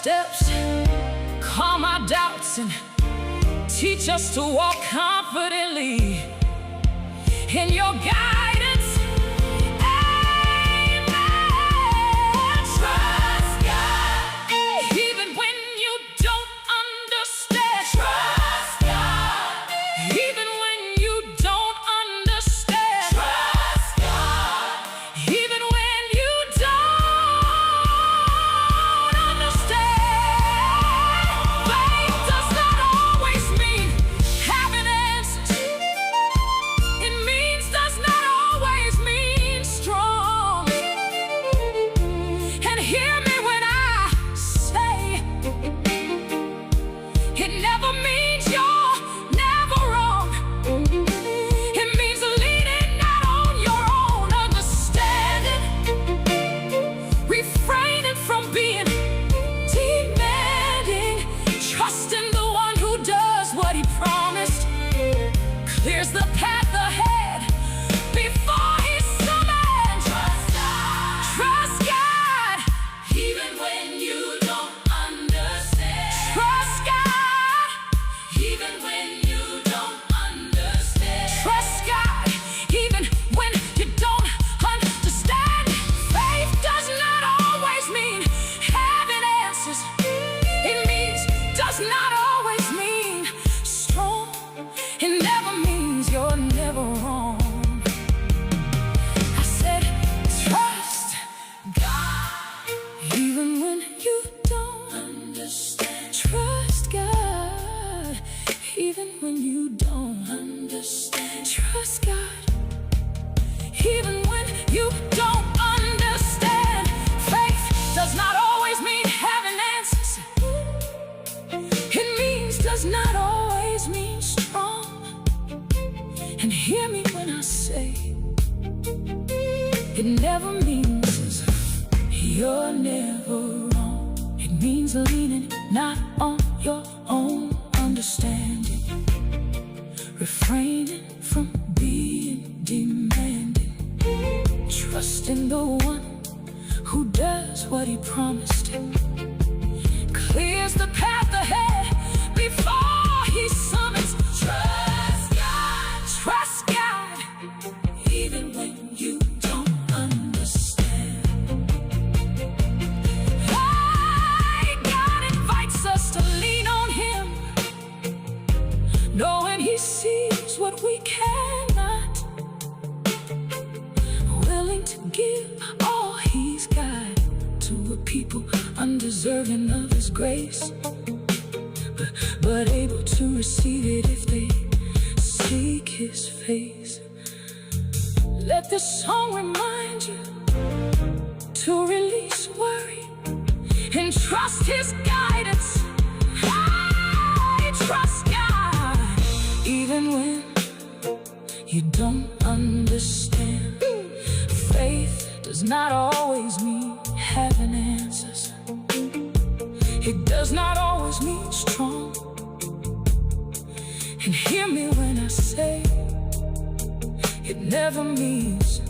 steps, calm our doubts, and teach us to walk confidently in your guidance. Amen. Trust God, even when you don't understand. Trust God, even when you don't understand. Trust God, even when you don't understand. Faith does not always mean having answers. It means does not always mean strong. And hear me when I say, it never means you're never wrong. It means leaning not on your own understanding, refraining from being demanding, trusting the one who does what he promised, clears the path ahead before he summons. Trust God, even when you don't understand. Trust God, even when you don't understand. Trust God, even when you don't understand. Faith does not always mean having answers. It means does not always mean strong. It never means you're never wrong. I said, trust God, even when you don't understand. Trust God, even when you don't understand. Trust God, even when you don't understand. Faith does not always mean having answers. It means does not always mean strong. And hear me when I say, it never means you're never wrong. It means leaning not on your own understanding, refraining from being demanding, trusting the one who does what he promised, clears the path ahead before he summons. Trust God, trust God, even when you don't understand. God invites us to lean on him, knowing he sees what we cannot, willing to give all he's got to a people undeserving of his grace, but able to receive it if they seek his face. Let this song remind you to release worry and trust his guidance. I trust God, even when you don't understand. Faith does not always mean having answers. It does not always mean strong. And hear me when I say, it never means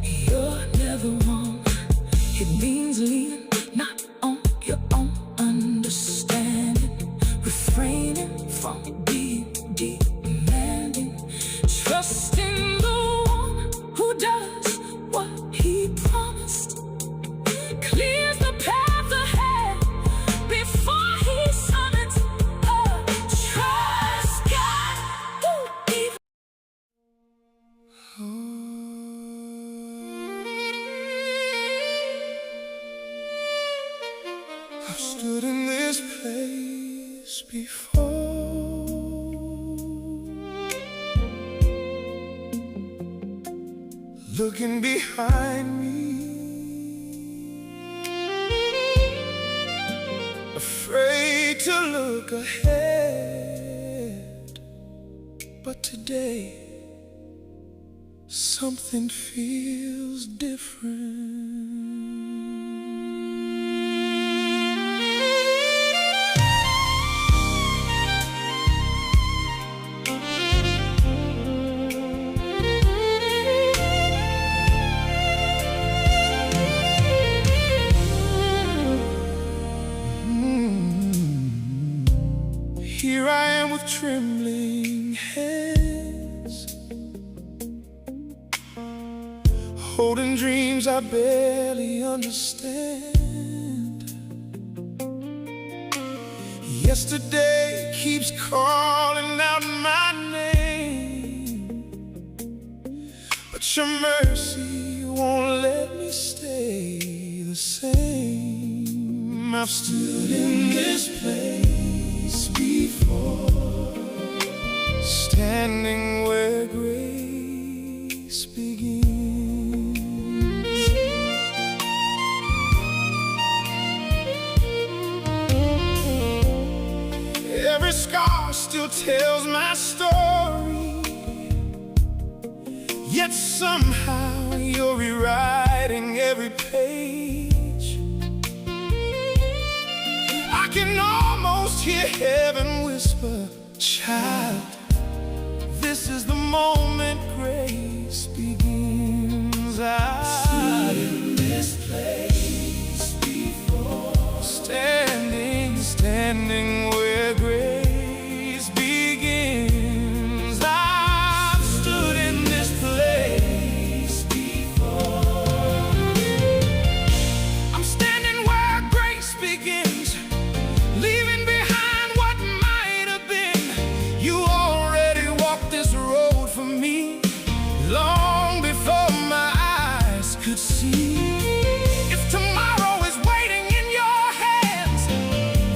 you're never wrong. It means leaning not on your own understanding, refraining from being demanding, trusting the one who does what he promised, clears the path ahead before he summons. Trust God. I've stood in this place before, looking behind me, afraid to look ahead. But today, something feels different. Here I am with trembling hands, holding dreams I barely understand. Yesterday keeps calling out my name, but your mercy won't let me stay the same. I've stood in this place before, standing where grace begins. Every scar still tells my story, yet somehow you're rewriting every page. I can almost hear heaven whisper, child, this is the moment grace begins. I've stood in this place before, standing where grace begins. I've stood in this place before. I'm standing where grace begins, leaving behind what might have been. You already walked this road for me long before my eyes could see. If tomorrow is waiting in your hands,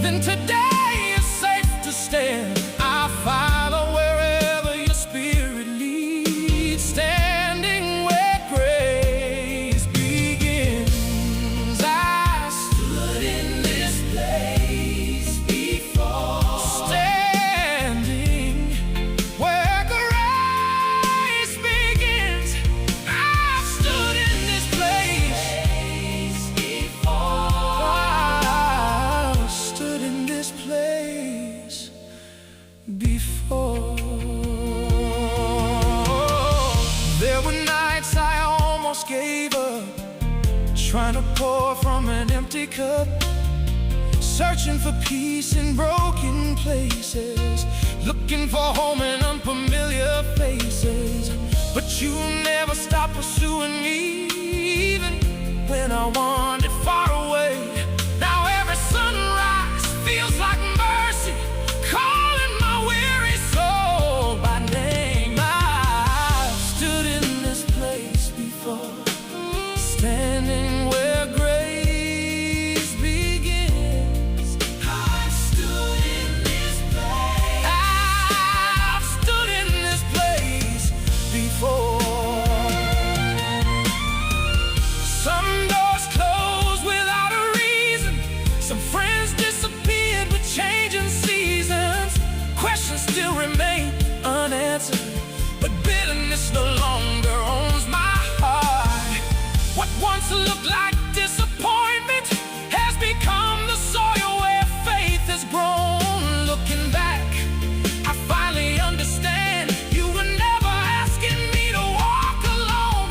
then today is safe to stand. I follow wherever your spirit leads, standing where grace begins. I stood in this place before, standing where grace begins. I've stood in this place before. I've stood in this place before. There were nights I almost gave up, trying to pour from an empty cup, searching for peace in broken places, looking for home in unfamiliar faces. But you never stopped pursuing me, even when I wandered far away. Now every sunrise feels like mercy, calling my weary soul by name. I've stood in this place before, standing where grace begins. I've stood in this place. I've stood in this place before. Some doors closed without a reason, some friends disappeared with changing seasons. Questions still remain unanswered, but bitterness no longer owns my heart. What once looked like disappointment has become the soil where faith has grown. Looking back, I finally understand you were never asking me to walk alone.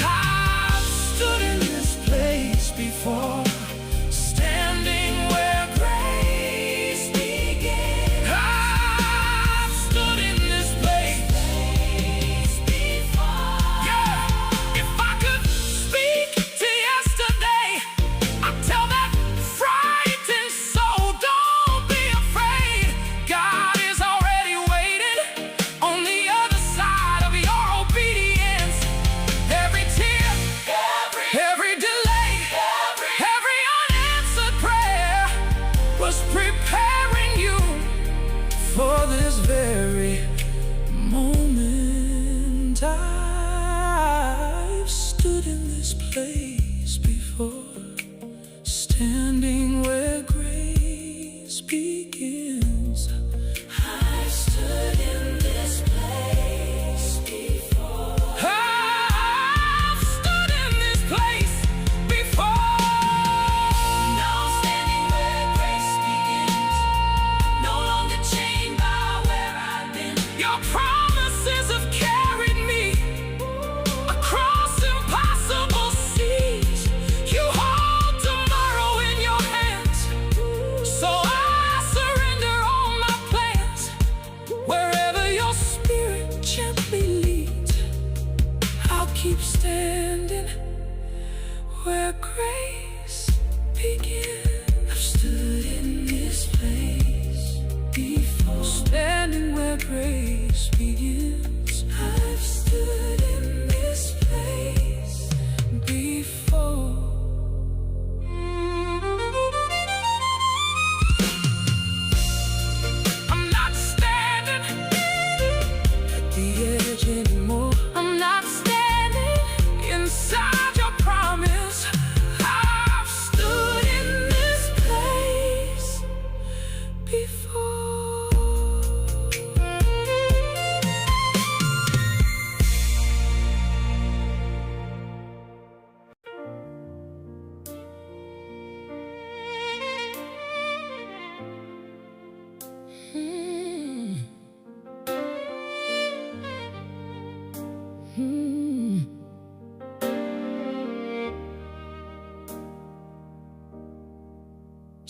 I've stood in this place before, standing where grace begins. I've stood in this place before. Yeah, if I could speak to yesterday, I'd tell that frightened soul, don't be afraid. God is already waiting on the other side of your obedience. Every tear, every delay, every unanswered prayer was preparing you for this very moment. I've stood in this place before, standing where grace begins. I've stood in this place before. I've stood in this place before. Now I'm standing where grace begins, no longer chained by where I've been.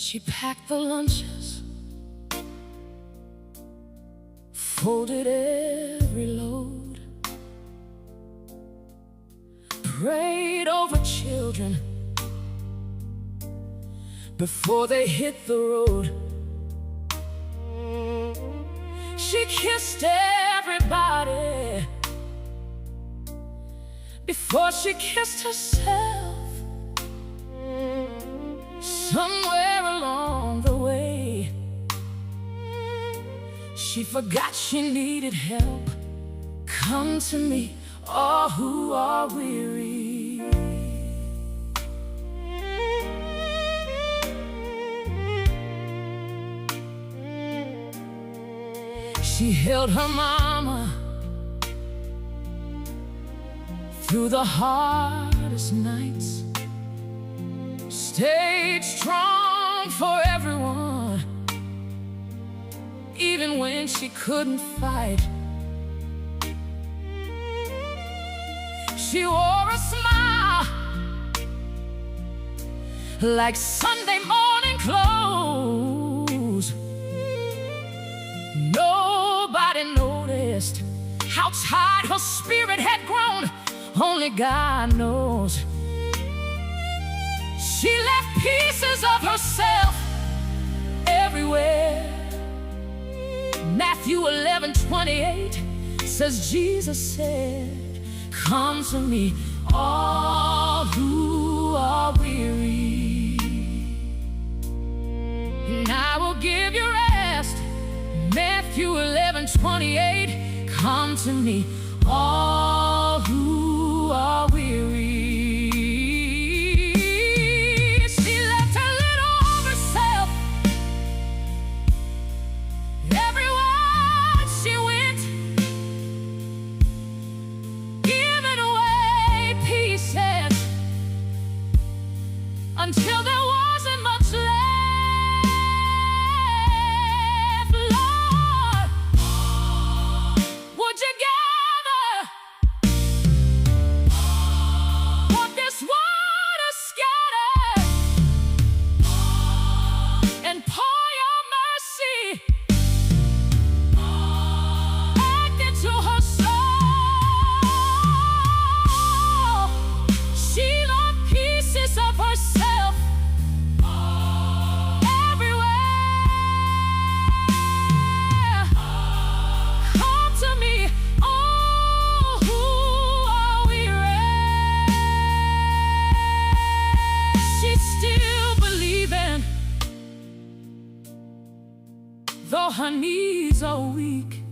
She packed the lunches, folded every load, prayed over children before they hit the road. She kissed everybody before she kissed herself. Somewhere along the way, she forgot she needed help. Come to me, all who are weary. She held her mama through the hardest nights, stayed strong for everyone, even when she couldn't fight. She wore a smile like Sunday morning clothes. Nobody noticed how tired her spirit had grown. Only God knows. She left pieces of herself everywhere. Matthew 11:28 says, Jesus said, come to me, all who are weary, and I will give you rest. Matthew 11:28, come to me, all who are weary. She left a little of herself everywhere she went, giving away pieces until there wasn't much left. Lord, would you gather what this world is scattered, and pour your mercy back into her soul. She left pieces of herself everywhere. Come to me, all who are weary. She's still believing, though her knees are weak,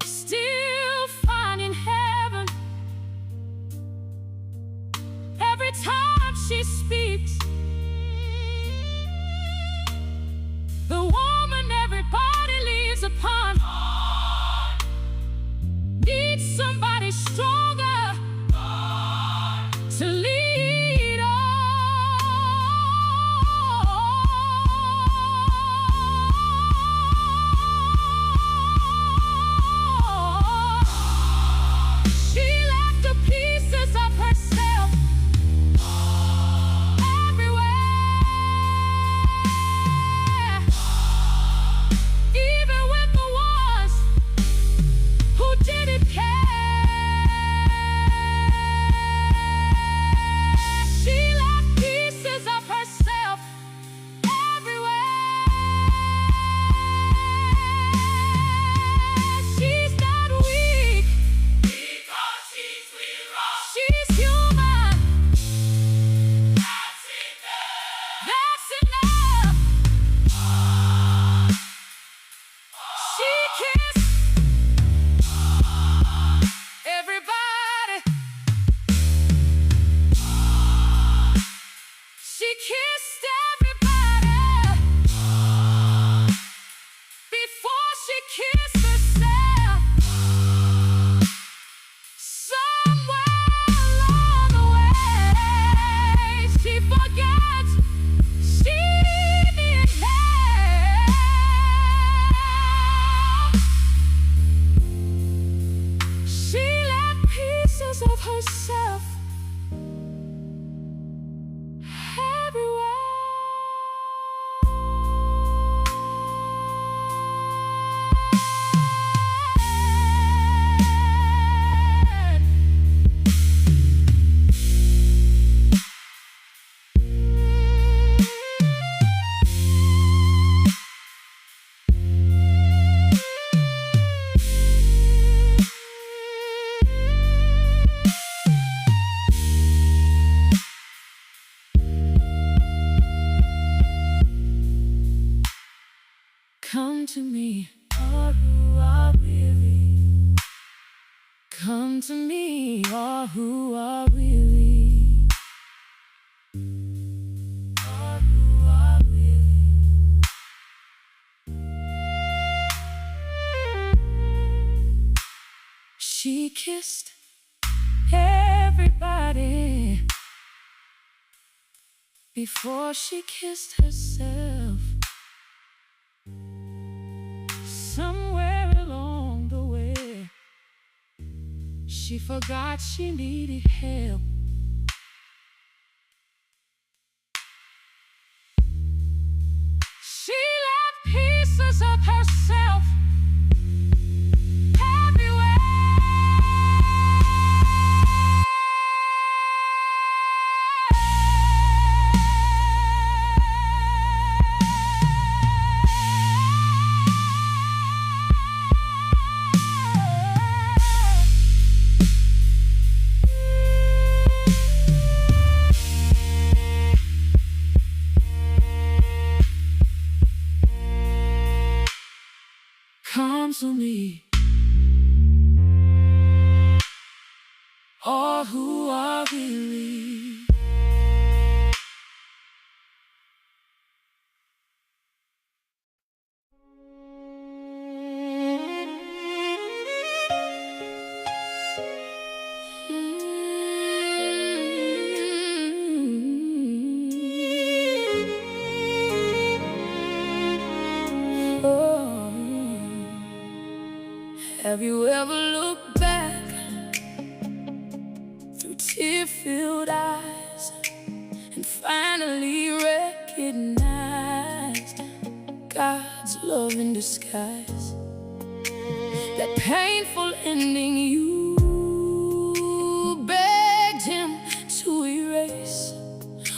still finding heaven every time she speaks. The woman everybody leaves upon needs somebody stronger to lead on. She left the pieces of herself Come to me, all who are weary. Come to me, all who are weary. All who are weary. She kissed everybody before she kissed herself. Somewhere along the way, she forgot she needed help. She left pieces of herself everywhere. Come to me, all who are weary. Have you ever looked back through tear-filled eyes and finally recognized God's love in disguise? That painful ending you begged Him to erase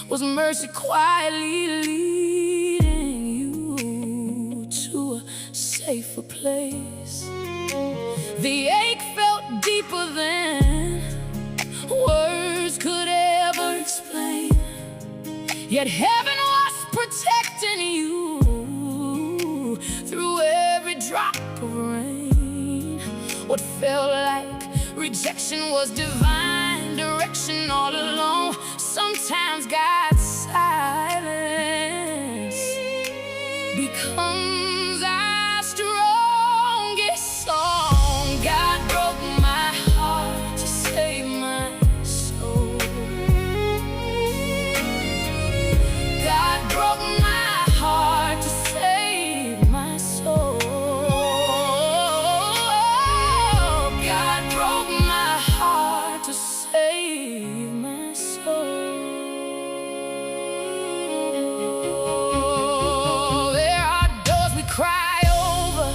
was mercy quietly leading you to a safer place. The ache felt deeper than words could ever explain. Yet heaven was protecting you through every drop of rain. What felt like rejection was divine direction all along. Sometimes God's silence becomes our strongest song. God broke my heart to save my soul. God broke my heart to save my soul. God broke my heart to save my soul. There are doors we cry over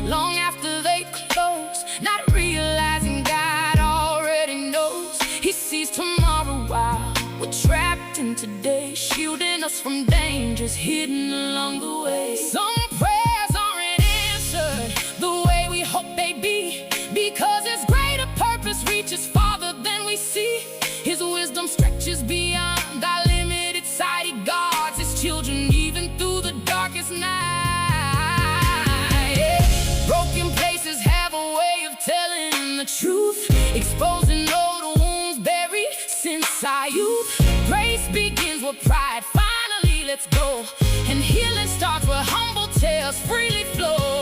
long after they close, not realizing God already knows. He sees tomorrow while we're trapped in today, shielding us from dangers hidden along the way. Some prayers aren't answered the way we hope they be, because His greater purpose reaches farther than we see. His wisdom stretches beyond our limited sight. He guards His children even through the darkest night. Yeah. Broken places have a way of telling the truth, exposing old wounds buried since our youth. Grace begins where pride finally lets go, and healing starts where humble tales freely flow.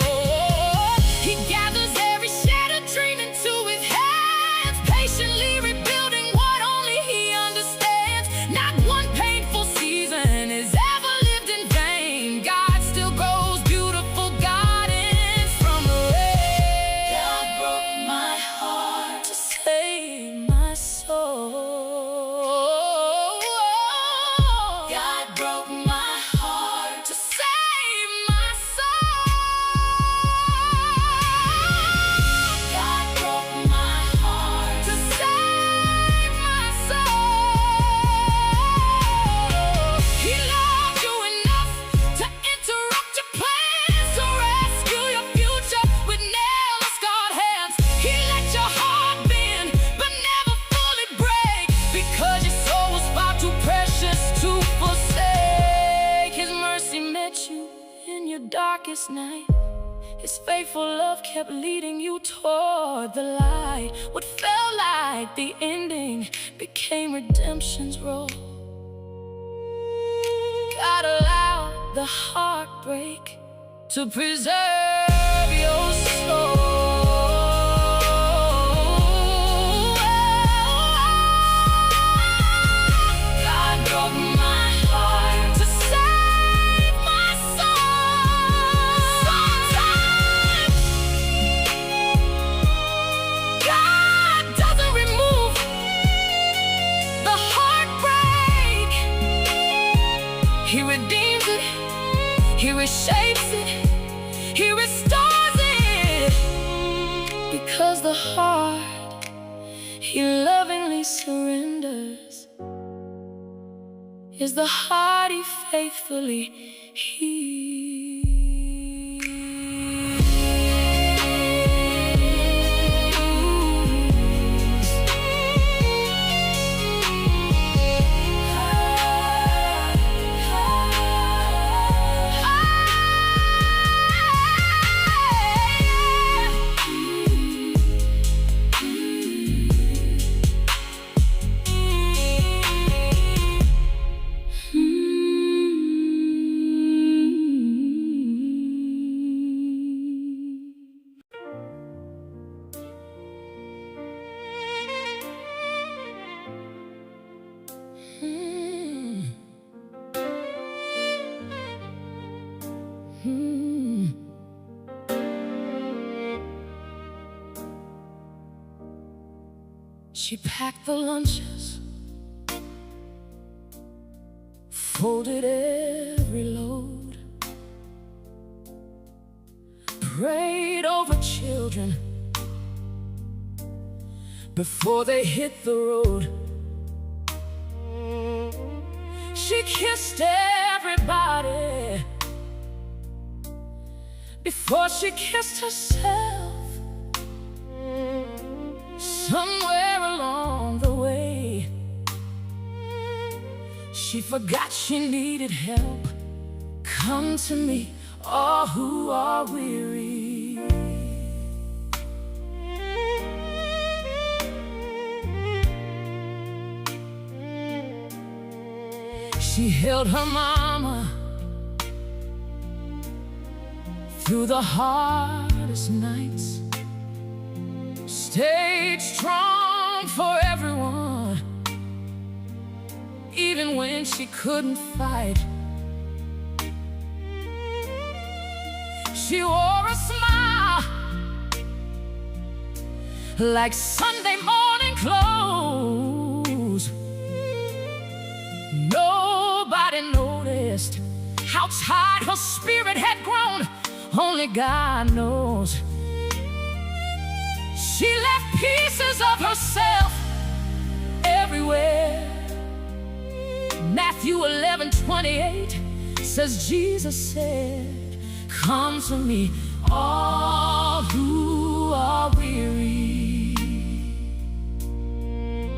He gathers every shattered dream into His hands, patiently rebuilding what only He understands. Not one painful season is ever lived in vain. God still grows beautiful gardens from the rain. God broke my heart to save my soul. God broke my heart to save my soul. darkest night, His faithful love kept leading you toward the light. What felt like the ending became redemption's role. God allowed the heartbreak to preserve your soul. He redeems it, He reshapes it, He restores it. Because the heart He lovingly surrenders is the heart He faithfully heals. She packed the lunches, folded every load, prayed over children before they hit the road. She kissed everybody before she kissed herself. Somewhere along the way, she forgot she needed help. Come to me, all who are weary. She held her mama through the hardest nights, stayed strong for everyone, even when she couldn't fight. She wore a smile like Sunday morning clothes. Nobody noticed how tired her spirit had grown. Only God knows. She left pieces of herself everywhere. Matthew 11:28 says, Jesus said, come to me, all who are weary,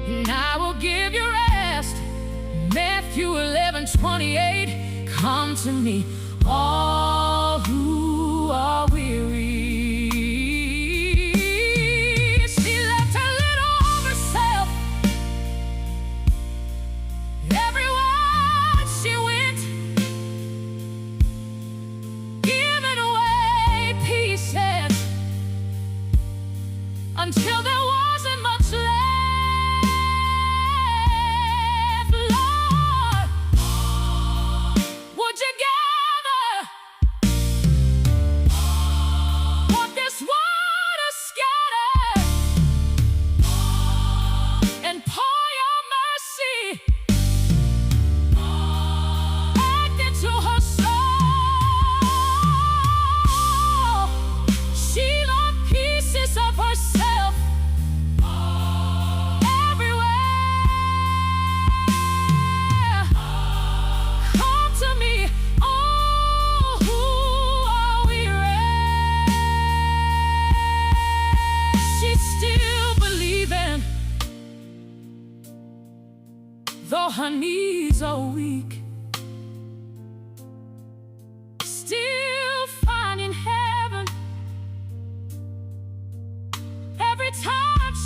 and I will give you rest. Matthew 11:28, come to me, all who are weary. Until there wasn't much left, Lord, would you gather what this world is scattered, and pour your mercy back into her soul. She lost pieces of herself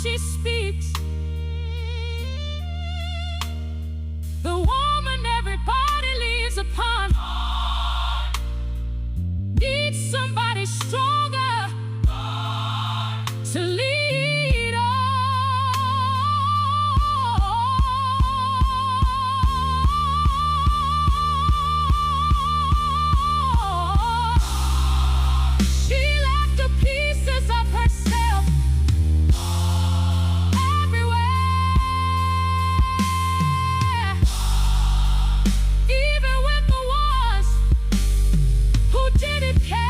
she speaks. The woman everybody leaves upon needs somebody stronger to lead on. She left the pieces of herself everywhere, even with the ones who didn't care.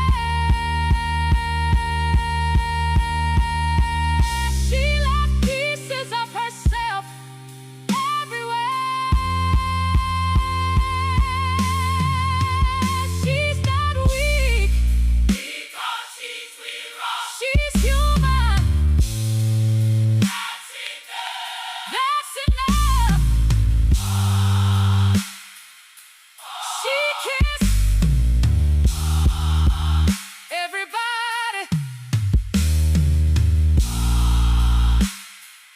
She left pieces of herself everywhere. She's not weak because she's weak. She's human. That's enough. That's enough. She kissed everybody.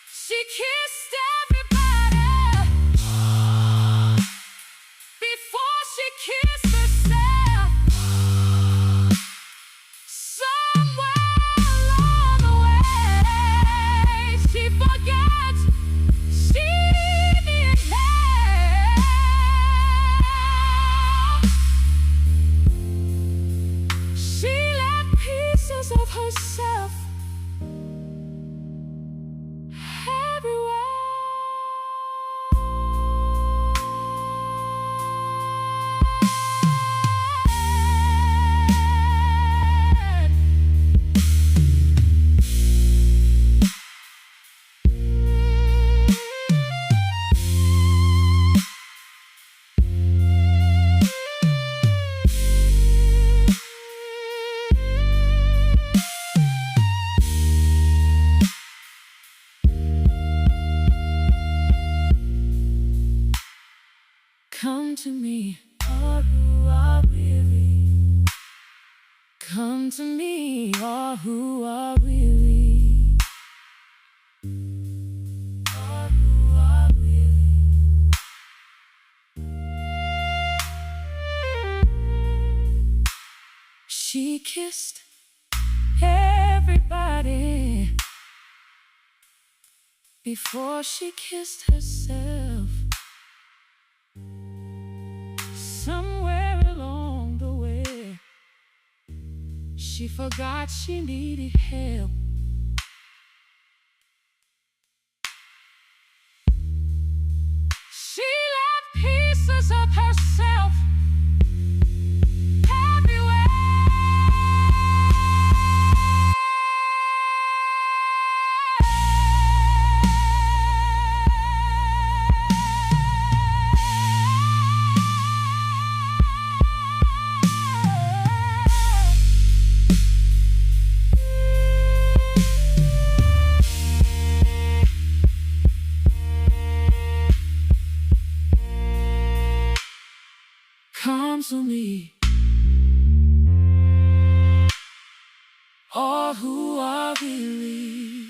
She kissed everybody before she kissed herself. Somewhere along the way, she forgot she needed help. She left pieces of herself Come to me, all who are weary. Come to me, all who are weary. All who are weary. She kissed everybody before she kissed herself. Somewhere along the way, she forgot she needed help. She left pieces of herself everywhere. Come to me, all who are weary.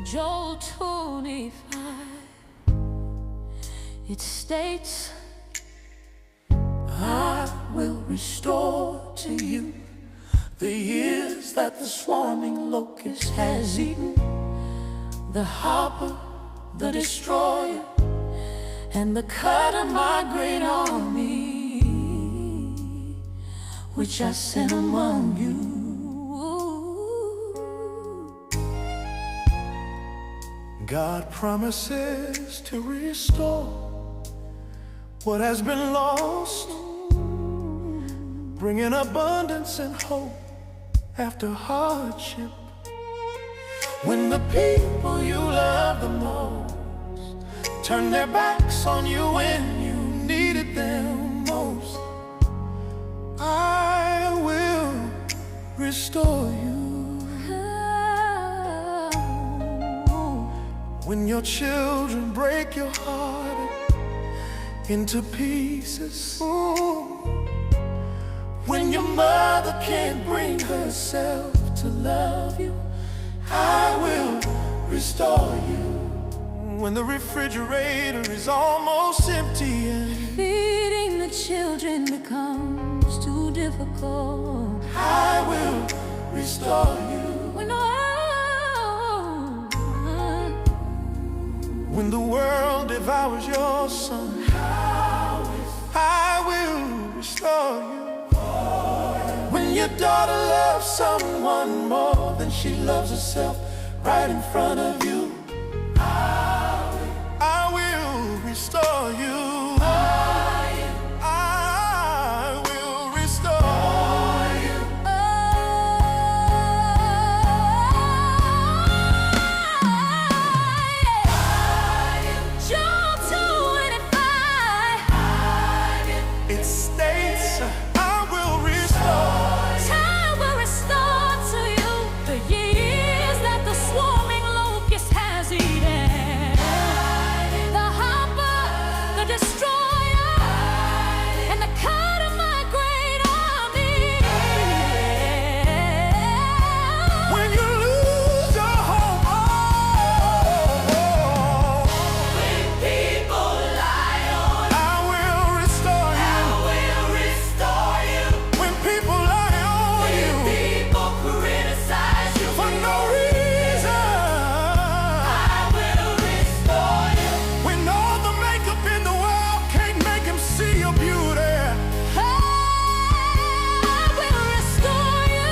Joel 25, it states, I will restore to you the years that the swarming locust has eaten, the hopper, the destroyer, and the cut of my great army, which I sent among you. God promises to restore what has been lost, bringing abundance and hope after hardship. When the people you love the most turn their backs on you when you needed them most, I will restore you. When your children break your heart into pieces, when your mother can't bring herself to love you, I will restore you. When the refrigerator is almost empty and feeding the children becomes too difficult, I will restore you. When the world devours your son, I will restore you. When your daughter loves someone more than she loves herself right in front of you, I will restore you. I will restore you. Job 2:25. It states, I will restore. Time will restore to you the years that the swarming locust has eaten. The hopper, the destroyer, and the cut of my great army. When you lose your home, When people lie on I will restore you. When people lie on you people criticize you, for no reason, I will restore you. when all the makeup in the world can't make him see your beauty, I will restore you.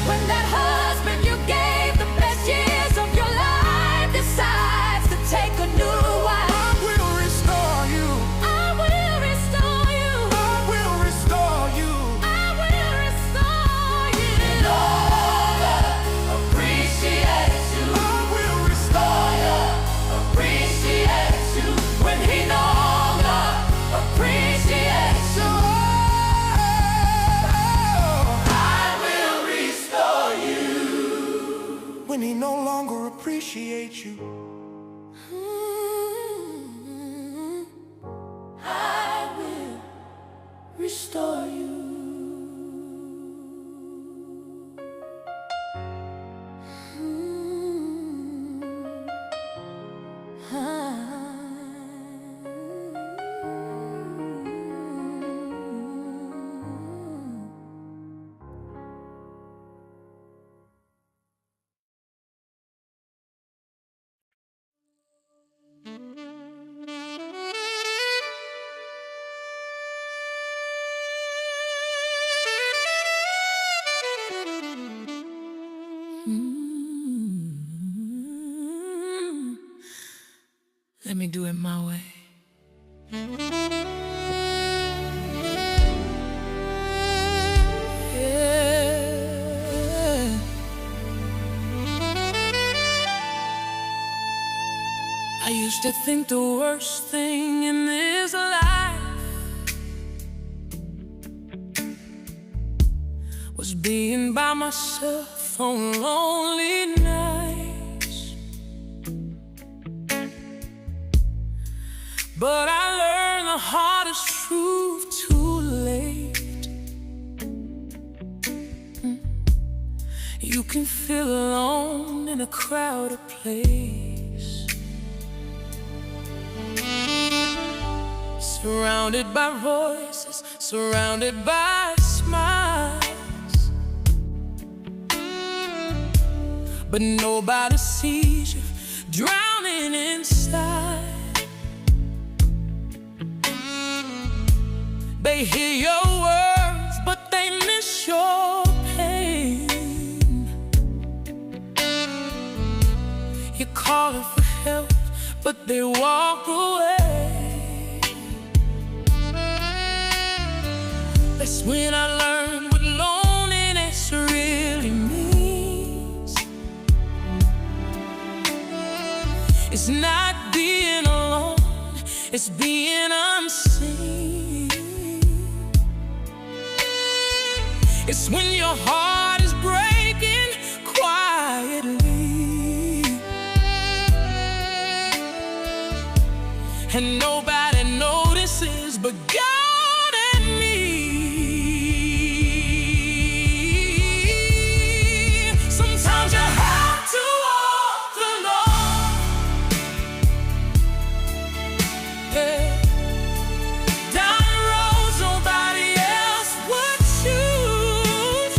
When that husband you gave the best years of your life decides to take a new wife, I will restore you. I will restore you. I will restore you. I will restore you. No longer appreciates you. I will restore you. Appreciates you when he no longer appreciates you. I will restore you. When he no longer appreciates you, I will restore you. Let me do it my way. Yeah. I used to think the worst thing in this life was being by myself on lonely nights. But I learned the hardest truth too late. You can feel alone in a crowded place, surrounded by voices, surrounded by smiles, but nobody sees you drowning inside. They hear your words, but they miss your pain. You're calling for help, but they walk away. That's when I learned what loneliness really means. It's not being it's being unseen. It's when your heart is breaking quietly, and nobody notices but God and me. Sometimes you have to walk alone, yeah, down roads nobody else would choose.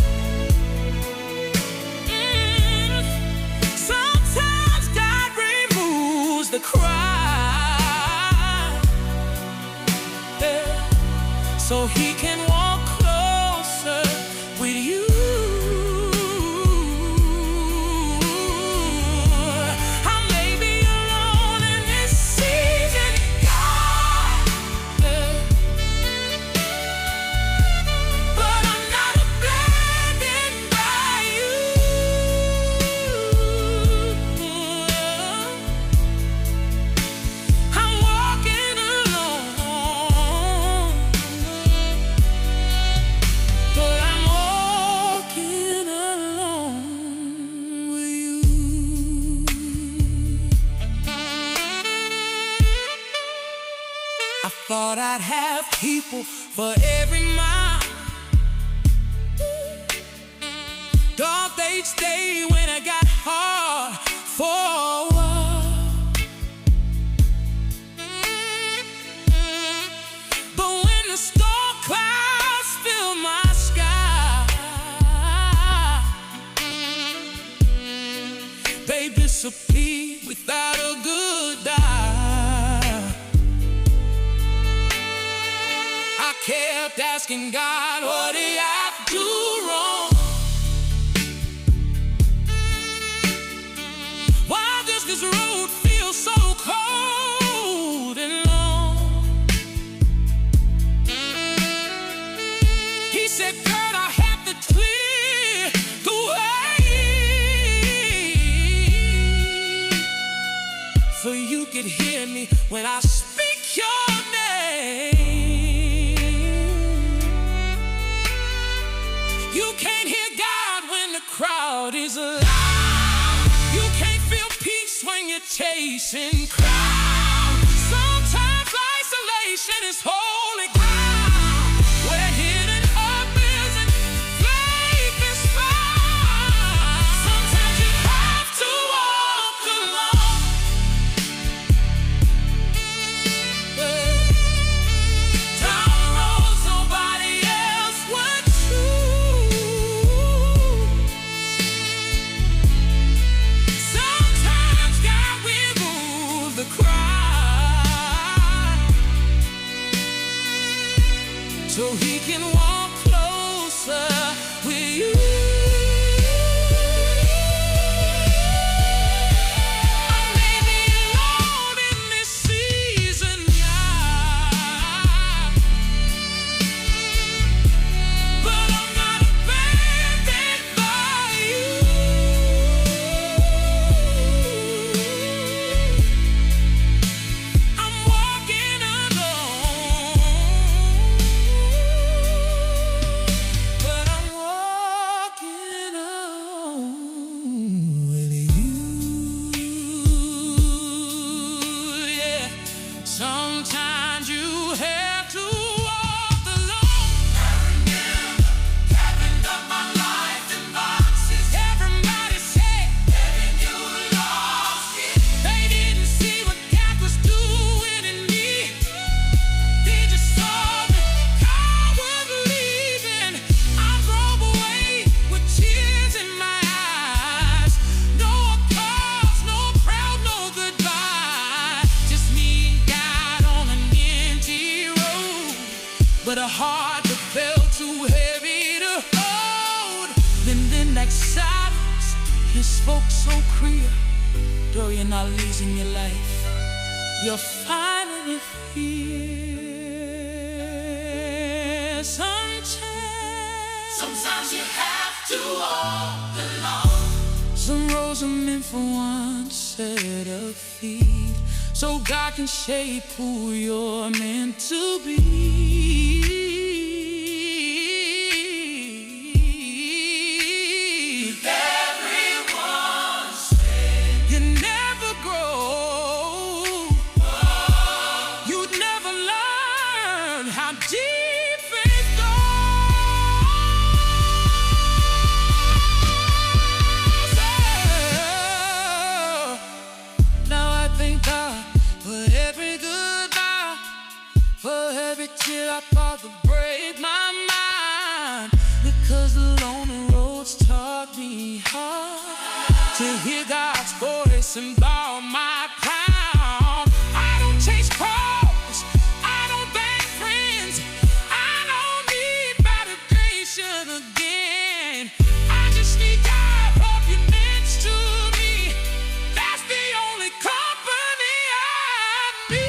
Sometimes God removes the cry, yeah, so He can walk closer with you. I may be alone in this season, God, yeah, but I'm not abandoned by you. I'm walking alone, but I'm walking alone with you. I thought I'd have people for every mile. Thought they'd stay when it got hard for a while. But when the storm clouds fill my sky, they disappear without a goodbye. I kept asking God, what did I do wrong? Why does this road feel so cold and long? He said, girl, I have to clear the way, so you could hear me when I speak your name. You can't hear God when the crowd is loud. You can't feel peace when you're chasing crowds. Sometimes isolation is holy ground, where hidden hope is and faith is found. Sometimes you have to walk alone, down roads nobody else would choose. Sometimes God will move the crowd, so He can walk closer with you. I may be alone in this season, God, but I'm not abandoned by you. I'm walking alone, but I'm walking alone with you. Yeah, sometimes you have to walk alone. Carrying up my life in boxes. Everybody said, "Baby, you lost it." They didn't see what God was doing in me. They just saw that God was leaving. I drove away with tears in my eyes. No applause, no proud, no goodbye. Just me and God on an empty road, but a heart that felt too heavy to hold. Then that silence, He spoke so clear. Though you're not losing your life, you're finding it here. Sometimes you have to walk alone. Some roads are meant for one set of feet. so God can shape who you're meant to be. I thought would break my mind, because the lonely roads taught me how to hear God's voice and bow my crown. I don't chase calls, I don't beg friends, I don't need validation again. I just need God up next to me. That's the only company I need.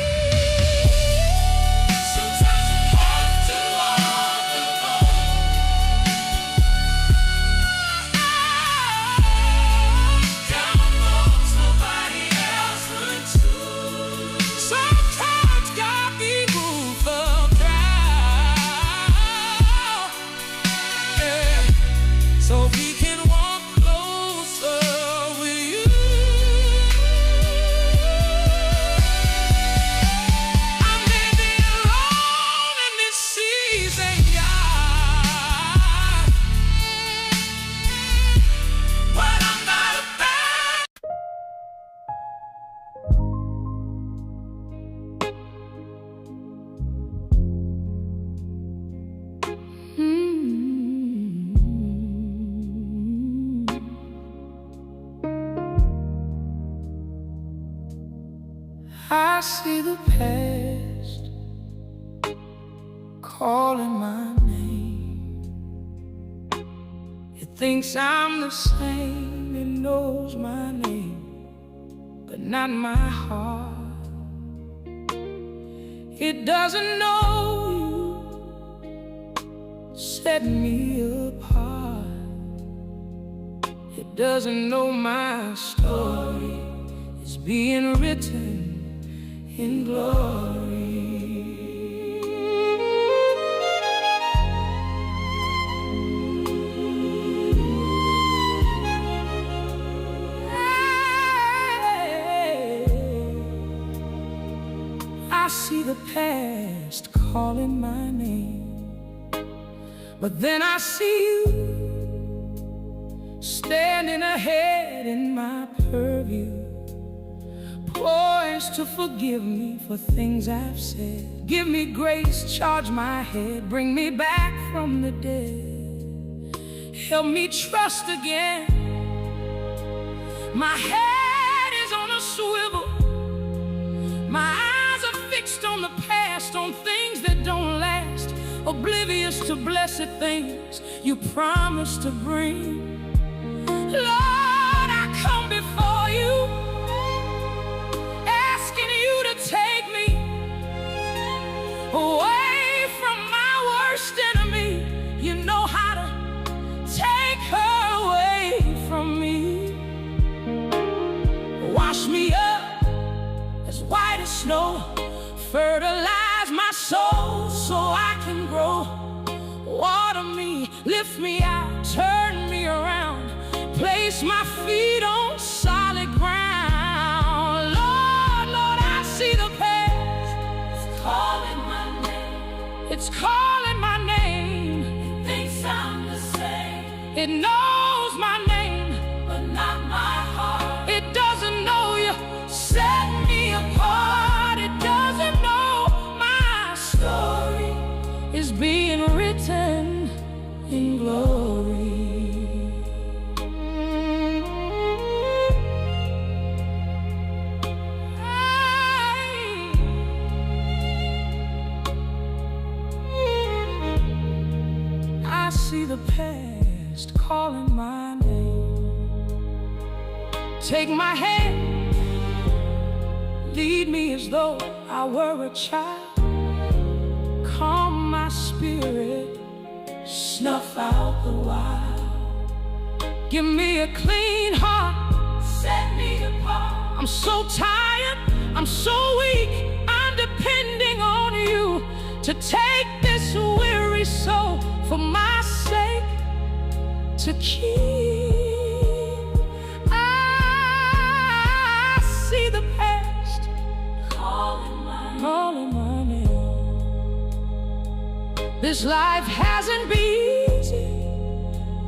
I see the past calling my name. It thinks I'm the same, it knows my name, but not my heart. It doesn't know you, set me apart. It doesn't know my story is being written in glory. I see the past calling my name, but then I see you standing ahead in my purview, poised to forgive me for things I've said. Give me grace, charge my head, bring me back from the dead. Help me trust again. My head is on a swivel, my eyes are fixed on the past, on things that don't last, oblivious to blessed things you promised to bring. Lord, I come before you, take me away from my worst enemy. You know how to take her away from me. Wash me up as white as snow, fertilize my soul so I can grow. Water me, lift me out, turn me around, place my feet on solid ground. See the past, it's calling my name. It's calling my name. It thinks I'm the same. It knows my name, but not my heart. It doesn't know you set me apart. It doesn't know my story is being written in glory. See the past calling my name. Take my hand, lead me as though I were a child. Calm my spirit, snuff out the wild. Give me a clean heart, set me apart. I'm so tired, I'm so weak, I'm depending on you to take this weary soul for my sake to keep. I see the past calling my name. This life hasn't been easy,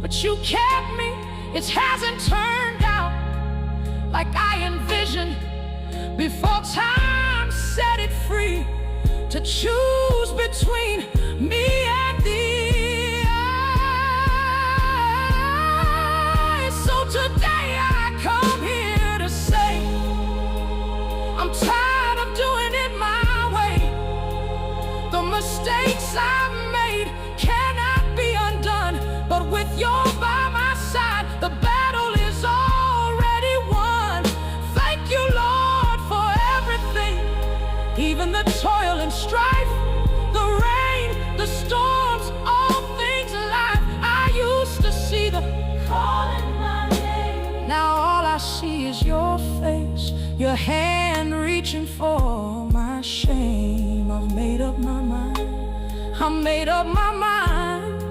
but you kept me. It hasn't turned out like I envisioned before time set it free to choose between me and thee. So today I come here to say I'm tired of doing it my way. The mistakes I've made cannot be undone, but with your by my side, the battle is already won. Thank you, Lord, for everything, even the toil and strife, the rain, the storms, all things alive. I used to see the calling my name. Now all I see is your face, your hand reaching for my shame. I've made up my mind. I made up my mind.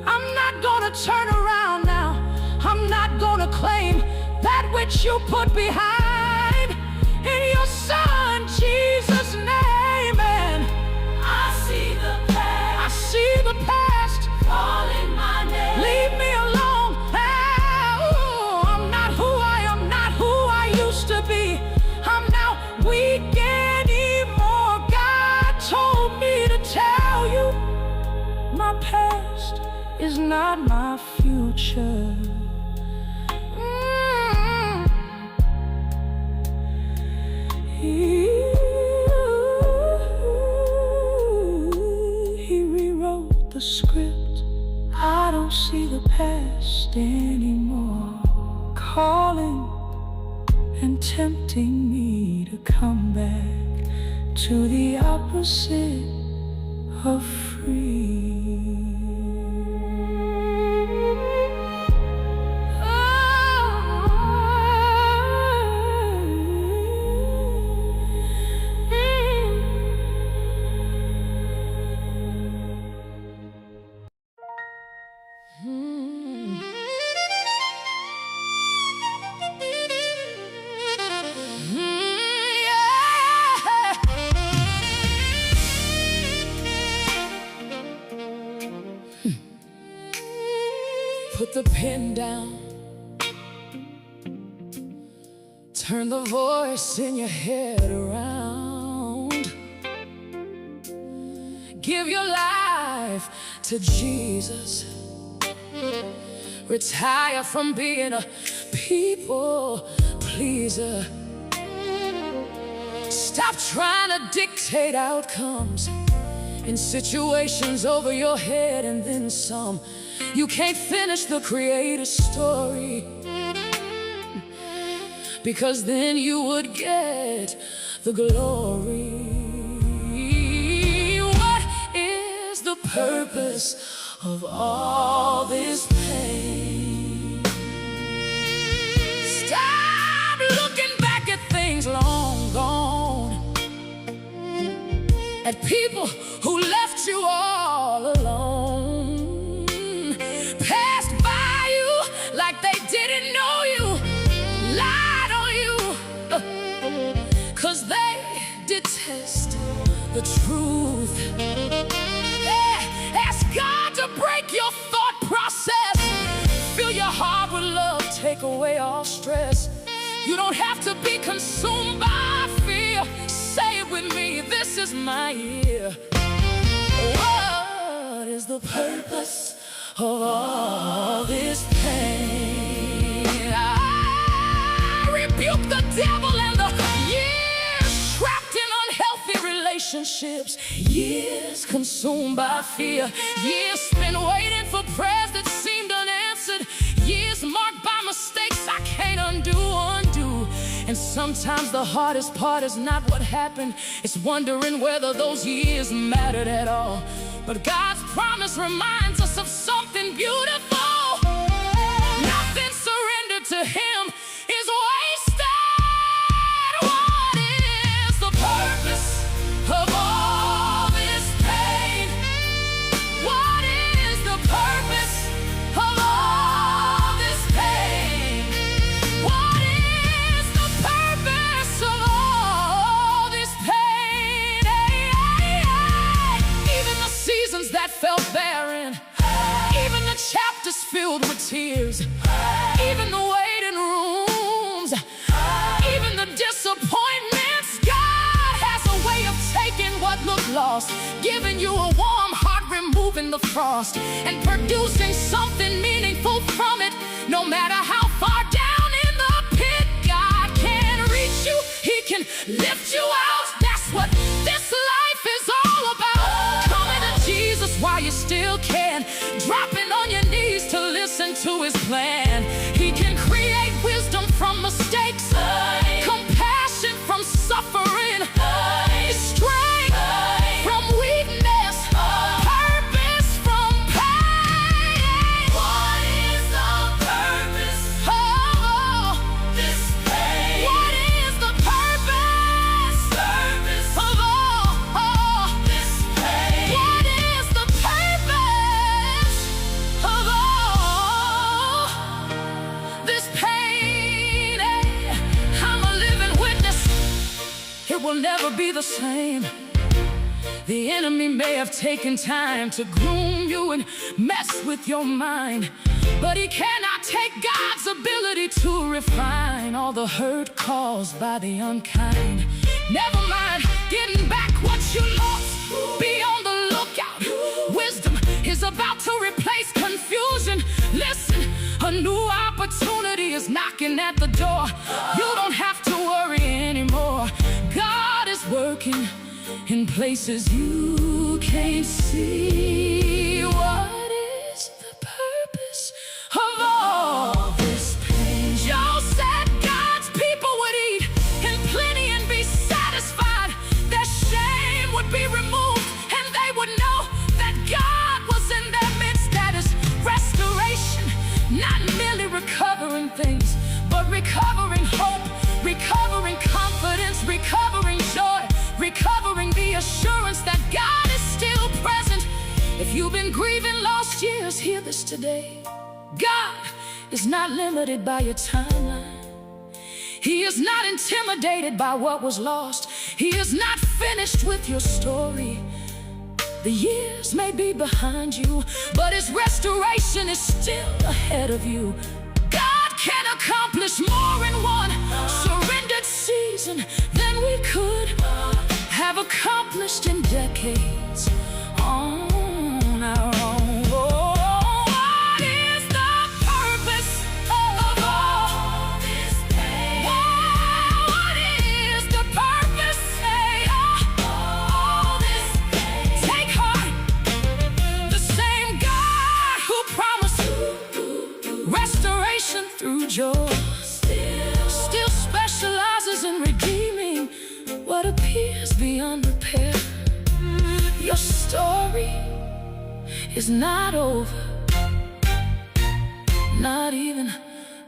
I'm not gonna turn around now. I'm not gonna claim that which you put behind. In your Son, Jesus' name. And I see the past. I see the past calling my name. Leave me alone. I'm not who I am, not who I used to be. I'm now weak anymore. God told me to tell you my past is not my future. He rewrote the script. I don't see the past anymore, calling and tempting me to come back to the opposite of free. Put the pen down. Turn the voice in your head around. Give your life to Jesus. Retire from being a people pleaser. Stop trying to dictate outcomes in situations over your head and then some. You can't finish the Creator's story, because then you would get the glory. What is the purpose of all this pain? Stop looking back at things long gone, at people who left you all alone, passed by you like they didn't know you, lied on you, 'cause they detest the truth. Ask God to break your thought process, fill your heart with love, take away all stress. You don't have to be consumed by fear. Say it with me, this is my year. What is the purpose of all this pain? I rebuke the devil and the years trapped in unhealthy relationships, years consumed by fear, years spent waiting for prayers that seemed unanswered, years marked by mistakes I can't undo. And sometimes the hardest part is not what happened, it's wondering whether those years mattered at all. But God's promise reminds us of something beautiful. Nothing surrendered to Him is wasted. lost, giving you a warm heart, removing the frost, and producing something meaningful from it. No matter how far down in the pit, God can reach you, He can lift you out. That's what this life is all about. Coming to Jesus while you still can, dropping on your knees to listen to His plan. He can create wisdom from mistakes, compassion from suffering, strength from weakness, purpose from pain. What is the purpose Oh, this pain? what is the purpose of all This pain. What is the purpose of all this pain? I'm a living witness. It will never be the same. The enemy may have taken time to groom you and mess with your mind, but he cannot take God's ability to refine all the hurt caused by the unkind. Never mind getting back what you lost. Be on the lookout. Wisdom is about to replace confusion. Listen, a new opportunity is knocking at the door. You don't have to worry anymore. God is working in places you can't see. What is the purpose of all this pain? Joe said God's people would eat in plenty and be satisfied. Their shame would be removed, and they would know that God was in their midst. That is restoration, not merely recovering things, but recovering hope, recovering confidence, recovering joy, recovering the assurance that God is still present. If you've been grieving lost years, hear this today. God is not limited by your timeline. He is not intimidated by what was lost. He is not finished with your story. The years may be behind you, but His restoration is still ahead of you. God can accomplish more in one surrendered season than we could have accomplished in decades on our own. Oh, what is the purpose of all this pain? Oh, what is the purpose of all this pain? Take heart. The same God who promised restoration through joy still specializes in redeeming what appears beyond repair. Your story is not over, not even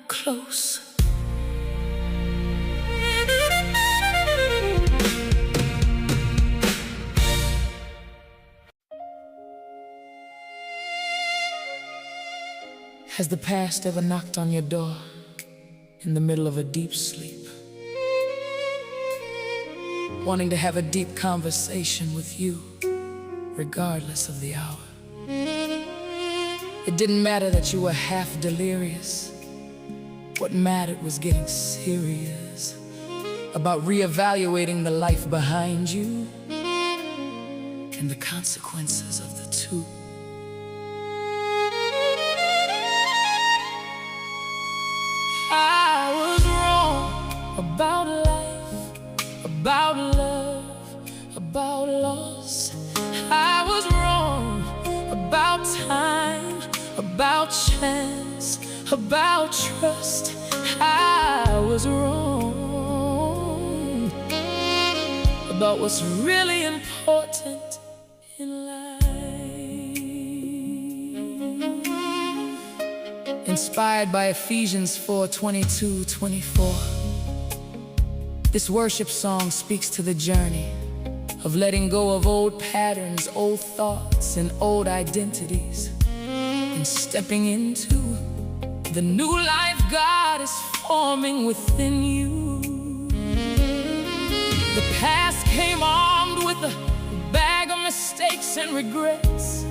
close. Has the past ever knocked on your door in the middle of a deep sleep, wanting to have a deep conversation with you, regardless of the hour? It didn't matter that you were half delirious. What mattered was getting serious about reevaluating the life behind you and the consequences of the two. I was wrong about life, about love, about loss. I was wrong about time, about chance, about trust. I was wrong about what's really important in life. Inspired by Ephesians 4:22-24, this worship song speaks to the journey of letting go of old patterns, old thoughts, and old identities, and stepping into the new life God is forming within you. The past came armed with a bag of mistakes and regrets,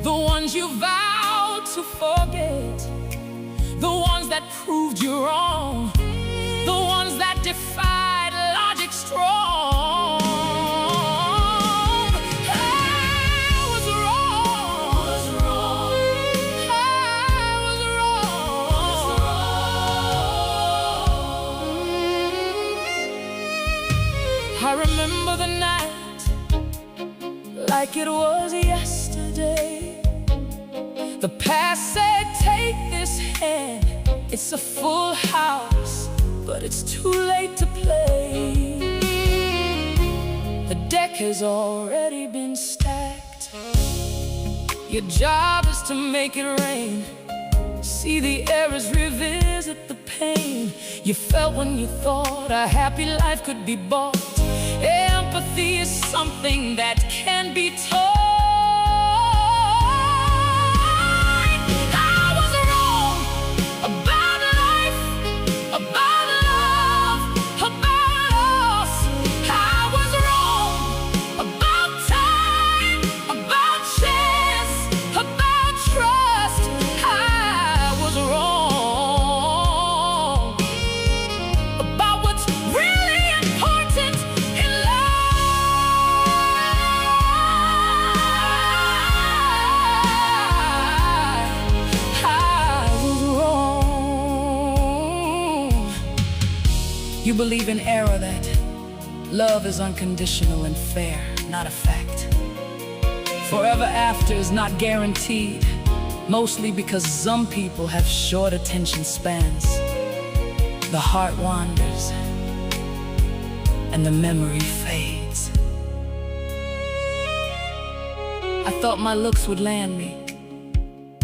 the ones you vowed to forget, the ones that proved you wrong, the ones that defied logic strong. I remember the night like it was yesterday. The past said, take this hand. It's a full house, but it's too late to play. The deck has already been stacked. Your job is to make it rain. See the errors, revisit the pain you felt when you thought a happy life could be bought. Empathy is something that can be taught. I was wrong about life, about love, about loss. I was wrong about time, about chance, about trust. I was wrong about what's really important in life. I was wrong. You believe in error, that love is unconditional and fair, not a fact. Forever after is not guaranteed, mostly because some people have short attention spans. The heart wanders and the memory fades. I thought my looks would land me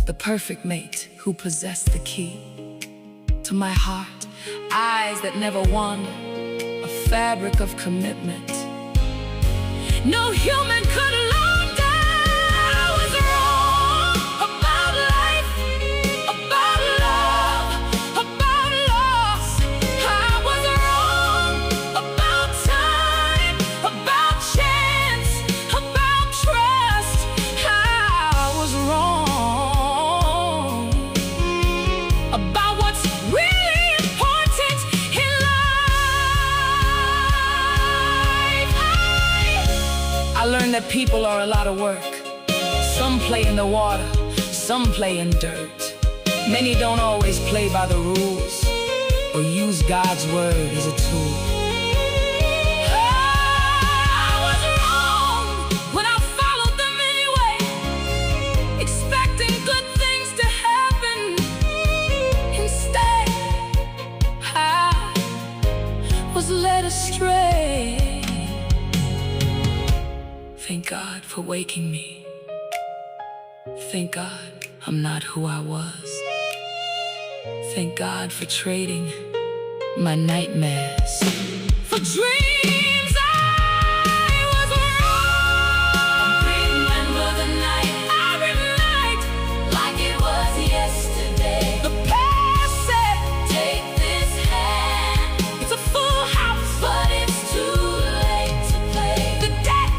the perfect mate who possessed the key to my heart. Eyes that never wander, a fabric of commitment no human could launder. I was wrong about life, about love, about loss. I was wrong about time, about chance, about trust. I was wrong about what's really important in life. I learned that people are a lot of work. Some play in the water, some play in dirt. Many don't always play by the rules or use God's word as a tool. I was wrong when I followed them anyway, expecting good things to happen. Instead, I was led astray. Thank God for waking me. Thank God I'm not who I was. Thank God for trading my nightmares for dreams. I was wrong. Remember the night, every night, like it was yesterday. The past said, take this hand. It's a full house, but it's too late to play. The deck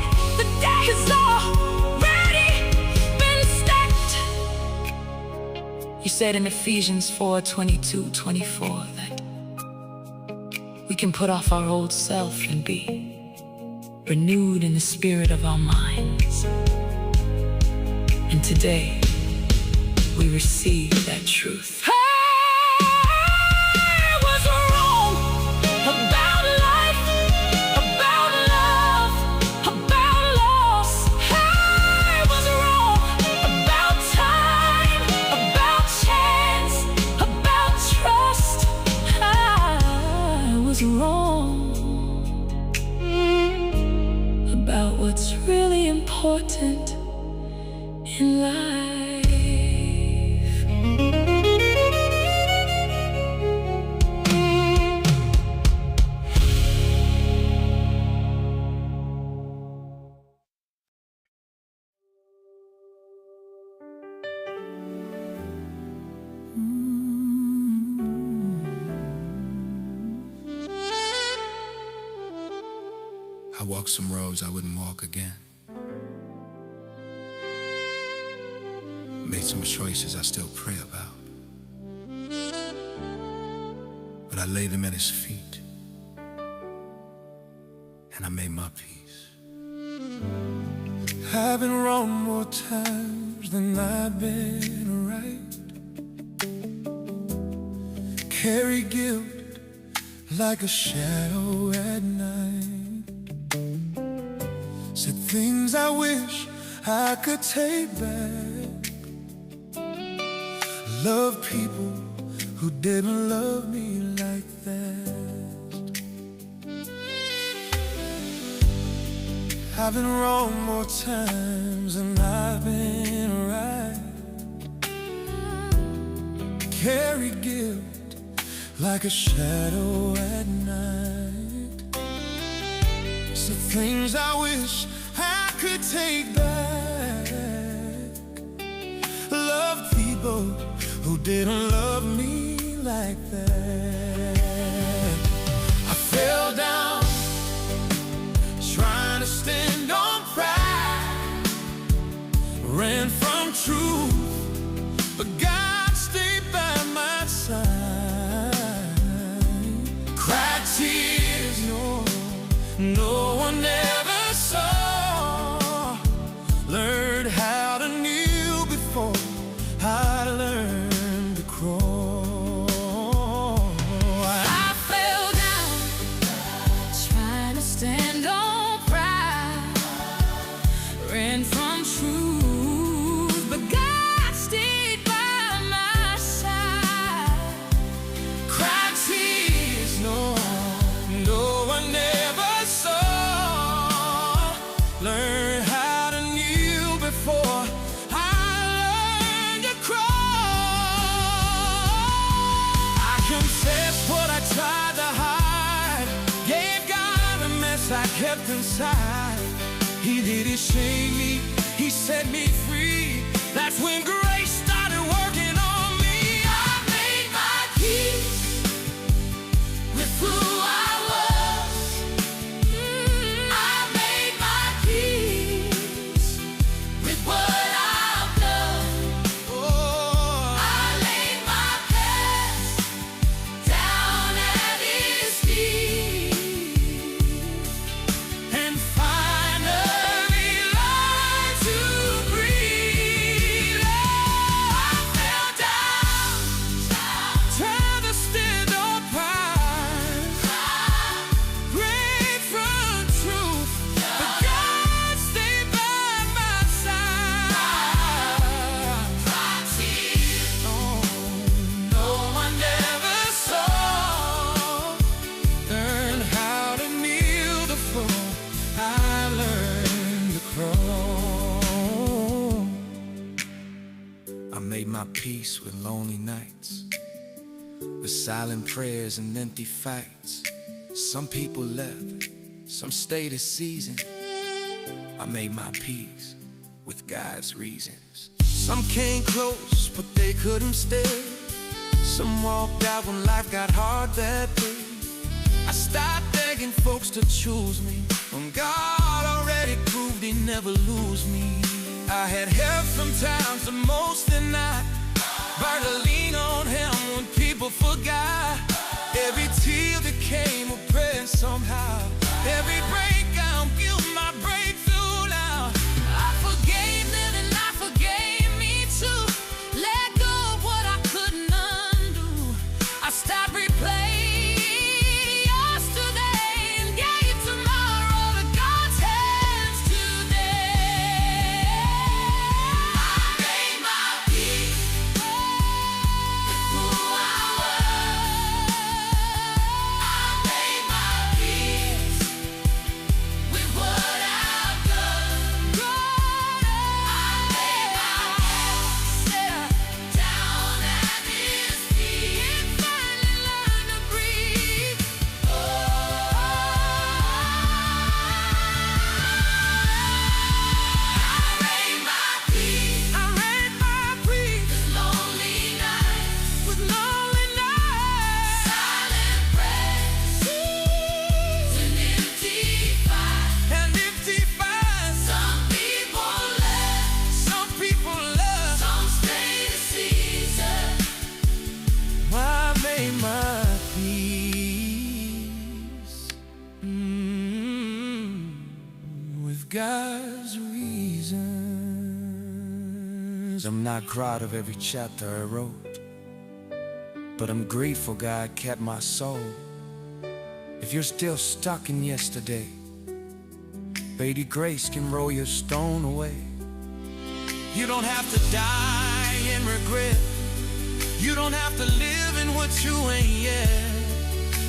has already been stacked. You said in Ephesians 4:22-24 that we can put off our old self and be renewed in the spirit of our minds. And today, we receive that truth. I was wrong about life, about love, about loss. I was wrong about time, about chance, about trust. I was wrong about what's really important in life. I walked some roads I wouldn't walk again. Made some choices I still pray about. But I laid them at his feet, and I made my peace. I've been wrong more times than I've been right. Carry guilt like a shadow at night. Said things I wish I could take back. Love people who didn't love me like that. I've been wrong more times than I've been right. Carry guilt like a shadow at night. So things I wish I could take back. Love people who didn't love me like that. I fell down trying to stand on pride, ran from truth, but God stayed by my side. Cried tears no one ever saw. Learned how to kneel before I learned to crawl. I fell down trying to stand on pride, ran from truth, but God stayed by my side. Cried tears no one ever saw. Learned how to kneel before I learned to crawl. I confess what I tried to hide, gave God a mess I kept inside. He didn't shame me, He set me free. That's when grace started working on me. I made my peace with who I was. I made my peace with what I've done. I laid my past down at His feet and finally learned to breathe. I fell down, tried to stand on pride, ran from truth, but God stayed by my side. No one ever saw. Learned how to kneel before I learned to crawl. I made my peace with lonely nights, with silent prayers and empty fights. Some people left, some stayed a season. I made my peace with God's reasons. Some came close, but they couldn't stay. Some walked out when life got hard that day. I stopped begging folks to choose me, when God already proved He never lose me. I had help sometimes, the most than not. Learned to lean on Him when people forgot. Every tear that came a prayer somehow. Every breakdown built my breakthrough now. I forgave them and I forgave me too. Let go of what I couldn't undo. I stopped replaying yesterday and gave tomorrow to God's hands today. I made my peace with who I was. I made my peace with what I've done. I laid my past down at His feet and finally learned to breathe. I made my peace. I made my peace with lonely nights, silent prayers, and empty fights. Some people left, some stayed a season. I made my peace with God's reasons. I'm not proud of every chapter I wrote, but I'm grateful God kept my soul. If you're still stuck in yesterday, Lady Grace can roll your stone away. You don't have to die in regret. You don't have to live in what you ain't yet.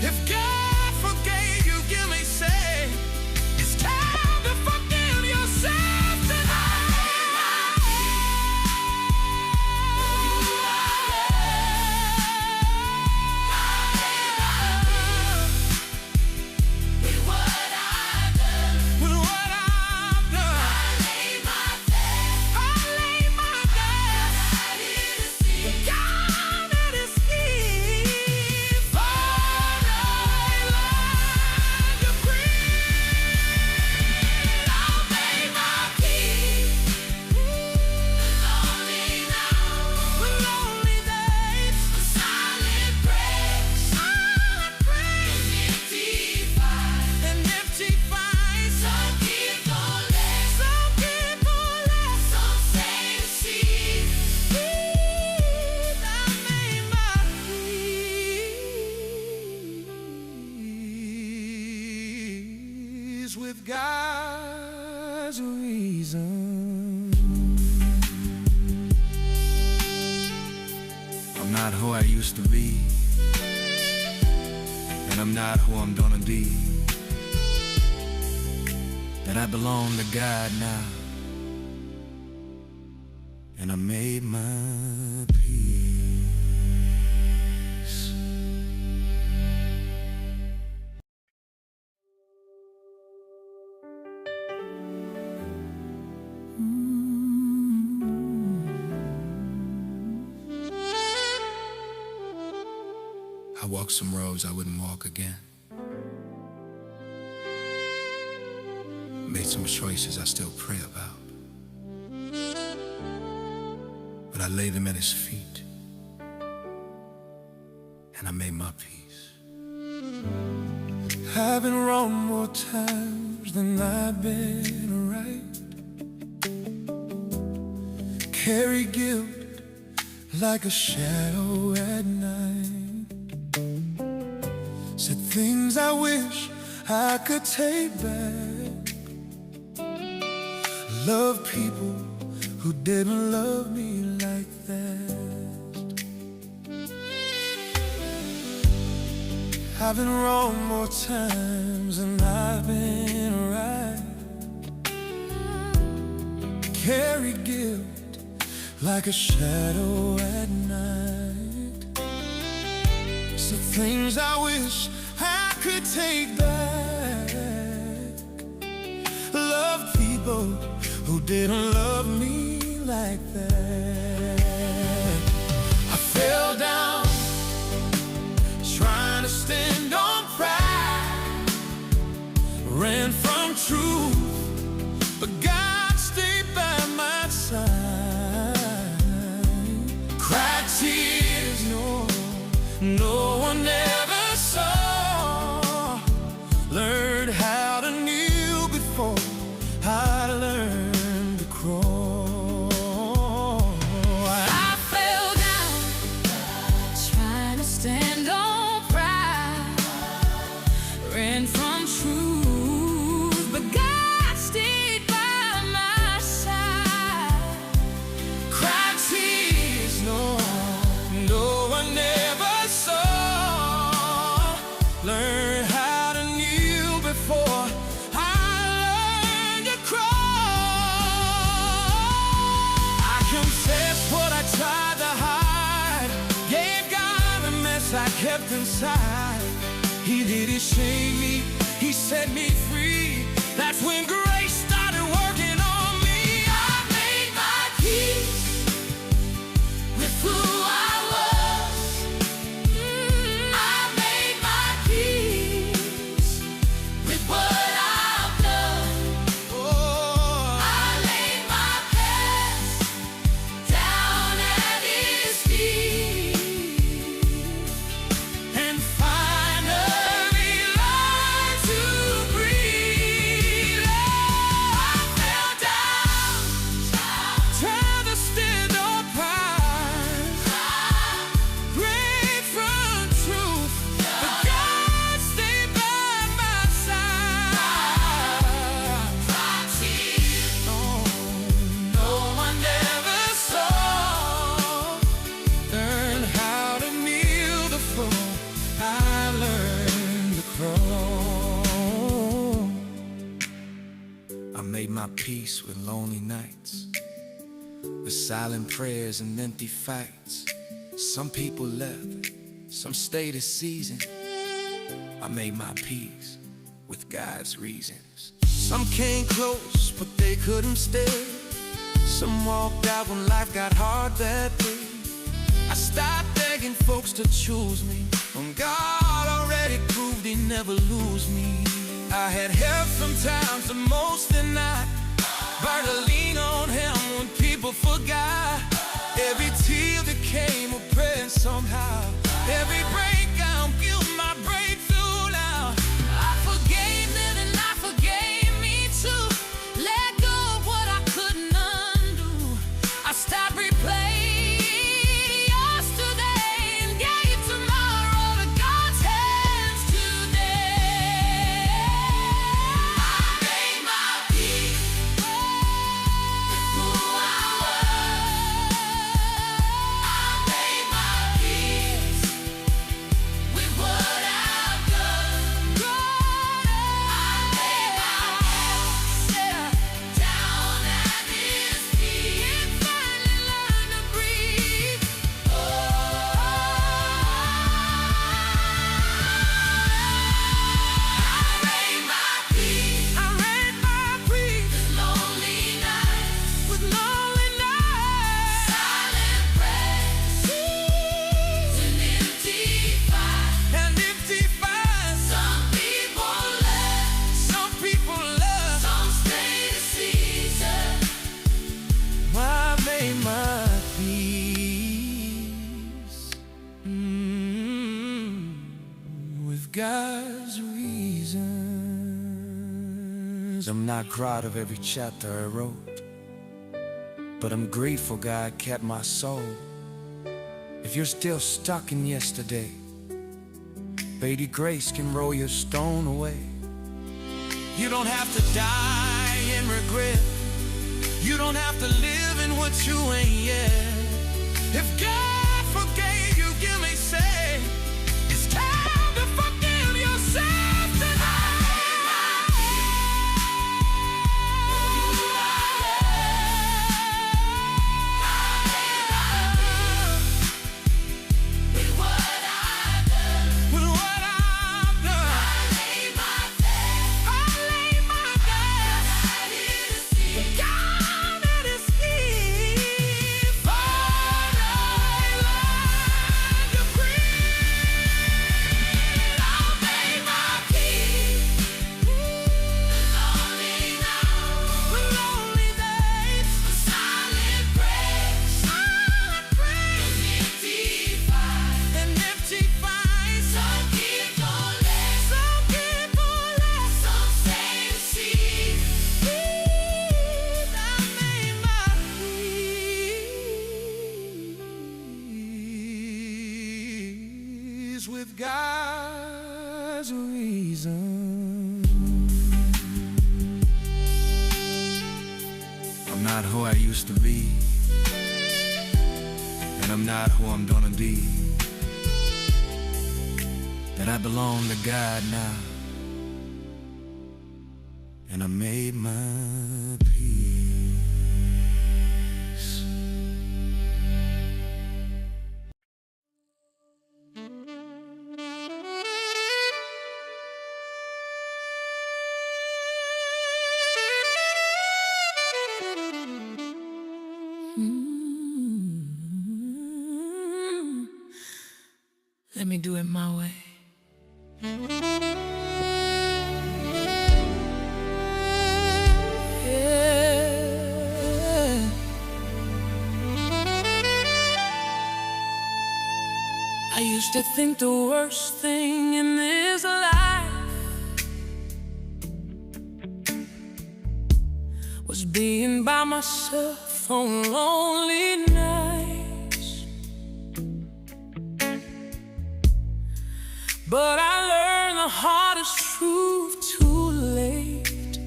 If God forgave you, give me say, it's time to forgive yourself tonight. With God's reason. I'm not who I used to be, and I'm not who I'm gonna be. That I belong to God now, and I made my peace. I walked some roads I wouldn't walk again. Made some choices I still pray about. But I laid them at His feet, and I made my peace. I've been wrong more times than I've been right. Carry guilt like a shadow at night. Said things I wish I could take back. Love people who didn't love me like that. I've been wrong more times than I've been right. Carry guilt like a shadow at night. So things I wish I could take back. Love people who didn't love me like that. I fell down trying to stand on pride. Ran from truth, but God stayed by my side. Cried tears no one ever saw. Learned how to kneel before I learned to crawl. I fell down trying to stand on pride. Ran from truth, but God stayed by my side. Cried tears no one ever saw. Learn how to kneel before I learned to crawl. I confess what I tried to hide. Gave God the mess I kept inside. He didn't shame me, He set me free. That's when grace started working on me. I made my peace with who I was. I made my peace with what I've done. I laid my past down at His feet, and finally learned to breathe. I fell my peace with lonely nights, with silent prayers and empty fights. Some people left, some stayed a season. I made my peace with God's reasons. Some came close, but they couldn't stay. Some walked out when life got hard that day. I stopped begging folks to choose me, when God already proved He'd never lose me. I had help sometimes, the most than not, but to lean on Him when people forgot. Every tear that came a prayer somehow. Every breakdown built my breakthrough now. I forgave them and I forgave me too. Let go of what I couldn't undo. I stopped replaying yesterday and gave tomorrow to God's hands today. I made my peace with who I was. I made my peace with what I've done. I made my peace down at His feet. And finally learned to breathe. I made my peace. I made my peace with lonely nights. With lonely nights. Silent prayers and empty fights. And empty fights. Some people left. Some people left. Some stayed a season. I made my peace with God's reasons. I'm not proud of every chapter I wrote, but I'm grateful God kept my soul. If you're still stuck in yesterday, Lady Grace can roll your stone away. You don't have to die in regret. You don't have to live in what you ain't yet. If God forgave you, give me say, it's time to forgive yourself tonight. With what I've done. With what I've done. I lay my bed. I lay my bed. God at His feet. Finally learned to breathe. I made my peace. Lonely nights. With lonely days. With silent prayers. Silent prayers. And empty fights. And empty fights. Some people left. Some people left. Some stayed to see. I made my peace with God's reason. I'm not who I used to be, and I'm not who I'm gonna be. That I belong to God now, and I made my peace. Let me do it my way. Yeah. I used to think the worst thing in this life was being by myself on lonely nights. But I learned the hardest truth too late.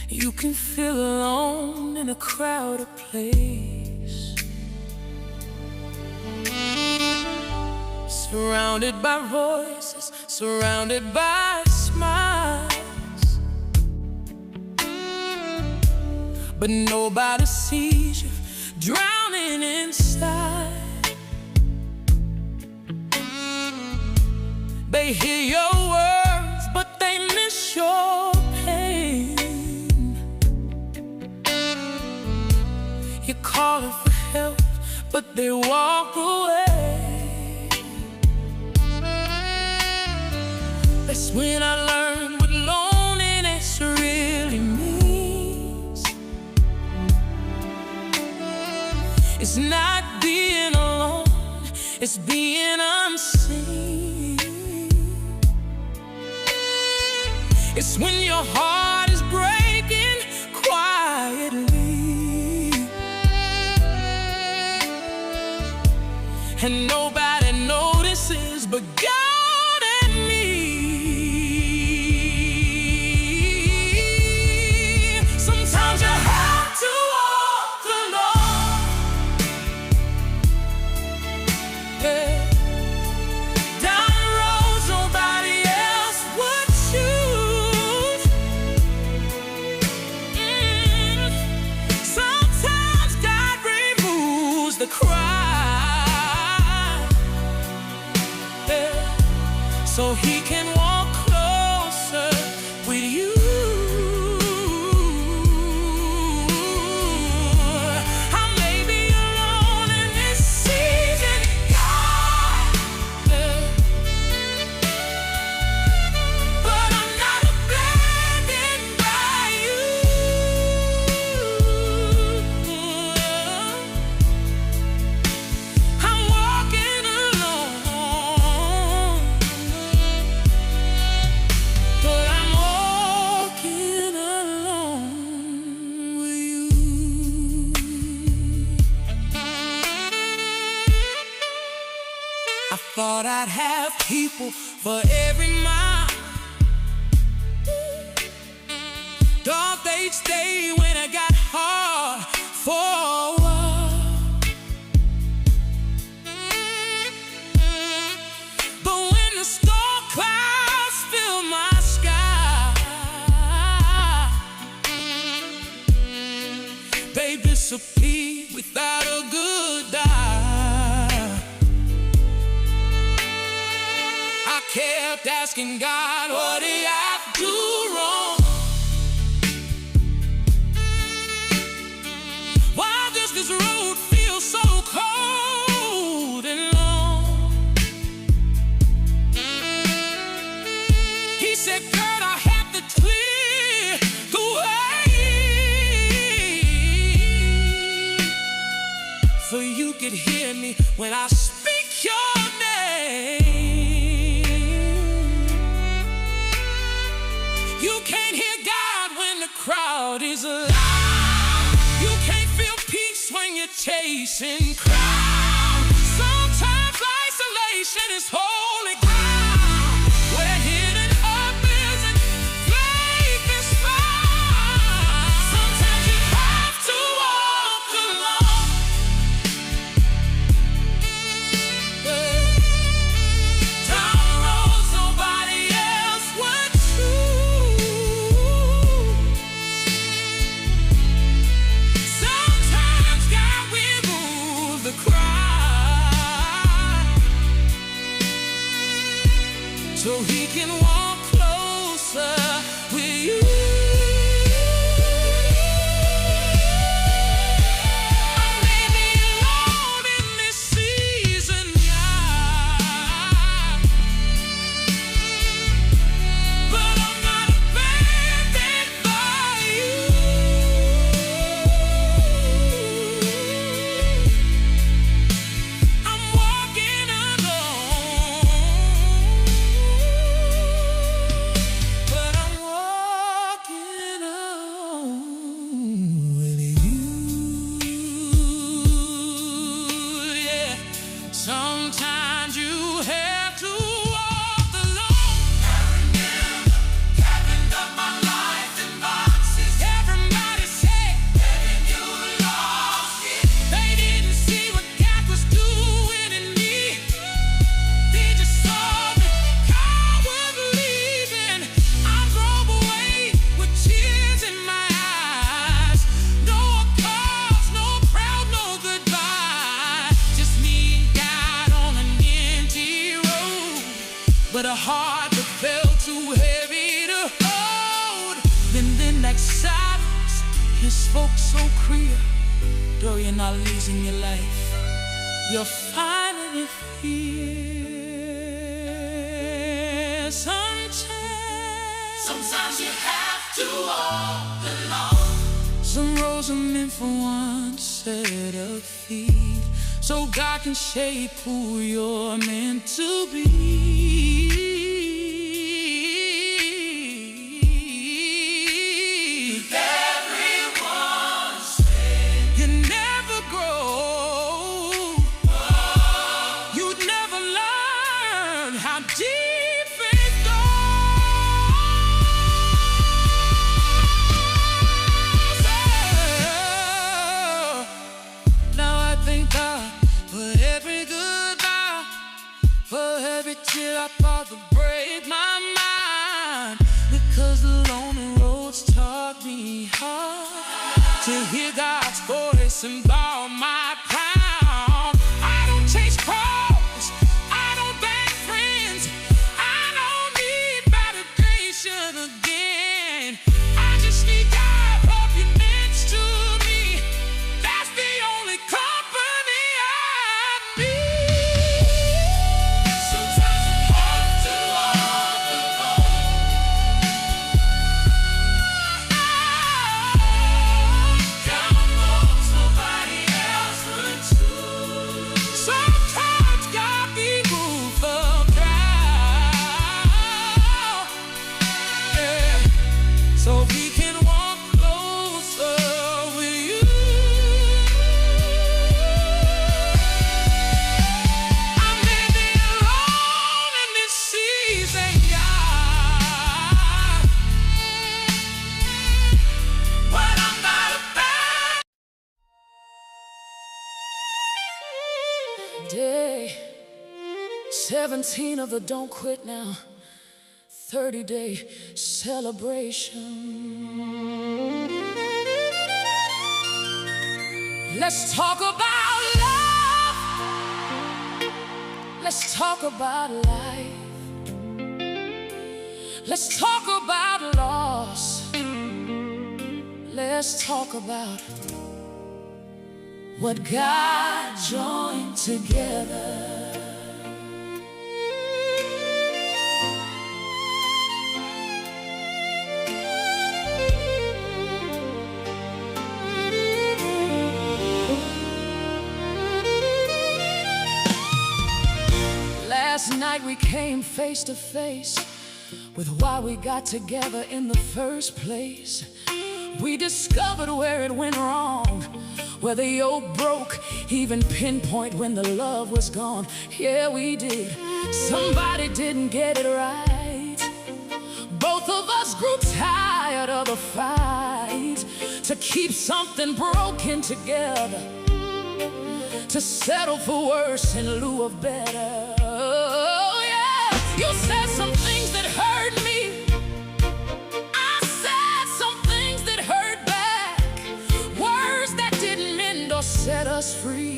You can feel alone in a crowded place, surrounded by voices, surrounded by smiles. but nobody sees you drowning inside. They hear your words, but they miss your pain. You're calling for help, but they walk away. That's when I learned what loneliness really means. It's not being alone, it's being unseen. It's when your heart is breaking quietly, and nobody notices but God and me. Sometimes you have to walk alone, yeah, down roads nobody else would choose. Sometimes God removes the cry, so He can walk closer with you. I may be alone in this season, God, but I'm not abandoned by you. I'm walking alone, but I'm walking alone with you. I thought I'd have people for every mile. Thought they'd stay when it got hard for a while. But when the storm clouds fill my sky, they disappear without a goodbye. I kept asking God, what did I do wrong? Why does this road feel so cold and long? He said, girl, I have to clear the way, so you could hear me when I speak your name. You can't hear God when the crowd is loud. You can't feel peace when you're chasing crowds. Sometimes isolation is holy ground, where hidden hope isn't, faith is found. Sometimes you have to walk alone, down roads nobody else would choose. Sometimes God will move the crowd, so He can walk closer with you. I may be alone in this season, God, but I'm not abandoned by you. I'm walking alone, but I'm walking alone with you. Yeah, sometimes you have to walk alone. Carrying up my life in boxes. Everybody say, baby, you lost it. They didn't see what God was doing in me. They just saw that God was leaving. I drove away with tears in my eyes. No heart that felt too heavy to hold. Then like silence, he spoke so clear. Though you're not losing your life, you're finally here. Sometimes you have to walk alone. Some roads are meant for one set of feet, so God can shape who you're meant to be. Everyone's saying you never grow. You'd never learn how deep it goes. Now I thank God for every goodbye, for every tear I thought would break my mind, because the lonely roads taught me how to hear God's voice and bow my crown. I don't chase crowds, I don't beg friends, I don't need validation again. I just need God walking next to me. That's the only company I need. Sometimes it's hard to walk alone. Count on those nobody else would too. Sometimes God be moved the crowd, yeah, so we can walk closer with you. I may be alone in this season, God, but I'm not abandoned. Day 17 of the Don't Quit Now 30-day celebration. Let's talk about love. Let's talk about life. Let's talk about loss. Let's talk about what God joined together. Last night we came face to face with why we got together in the first place. We discovered where it went wrong, where the yoke broke, even pinpoint when the love was gone. Yeah, we did. Somebody didn't get it right. Both of us grew tired of the fight to keep something broken together, to settle for worse in lieu of better. Oh, yeah. You said some things that hurt me. I said some things that hurt back. Words that didn't mend or set us free.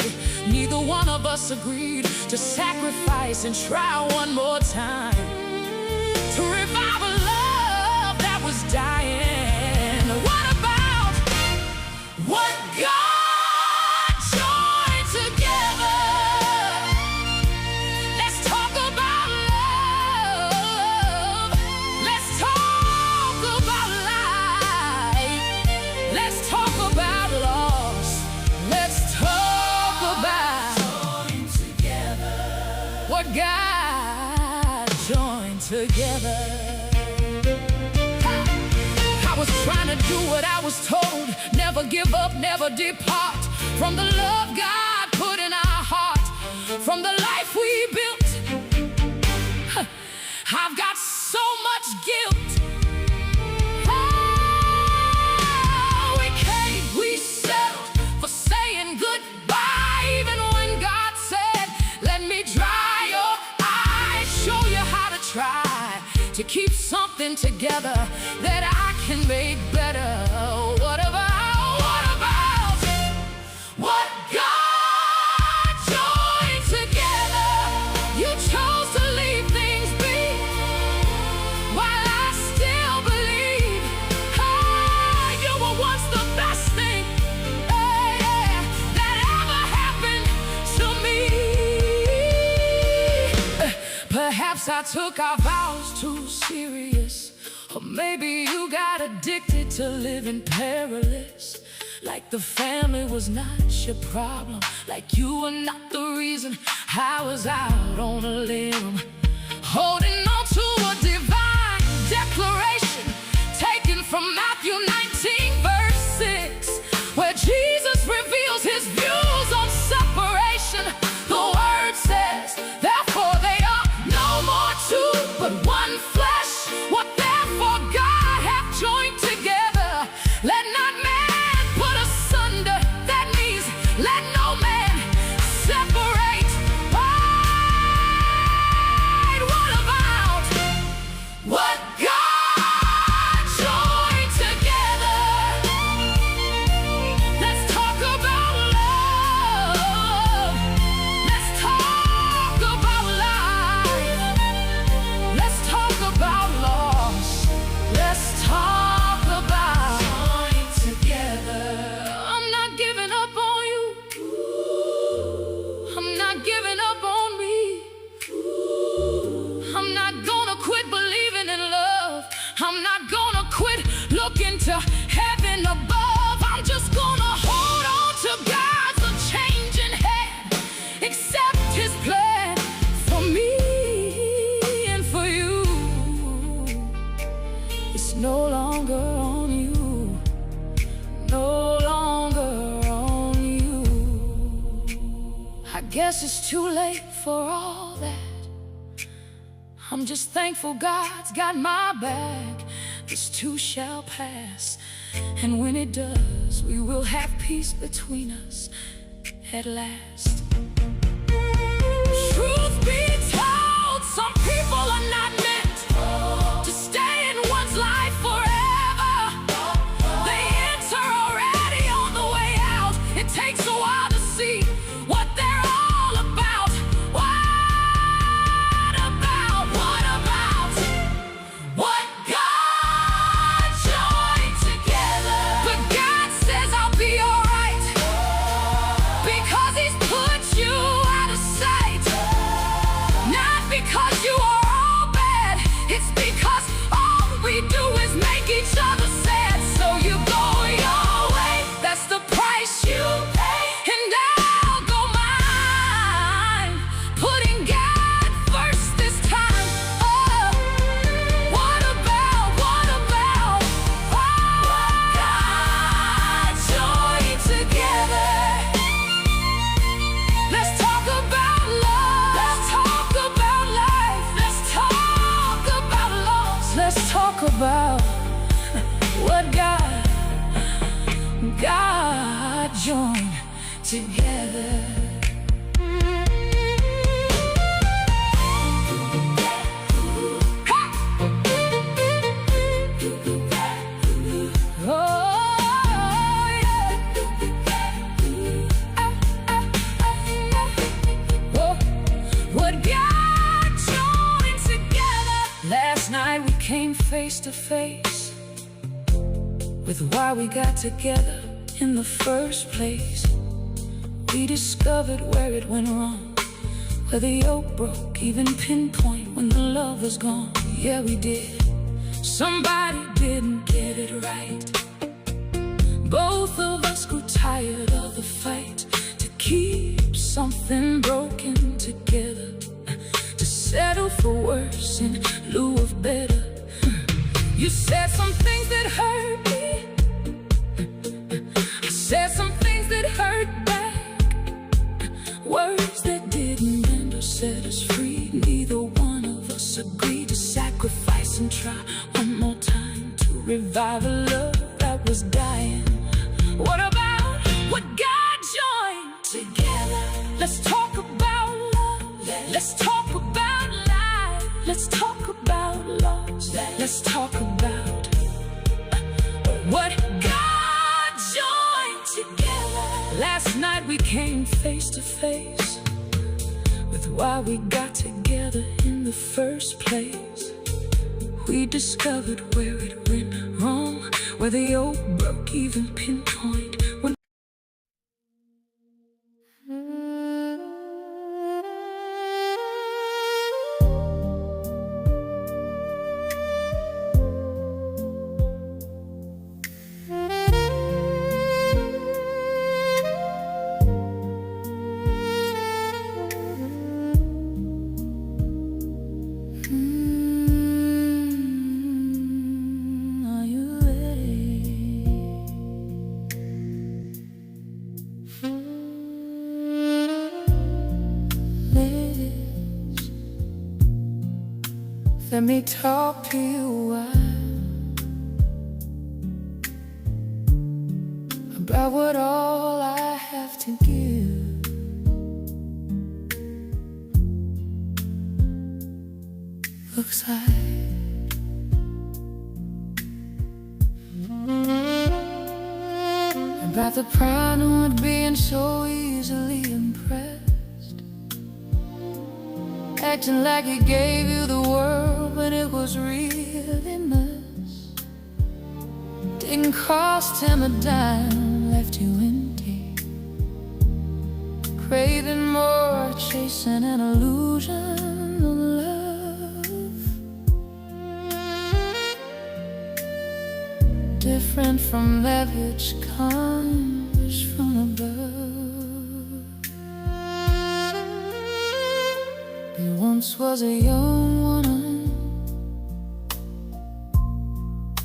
Neither one of us agreed to sacrifice and try one more time to revive a love that was dying. What about what God joined together? Let's talk about love. Let's talk about life. Let's talk about loss. Let's talk about what God joined together. I was trying to do what I was told. Never give up, never depart from the love God put in our heart, from the life we built. I've got so much guilt. Oh, we settled for saying goodbye, even when God said, let me dry your eyes, show you how to try to keep something together that I can make better. What about what God joined together? You chose to leave things be Perhaps I took our vows too serious, or maybe you got addicted to living perilous. Like the family was not your problem, like you were not the reason I was out on a limb. Holding on to a divine declaration taken from Matthew 19 verse 6, where Jesus reveals his views on separation. The word says, therefore they are no more two, but one flesh. What therefore God hath joined together, let not man put asunder. That means let no man separate. Right? What about what God joined together? Let's talk about love. Let's talk about life. Let's talk about loss. Let's talk about joined together. I'm not giving up on you. I'm not giving up on me. I'm not gonna quit believing in love. I'm not gonna quit looking to heaven above. I'm just gonna hold on to God's unchanging hand, accept his plan for me and for you. It's no longer on you, no longer on you. I guess it's too late for all that. I'm just thankful God's got my back. This too shall pass, and when it does, we will have peace between us at last. Truth be told, some people are not meant to stay in one's life forever. They enter already on the way out. It takes a while to see what they're all about. What God joined together? But God says I'll be alright, because he's put you out of sight. Not because you are all bad, it's because all we do is make each other sad. So you go your way, that's the price you pay, and I'll go mine, putting God first this time. Oh, what about God joined together? Let's talk about love. Let's talk about life. Let's talk about loss. Let's talk about what God joined together. What God joined together. Last night we came face to face with why we got together in the first place. We discovered where it went wrong, where the yoke broke, even pinpoint when the love was gone. Yeah, we did. Somebody didn't get it right. Both of us grew tired of the fight to keep something broken together, to settle for worse in lieu of better. You said some things that hurt me, I said some things that hurt back, words that didn't mend or set us free. Neither one of us agreed to sacrifice and try one more time to revive a love that was dying. What about what God joined together? Let's talk about love. Let's talk about life. Let's talk about loss. Let's talk about what God joined together. Last night we came face to face with why we got together in the first place. We discovered where it went wrong, where the yoke broke, even pinpoint when Let me talk to you a while about what all I have to give. Looks like about the pride of being so easily impressed, acting like he gave you the world when it was really mess. Didn't cost him a dime, left you empty, craving more, chasing an illusion of love, different from that which comes from above. You once was a young woman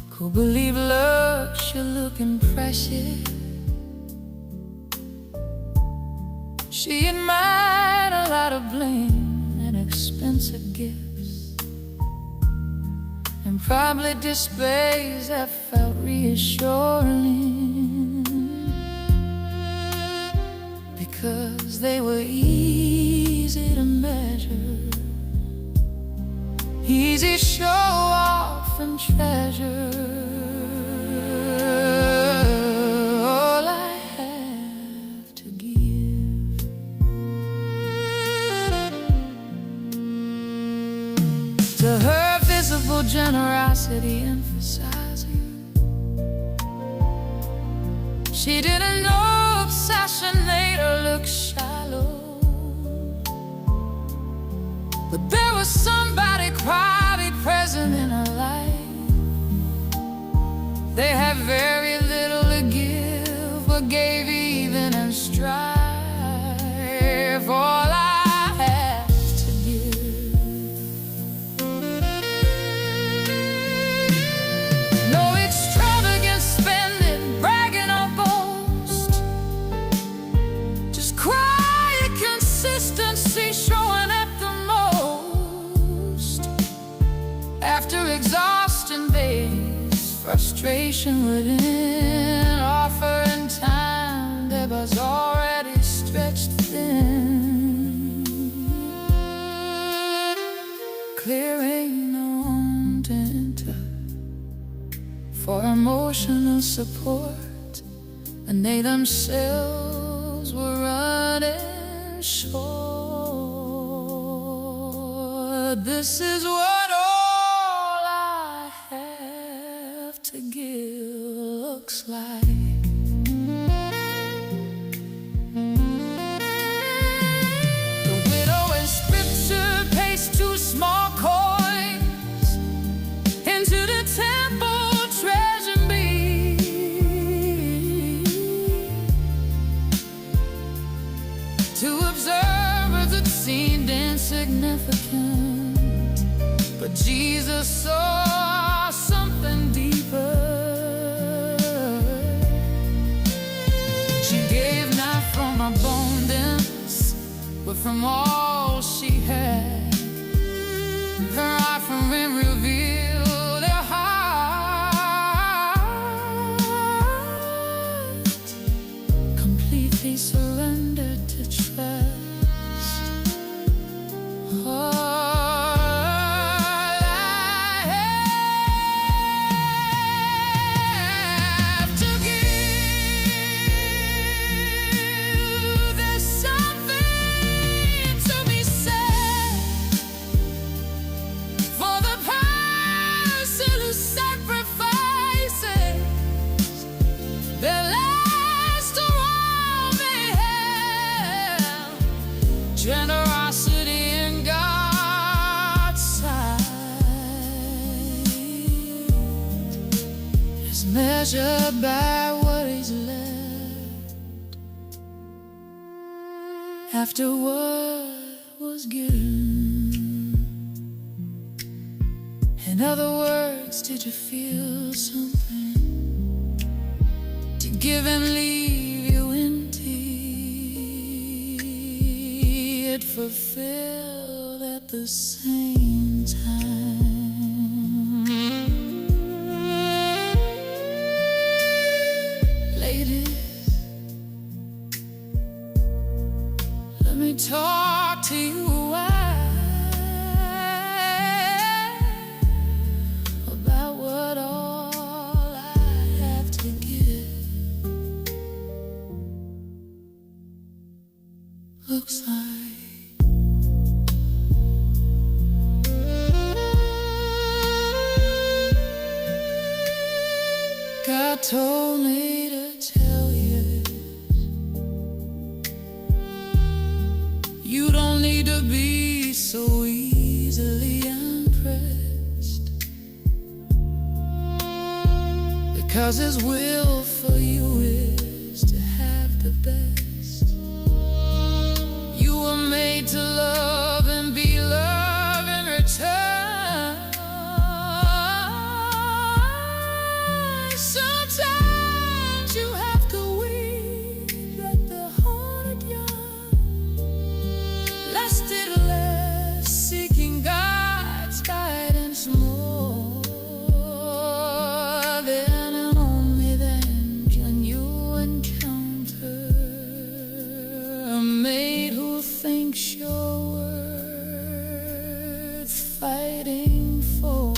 who believed love should look impressive. She admired a lot of bling and expensive gifts, and probably displays that felt reassuring, because they were easy to measure, easy show off and treasure. All I have to give. To her, visible generosity emphasizing, she didn't know obsession made her look shallow. But there was somebody quietly present in her life. They had very little to give, but gave even in strife. All I have to give. No extravagant spending, bragging or boast, just quiet consistency, showing up the most. After exhausting days, frustration within, offering time that was already stretched thin, clearing the wanting to for emotional support, and they themselves were running short. This is what all I have to give looks like. The widow in scripture pays 2 small coins into the temple treasure be. To observers it seemed insignificant, but Jesus saw something deeper. She gave not from abundance, but from all she had. Her offering revealed her heart, completely surrendered to trust. All I have to give. There's something to be said for the person who sacrifices their last around me. Generosity in God's sight is measured by what is left after what was given. In other words, did you feel something? To give and leave you empty, it fulfilled at the same time. told me to tell you, you don't need to be so easily impressed, because His will for you is to have the best. You were made to love and be loved in return. Sometimes you have to weep, let the hearted yearn, lest it less, seeking God's guidance more. Then and only then can you encounter a mate who thinks you're worth fighting for.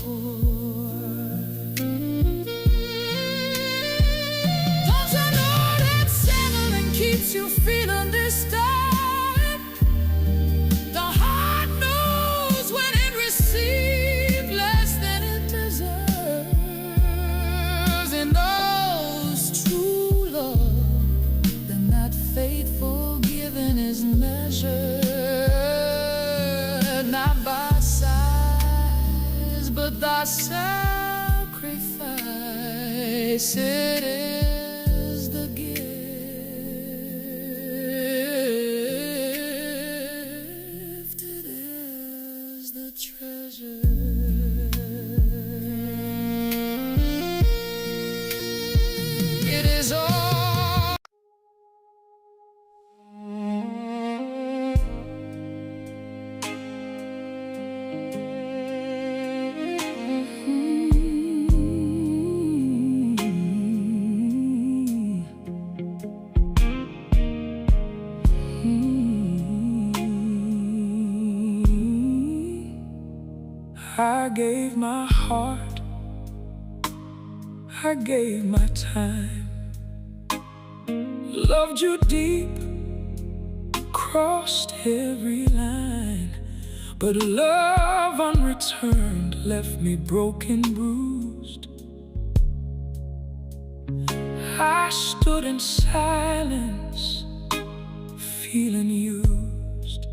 You feeling disturbed? The heart knows when it receives less than it deserves, and knows true love, then that faithful giving is measured not by size, but thy sacrifice. It is the gift. It is all. I gave my heart, I gave my time, loved you deep, crossed every line, but love unreturned left me broken, bruised. I stood in silence, feeling used,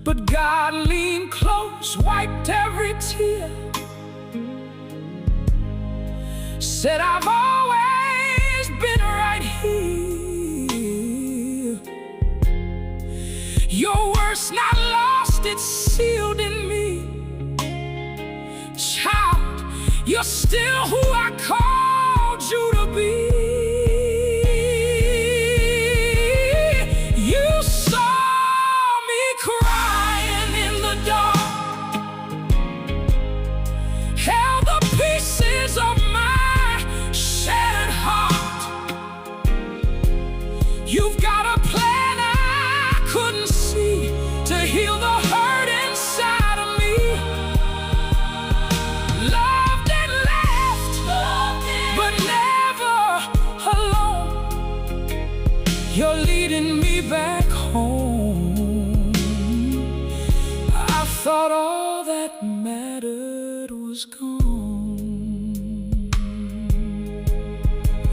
but God leaned close, wiped every tear, said I've always been right here. Your word's not lost, it's sealed in me. Child, you're still who I called you to be. You saw me crying in the dark, held the pieces of my shattered heart. You've got a plan I couldn't see to heal the hurt inside of me. Loved and left, but never alone. You're leading me back home. I thought all that mattered was gone.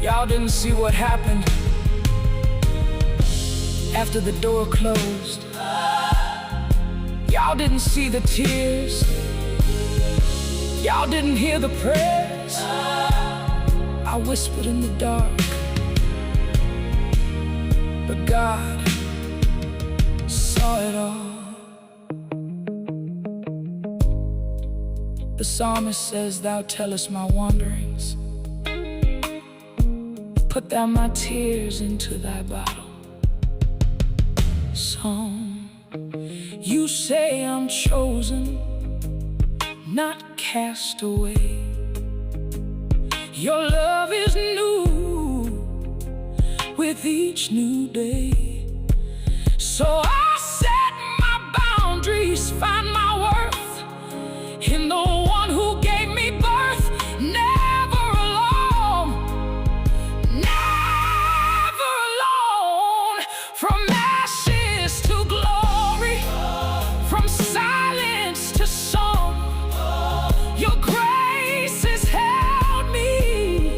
Y'all didn't see what happened after the door closed. Y'all didn't see the tears. Y'all didn't hear the prayers I whispered in the dark. But God saw it all. The psalmist says, Thou tellest my wanderings, put thou my tears into thy bottle. Song, you say I'm chosen, not cast away. Your love is new with each new day. So I set my boundaries, find my worth in the one who gave me birth. Never alone, never alone. From ashes to glory, from silence to song, your grace has held me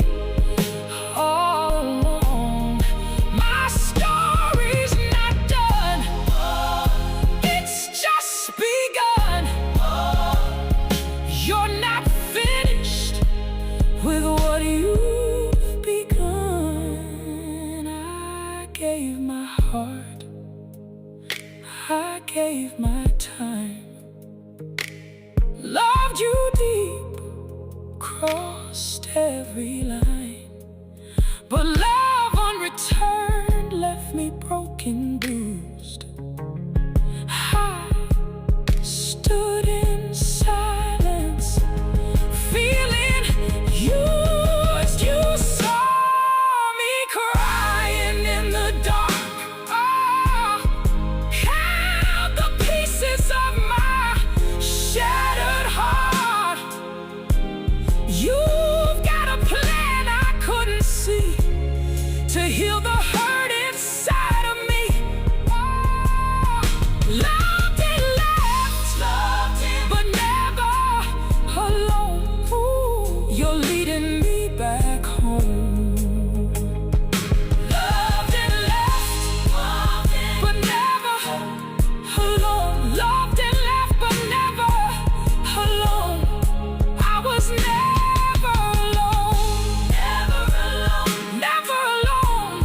loved you deep, crossed every line, but love unreturned left me broken, bruised. I stood in silence, feeling used. You saw me crying in the dark. Oh, held the pieces of my shattered heart. You've got a plan I couldn't see to heal the hurt inside of me. Oh, loved and left, but never alone. Ooh, you're leading me back home. Loved and left, but never alone. Loved and left, but never alone. I was never alone. Never alone. Never alone.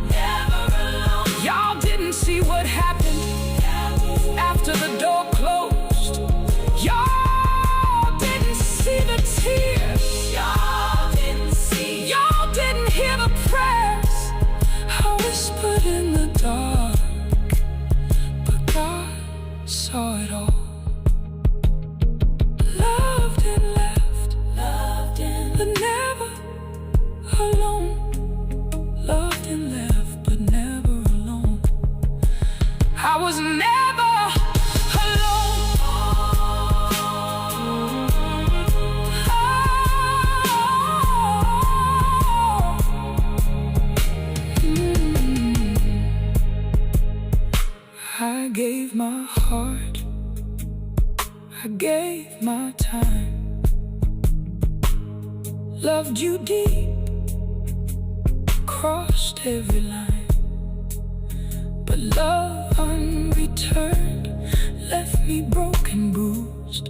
Never alone. Y'all didn't see what happened after the door closed. Y'all didn't see the tears. Y'all didn't see. Y'all didn't hear the prayers I whispered in the dark. But God saw it all. Loved and left, but never alone. Loved and left, but never alone. I was never alone. I gave my heart, I gave my time, loved you deep, crossed every line, but love unreturned left me broken, bruised.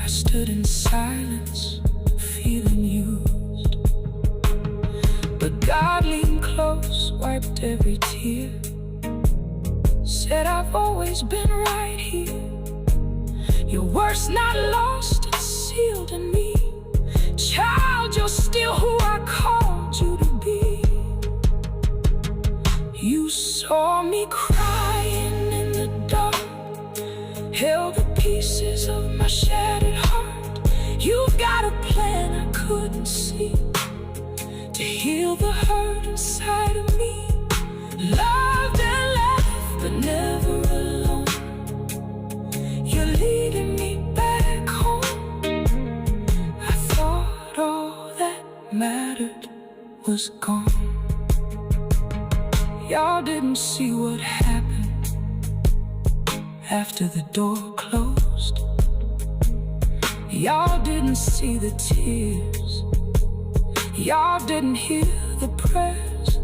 I stood in silence, feeling used, but God leaned close, wiped every tear, said I've always been right here. Your words not lost and sealed in me. Child, you're still who I called you to be. You saw me crying in the dark, held the pieces of my shattered heart. You've got a plan I couldn't see to heal the hurt inside of me. Loved and left, but never alone. You're leading me back home. I thought all that mattered was gone. Y'all didn't see what happened after the door closed. Y'all didn't see the tears. Y'all didn't hear the prayers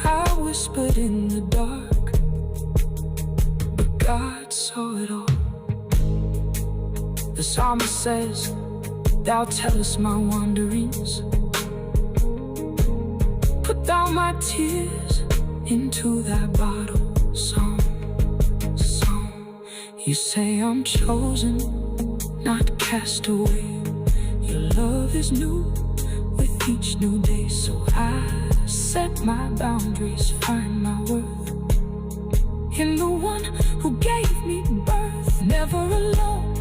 I whispered in the dark. But God saw it all. The psalmist says, Thou tellest my wanderings, put thou my tears into thy bottle. Song. You say I'm chosen, not cast away. Your love is new with each new day. So I set my boundaries, find my worth in the one who gave me birth. Never alone,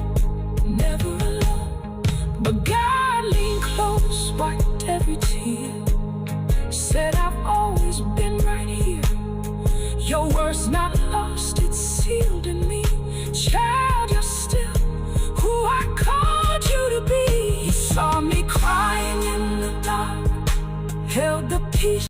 never alone. But God leaned close, wiped every tear, said I've always been right here. Your word's not lost, it's sealed in me. Child, you're still who I called you to be. You saw me crying in the dark, held the peace.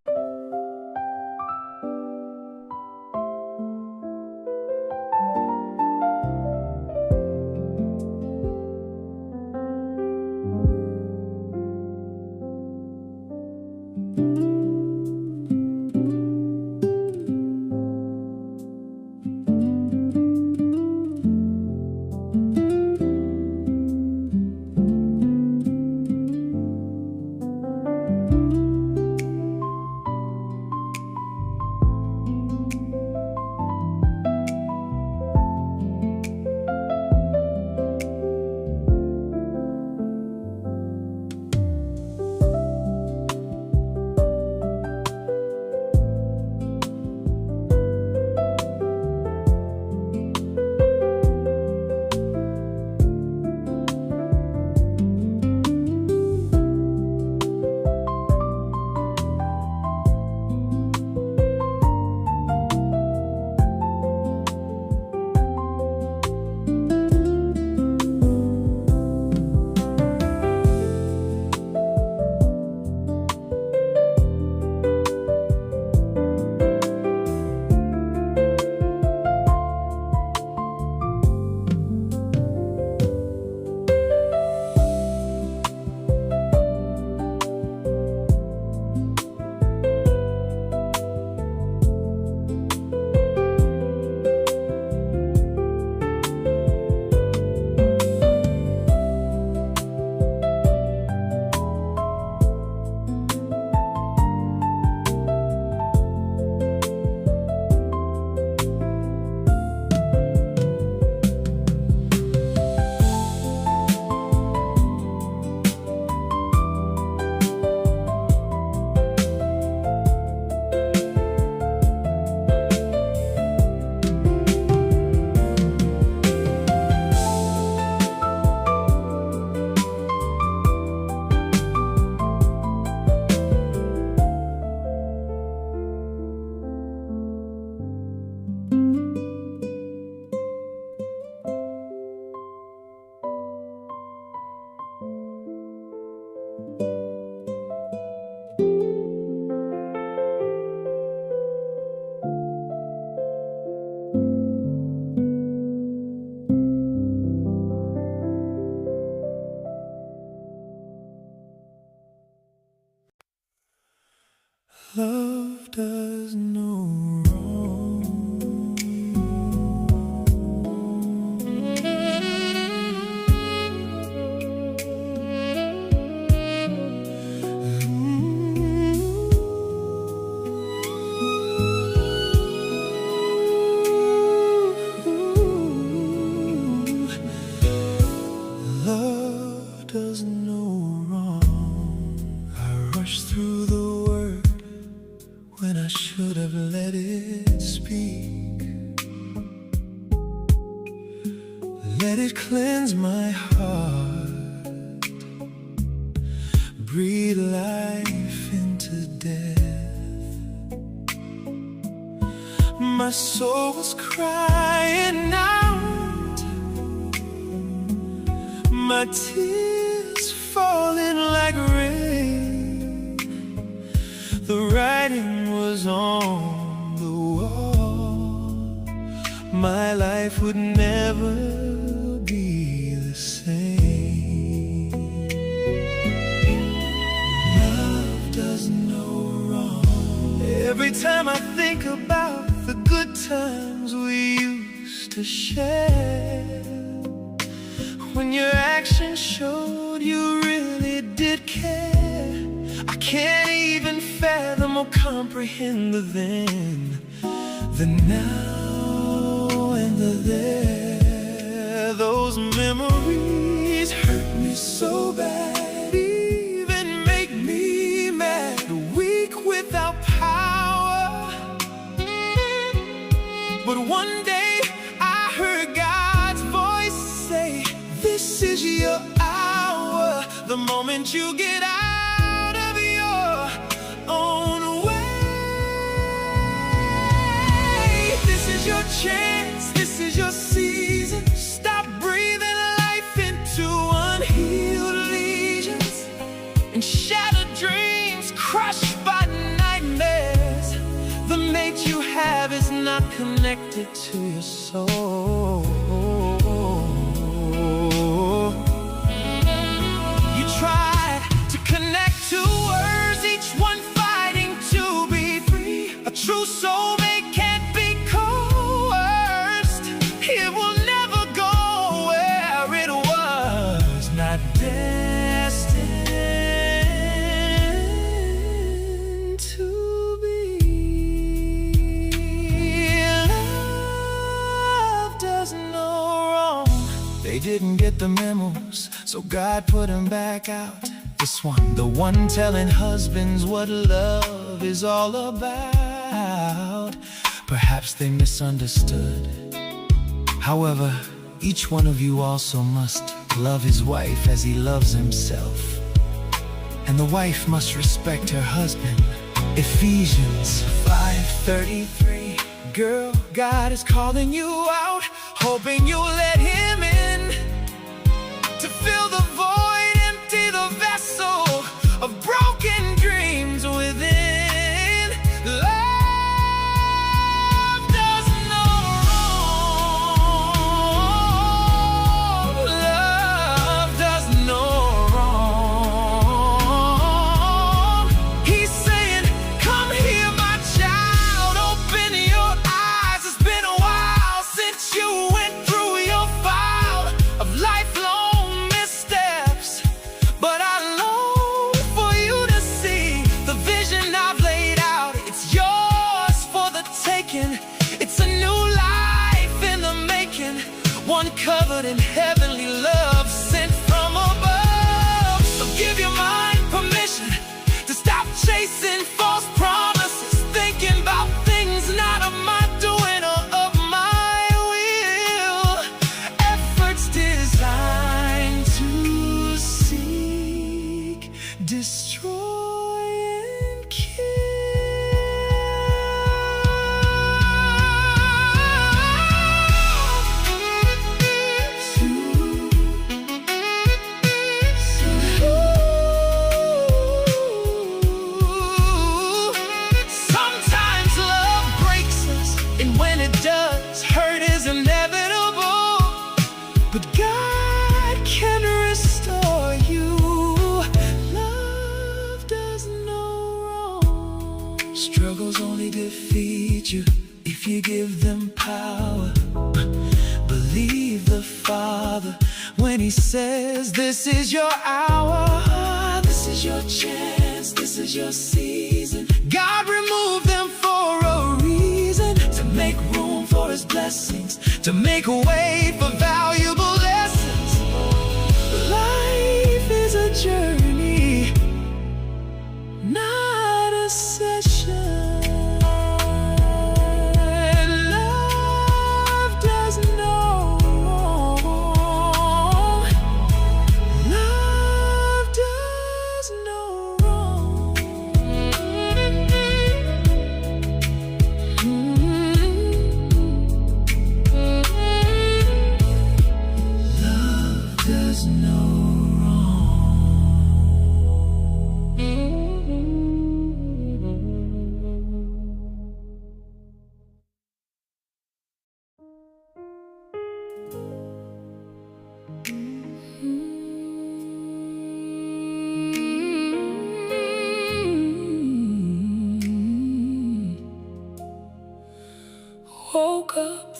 let it cleanse my heart, breathe life into death. My soul was crying out, my tears falling like rain. The writing was on the wall. My life would never be the same. Love doesn't know wrong. Every time I think about the good times we used to share, when your actions showed you really did care, I can't even fathom or comprehend the then, the now, and the there. Those memories hurt me so bad, even make me mad, weak without power. But one day I heard God's voice say, this is your hour. The moment you get out of your own way, this is your chance, this is your season. Stop breathing life into unhealed lesions and shattered dreams crushed by nightmares. The mate you have is not connected to your soul. You tried to connect two words, each one fighting to be free. A true soulmate can't be coerced. It will never go where it was not destined to be. Love doesn't know wrong. They didn't get the memos, so God put them back out. This one, the one telling husbands what love is all about. Perhaps they misunderstood. However, each one of you also must love his wife as he loves himself, and the wife must respect her husband. Ephesians 5:33. Girl, God is calling you out, hoping you'll let him in to fill the void, empty the vessel of broken dreams within. Love doesn't know wrong. Love doesn't know wrong. He's saying, come here, my child, open your eyes. It's been a while since you went through your file of lifelong missteps, but I long for you to see the vision I've laid out. It's yours for the taking. It's a new life in the making, one covered in heavenly love sent from above. So give your mind permission to stop chasing false promises, thinking about things not of my doing or of my will. Efforts designed to seek, destroy, and kill. Sometimes love breaks us, and when it does, hurt is inevitable. But God can restore you. Love doesn't know wrong. Struggles only defeat you if you give them power. Believe the Father when he says, this is your hour, this is your chance, this is your season. God removed them for a reason, to make room for his blessings, to make a way for valuable lessons. Life is a journey, not a session. Love doesn't know wrong.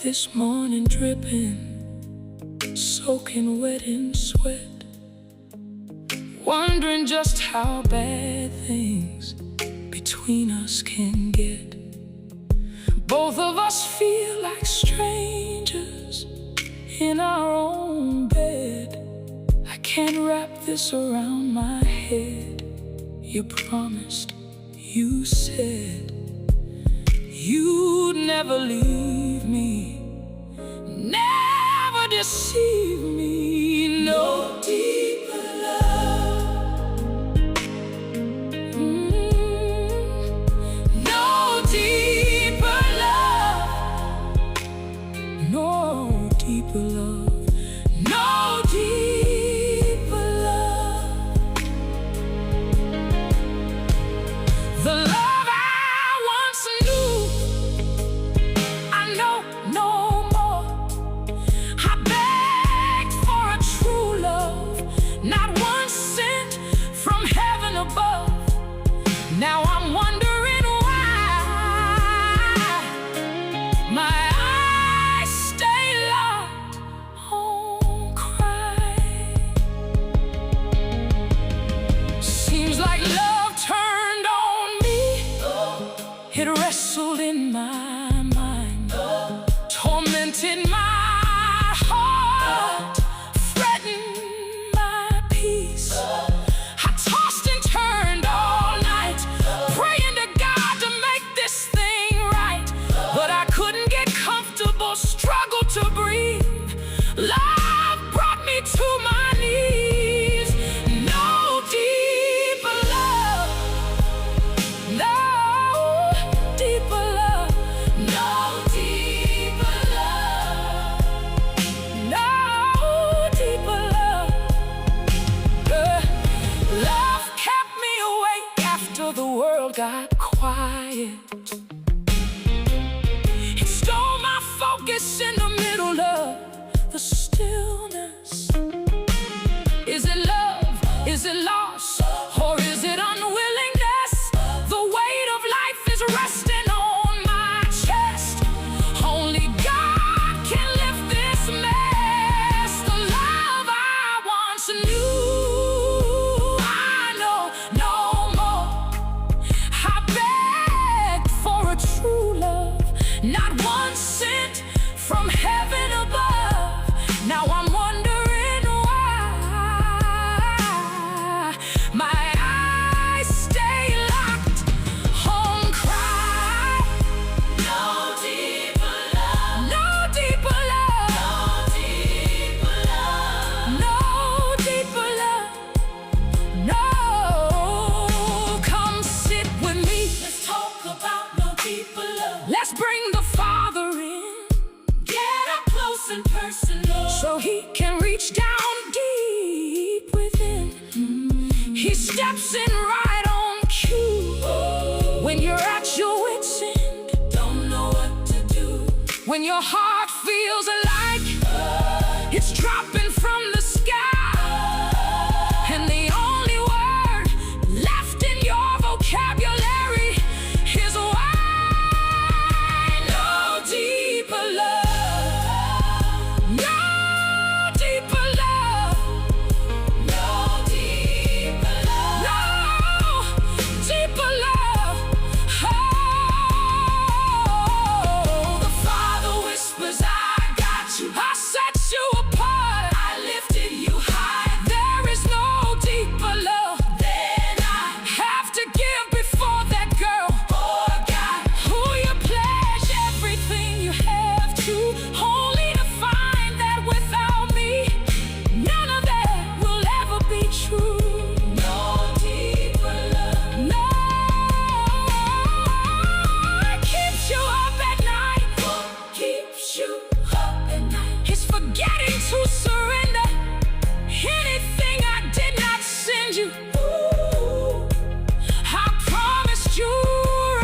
this morning dripping, soaking wet in sweat, wondering just how bad things between us can get. Both of us feel like strangers in our own bed. I can't wrap this around my head. You promised, you said you'd never leave me, never deceive me. No deeper love, no deeper love, no deeper love, no deeper love. The love I once knew, I know no more. I begged for a true love, not one sent from heaven above. Now I'm wondering why my eyes stay locked on cry. Seems like love turned on me. It wrestled in my mind, tormented my heart, threatened my peace. I tossed and turned all night, praying to God to make this thing right. But I couldn't get comfortable, struggled to breathe. Love brought me to my knees. No deeper love, no deeper love, no deeper love, no deeper love. Love kept me awake after the world got quiet. It stole my focus in the middle of the stillness. Is it love? Is it loss? Or is it unwillingness? The weight of life is resting on my chest. Only God can lift this mess. The love I once knew, I know no more. I begged for a true love, not one sent from heaven above. Now I'm wondering why my eyes stay locked on cry. No deeper love, no deeper love, no deeper love, no deeper love, no. Come sit with me, let's talk about no deeper love. Let's bring the Father in, get up close and personal, so He can reach down deep within. He steps in right on cue when you're at your wit's end, don't know what to do. When your heart feels like it's dropping from the sky, and the only word left in your vocabulary is why. No deeper love, no deeper love, no deeper love, no deeper love. Oh, the Father whispers, I got you. I set you apart. I lifted you high. There is no deeper love than I have to give before that girl or guy who you pledge everything you have to, only to find that without me, none of that will ever be true. No deeper love, no. It keeps you up at night. What keeps you up at night? It's forgetting to surrender anything I did not send you. I promised you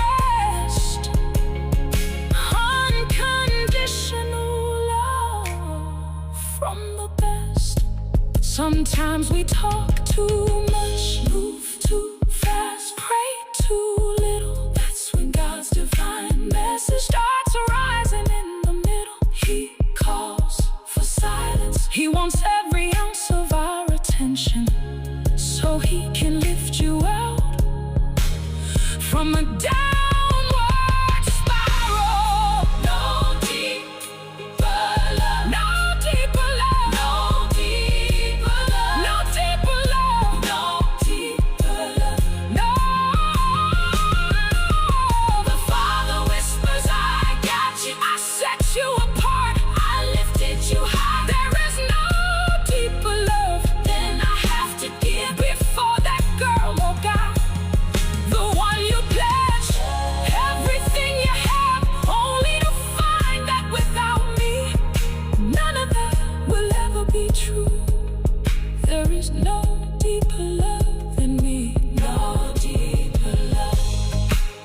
rest, unconditional love from the best. Sometimes we talk too much, move too fast, pray too little. That's when God's divine message starts arising in the middle. He wants every ounce of our attention so he can lift you out from a downward spiral. No deeper love, no deeper love, no deeper love, no deeper love, no deeper love, no. The Father whispers, I got you, I set you apart, I lifted you high. There is no deeper love than I have to give before that girl or guy. The one you pledge everything you have, only to find that without me, none of that will ever be true. There is no deeper love than me. No deeper love.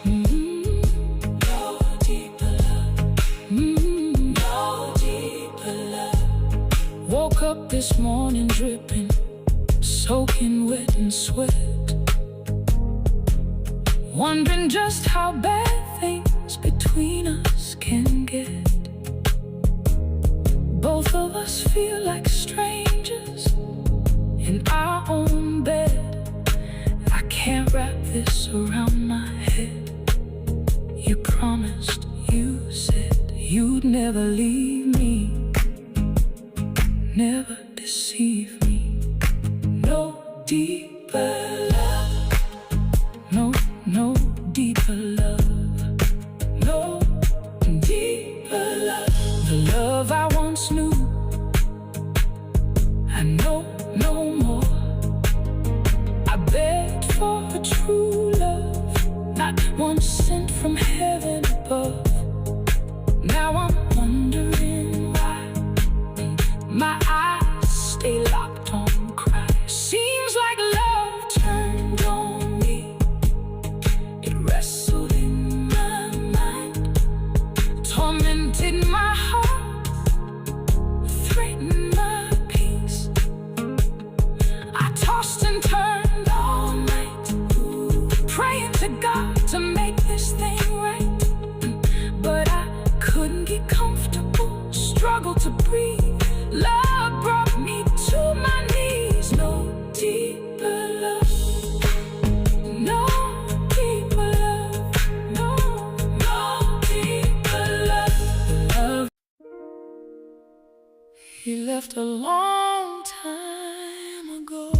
No deeper love. No deeper love. Woke up this morning dripping, soaking wet in sweat, wondering just how bad things between us can get. Both of us feel like strangers in our own bed. I can't wrap this around my head. You promised, you said you'd never leave me, never deceive me. No deeper love, no deeper love, no deeper love. The love I once knew, I know no more. I begged for a true love, not one sent from heaven above. Now I'm wondering why my eyes stay locked on Christ. Seems like love turned on me. It wrestled in my mind, tormented my heart, threatened my peace. I tossed and turned all night, praying to God to make this thing right. But I couldn't get comfortable, struggled to breathe. Love brought me to my knees. No deeper love, no deeper love, no deeper love. He left a long time ago.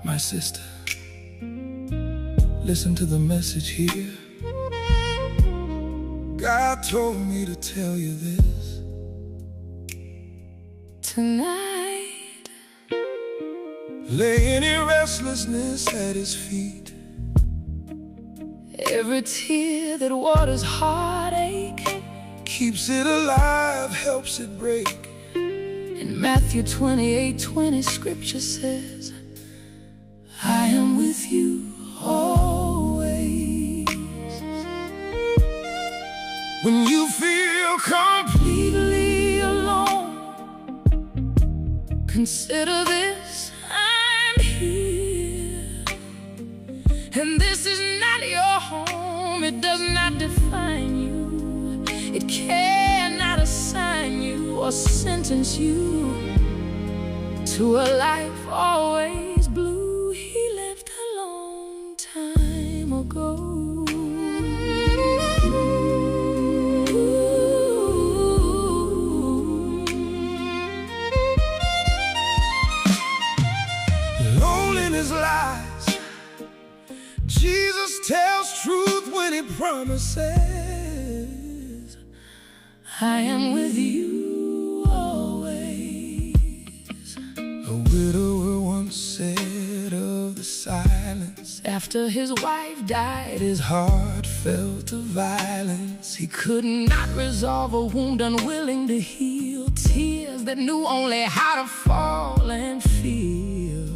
My sister, listen to the message here. God told me to tell you this. Tonight, Lay any restlessness at his feet. every tear that waters heartache, Keeps it alive, helps it break. in Matthew 28:20, scripture says, I am with you always. When you feel Completely alone, consider this, I'm here. And this is not your home, it does not define you. It cannot assign you or sentence you to a life always blue. He left a long time ago. loneliness lies, Jesus tells truth when he promises, I am with you always. a widower once said of the silence. After his wife died, His heart felt the violence. he could not resolve a wound, unwilling to heal. Tears that knew only how to fall and feel.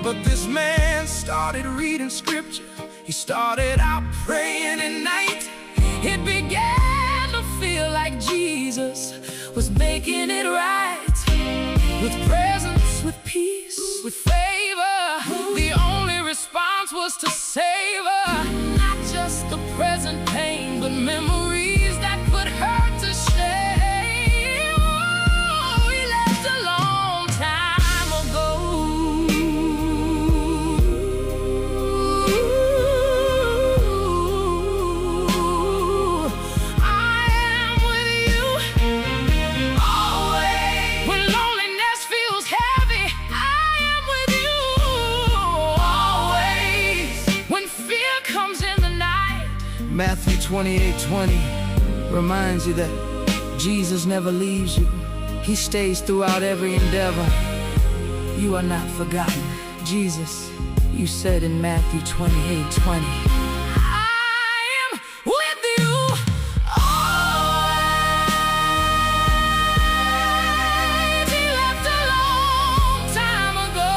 But this man started reading scripture. He started out praying at night. It began to feel like Jesus was making it right. With presence, with peace, with favor, the only response was was to savor not just the present pain, but memories that put her to shame. Oh, he left a long time ago. I am with you always. When loneliness feels heavy, I am with you always. When fear comes in the night, Matthew 28:20 reminds you that Jesus never leaves you. He stays throughout every endeavor. You are not forgotten. Jesus, you said in Matthew 28:20, I am with you always. He left a long time ago.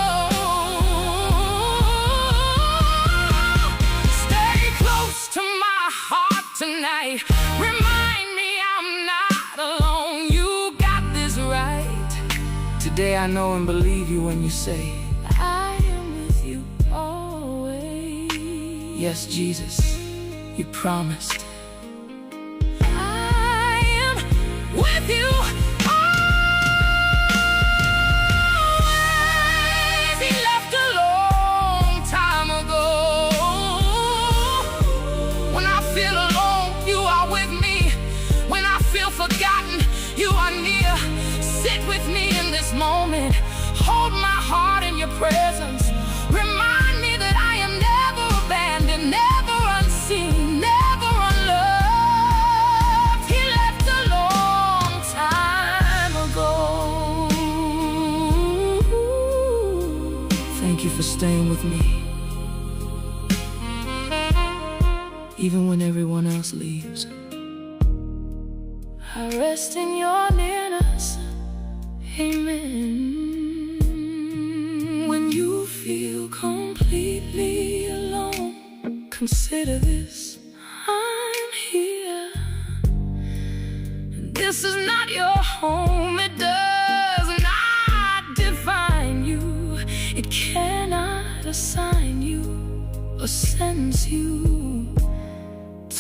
Stay close to my heart tonight. Remind me I'm not alone. You got this right. today I know and believe you when you say, I am with you always. yes, Jesus, you promised. I am with you always. He left a long time ago. When I feel alone, you are with me. When I feel forgotten, you are near. Sit with me in this moment. Hold my heart in your presence. Remind me that I am never abandoned, never unseen, never unloved. He left a long time ago. Thank you for staying with me, even when everyone else leaves. I rest in your nearness. Amen. When you feel completely alone, consider this: I'm here. And this is not your home. It does not define you. It cannot assign you or sentence you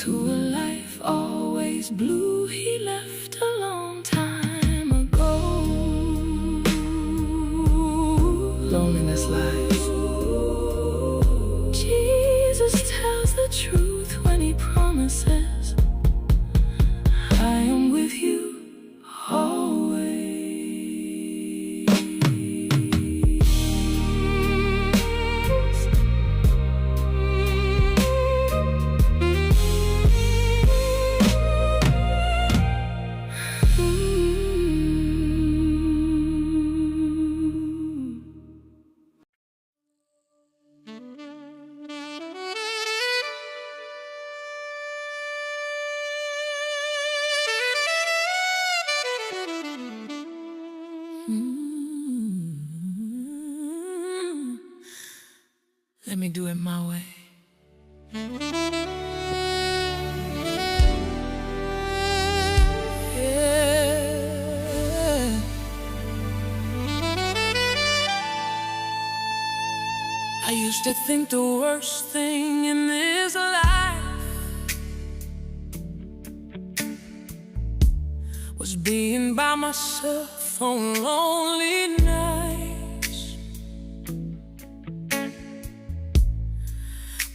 to a life always blue. He left a long time ago. Loneliness lies. Jesus tells the truth when he promises, I am with you always. Let me do it my way. Yeah. I used to think the worst thing in this life was being by myself on lonely nights.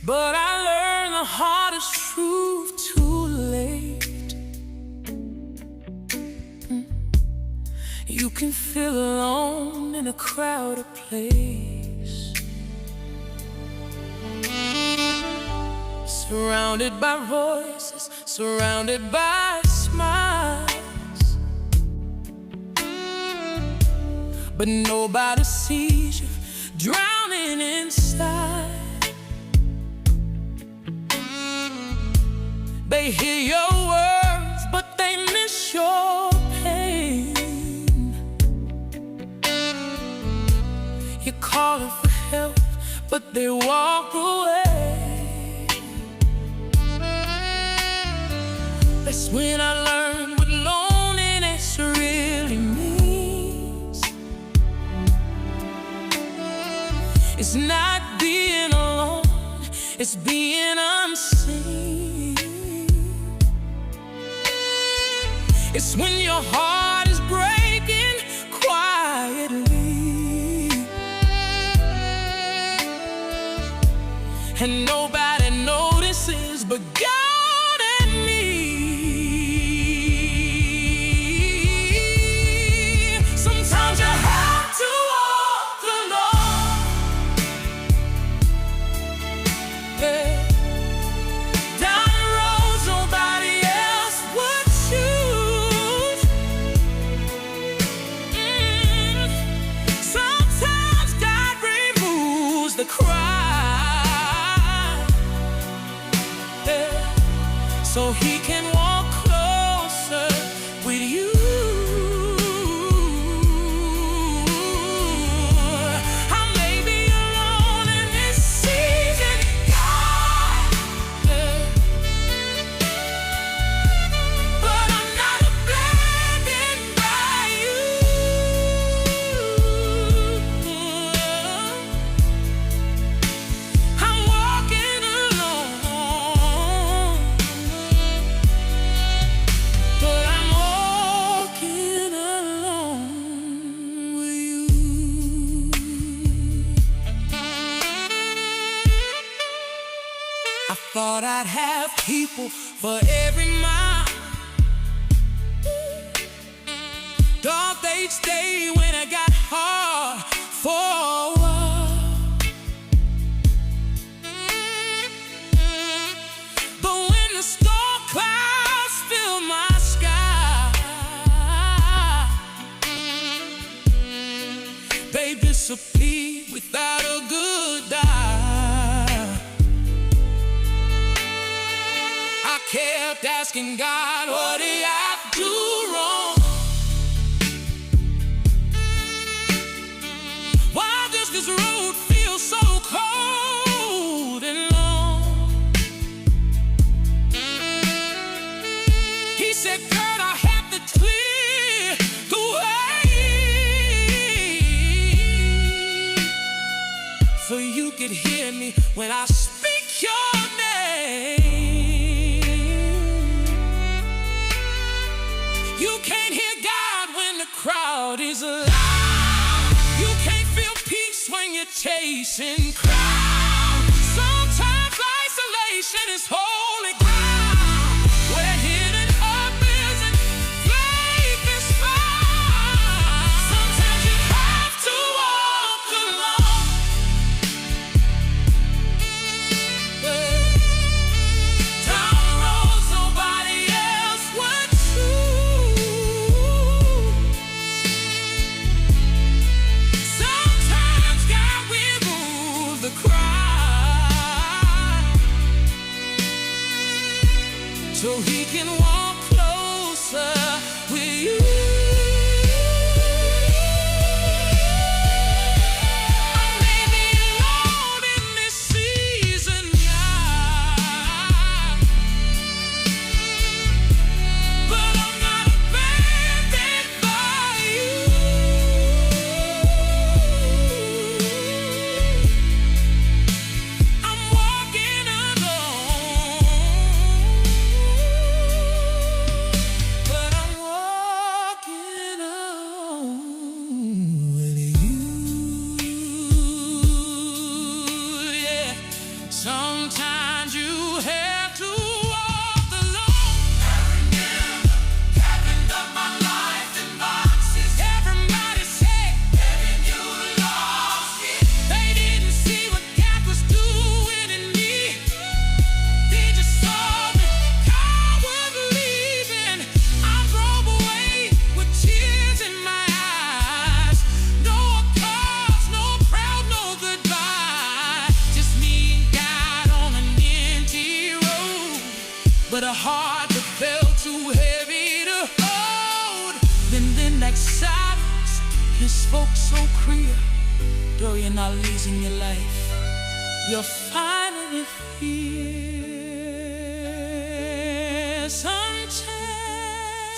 But I learned the hardest truth too late. You can feel alone in a crowded place, surrounded by voices, surrounded by smiles, but nobody sees you drowning inside. They hear your words, but they miss your pain. You're calling for help, but they walk away. That's when I learned what loneliness really means. It's not being alone, is being unseen. It's when your heart is breaking quietly, and nobody notices but God and me. Sometimes you have to walk alone, yeah, down roads nobody else would choose. Sometimes God removes the cry, yeah, so He can walk closer with you. I may be alone in this season, God, yeah, but I'm not abandoned by you. I'm walking alone, but I'm walking alone with you. I thought I'd have people for every mile. Thought they'd stay when it got hard for a while. But when the storm clouds fill my sky, they disappear without a goodbye. I kept asking God, what did I do wrong? Why does this road feel so cold and long? He said, girl, I have to clear the way, so you could hear me when I speak your name. You can't hear God when the crowd is loud. You can't feel peace when you're chasing crowds. Sometimes isolation is holy ground, where hidden hope isn't, faith is found. Sometimes you have to walk alone, yeah, down roads nobody else would choose. Sometimes God will move the cry, so He can walk closer with you. I may be alone in this season, God, but I'm not abandoned by you. I'm walking alone, but I'm walking alone with you. Yeah, sometimes you have to walk alone. Carrying up my life in boxes. Everybody said, "Baby, you lost it." They didn't see what God was doing in me. They just saw that God was leaving. I drove away with tears in my eyes. No applause, no proud, no goodbye. Just me and God on an empty road, but a heart that felt too heavy to hold. Then that silence, He spoke so clear. Though you're not losing your life, you're finding it here.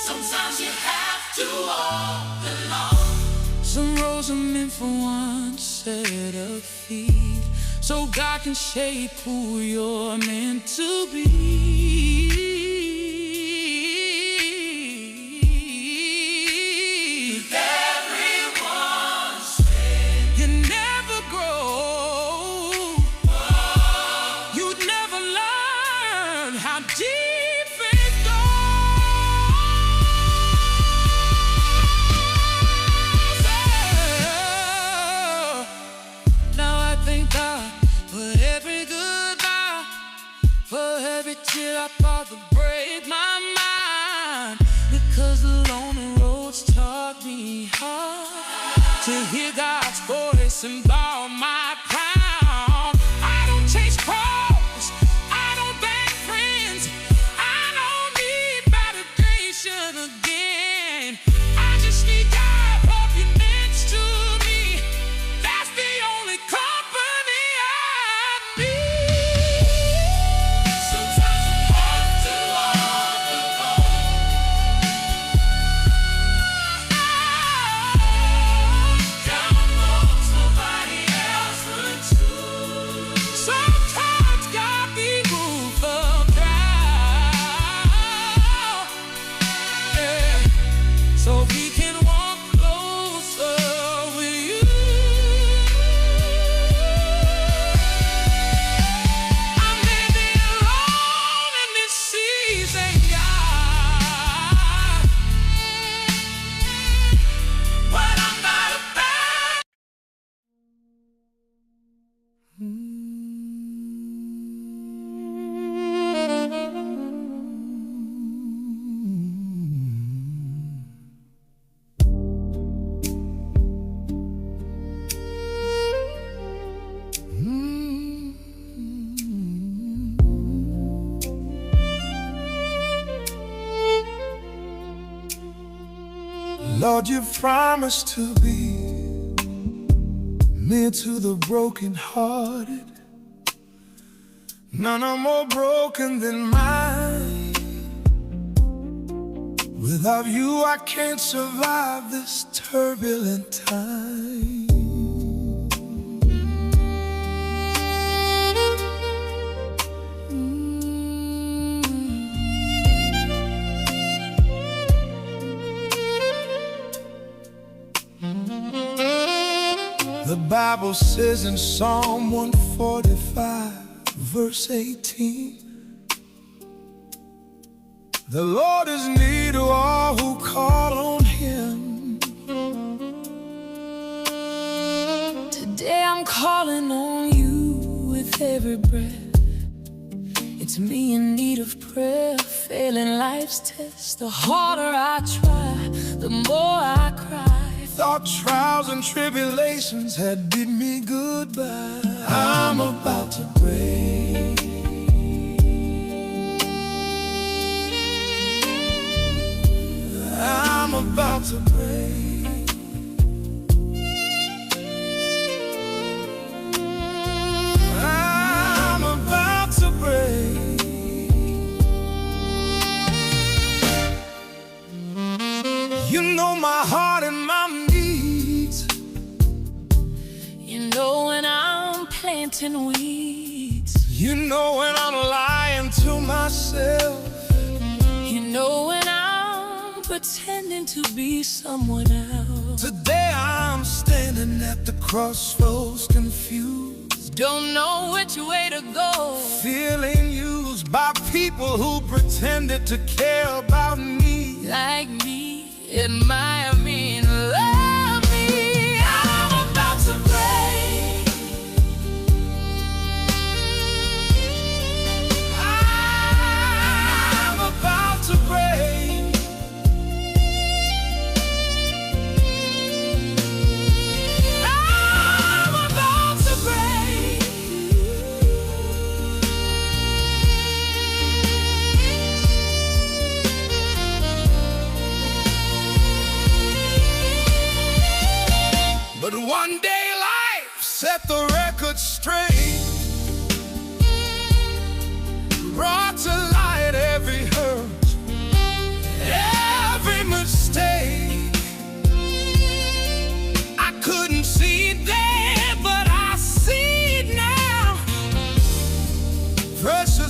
Sometimes you have to walk alone. Some roads are meant for one set of feet. so God can shape who you're meant to be. Everyone's saying You never grow, you'd never learn how deep it goes. Now I thank God for every goodbye, for every tear I thought would break my mind, because the lonely roads taught me how to hear God's voice and bow my crown. I don't chase calls, I don't beg friends, I don't need validation again. I just need God up next to me. That's the only company I need. sometimes I'm hard to walk alone. Down roads nobody else would do. Sometimes God be moved from crowd, yeah, so He can walk closer with you. I'm living alone in this season, God, but I'm not about. Lord, you promised to be near to the brokenhearted. None are more broken than mine. Without you, I can't survive this turbulent time. The Bible says in Psalm 145, verse 18, the Lord is near to all who call on Him. Today I'm calling on you with every breath. It's me in need of prayer, failing life's test. The harder I try, the more I cry. Thought trials and tribulations had bid me goodbye. I'm about to break. I'm about to break. I'm about to break. You know my heart and my needs. You know when I'm planting weeds. You know when I'm lying to myself. You know when I'm pretending to be someone else. Today I'm standing at the crossroads, confused, Don't know which way to go. feeling used by people who pretended to care about me. Like me, admire me, and love me. I'm about to break. I'm about to break. I'm about to break.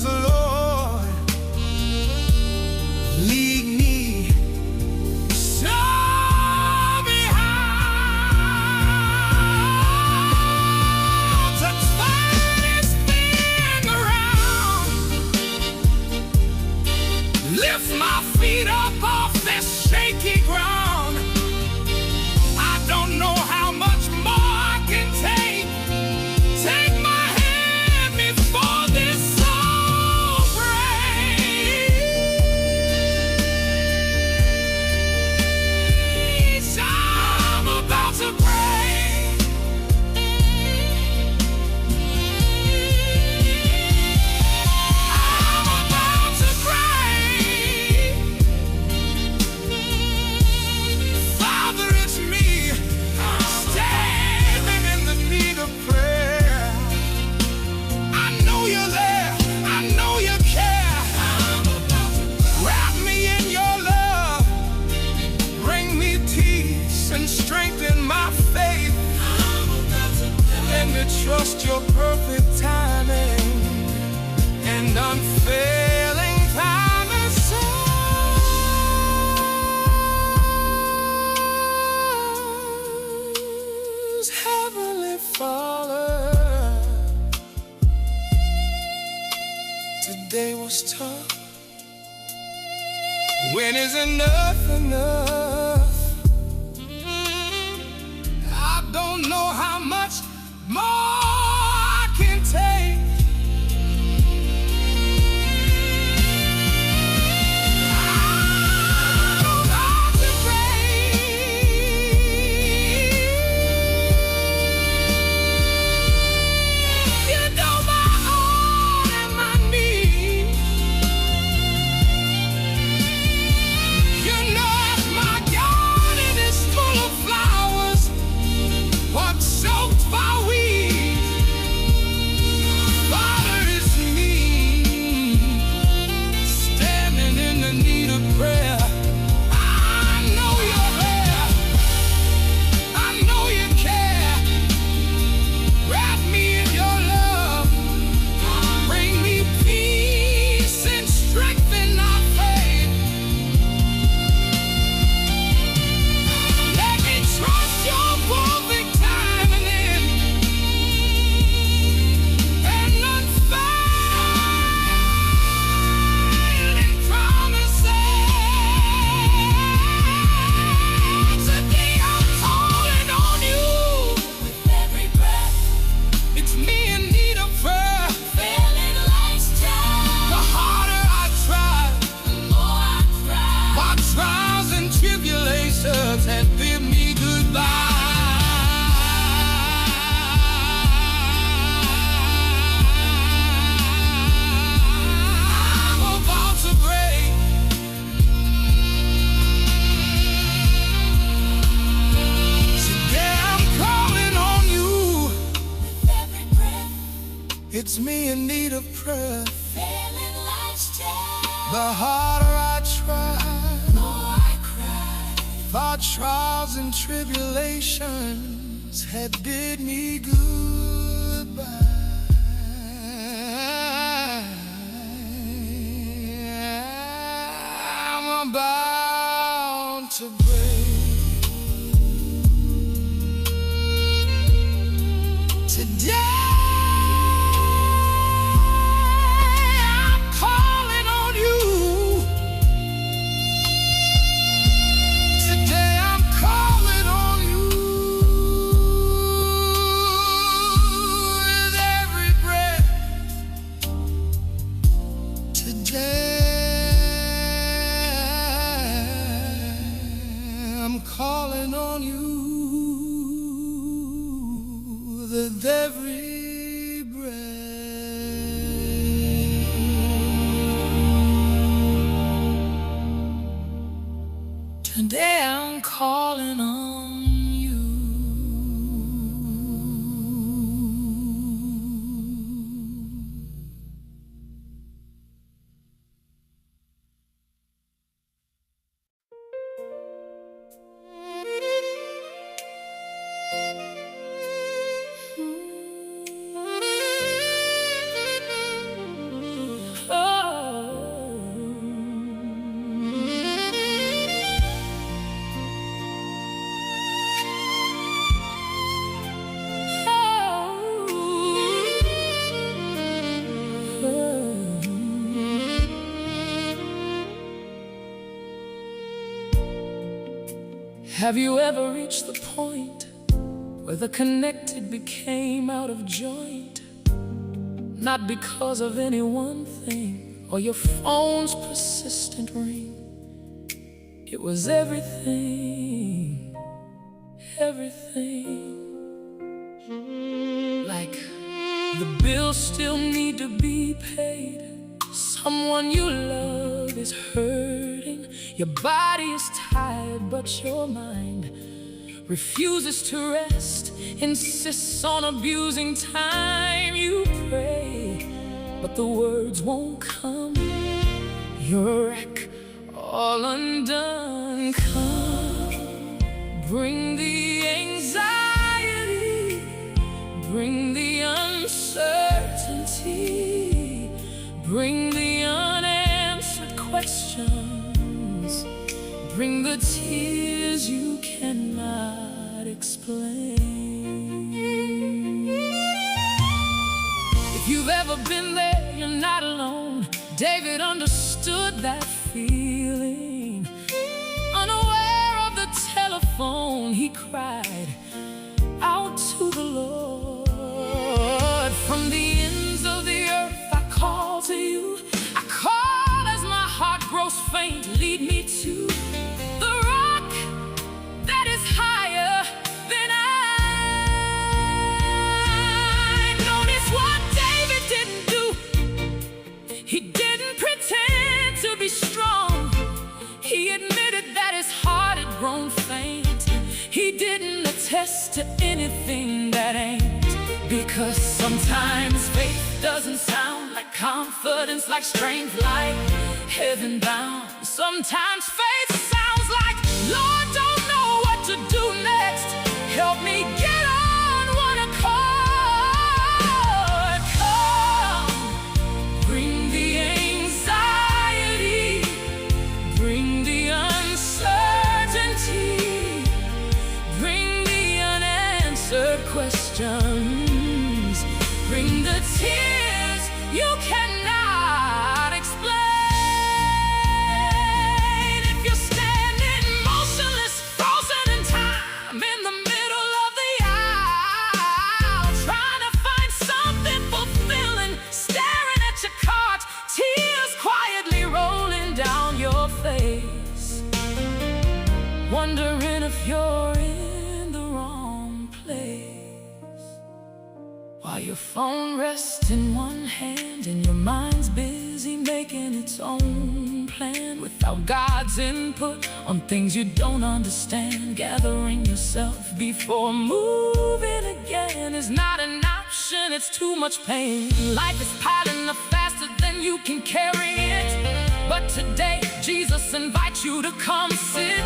Please, Lord, lead me. Show me how to turn this thing around. Lift my feet up off this shaky ground. I don't know how much more I can take. Take my hand before this soul breaks. I'm about to break. I'm about to break. Father, it's me, standing in the need of prayer. I know you're there. I know you care. Wrap me in your love. Bring me peace and strengthen my faith. Let me trust your perfect timing and unfailing promises. Heavenly Father, today was tough. When is enough enough? I don't know how much more I can take. I'm about to break. You know my all and my need. You know if my garden is full of flowers or choked by weeds, Father, it's me, standing in the need of prayer. I know you're there. I know you care. Wrap me in your love. Bring me peace and strengthen my faith. Let me trust your perfect timing and unfailing promises. Today I'm calling on you with every breath. It's me in need of prayer. Failing life's test. The harder I try, the more I cry. My trials and tribulations had bid me goodbye. I'm about to break. Today I'm calling on you. Every breath. It's me in need of prayer. Failing life's test. The harder I try, the more I cry. My trials and tribulations had bid me goodbye. I'm about to break. Today I'm calling on you. Today I'm calling on you with every breath. Today I'm calling on you with every breath. Today I'm calling on you. Have you ever reached the point where the connected became out of joint? Not because of any one thing or your phone's persistent ring. It was everything, everything. Like the bills still need to be paid, someone you love is hurting, your body is tired but your mind refuses to rest, insists on abusing time. You pray, but the words won't come. You're a wreck, all undone. Come, bring the anxiety, bring the uncertainty, bring the unanswered questions, bring the tears you cannot explain. If you've ever been there, you're not alone. David understood that feeling. Unaware of the telephone, he cried out to the Lord. From the ends of the earth I call to you. I call as my heart grows faint. Lead me to the rock that is higher than I. Notice what David didn't do. He didn't pretend to be strong. He admitted that his heart had grown faint. He didn't attest to anything that ain't. Because sometimes faith doesn't sound like confidence, like strength, like heaven bound. Sometimes faith sounds like, Lord, don't know what to do next. Help me get on one accord. Come, bring the anxiety, bring the uncertainty, bring the unanswered questions, bring the tears you cannot explain. If you're standing motionless, frozen in time, in the middle of the aisle, trying to find something fulfilling, staring at your cart, tears quietly rolling down your face, wondering if you're in the wrong place. While your phone rests in one hand and your mind's busy making its own plan, without God's input on things you don't understand, gathering yourself before moving again is not an option, it's too much pain. Life is piling up faster than you can carry it. But today, Jesus invites you to come sit.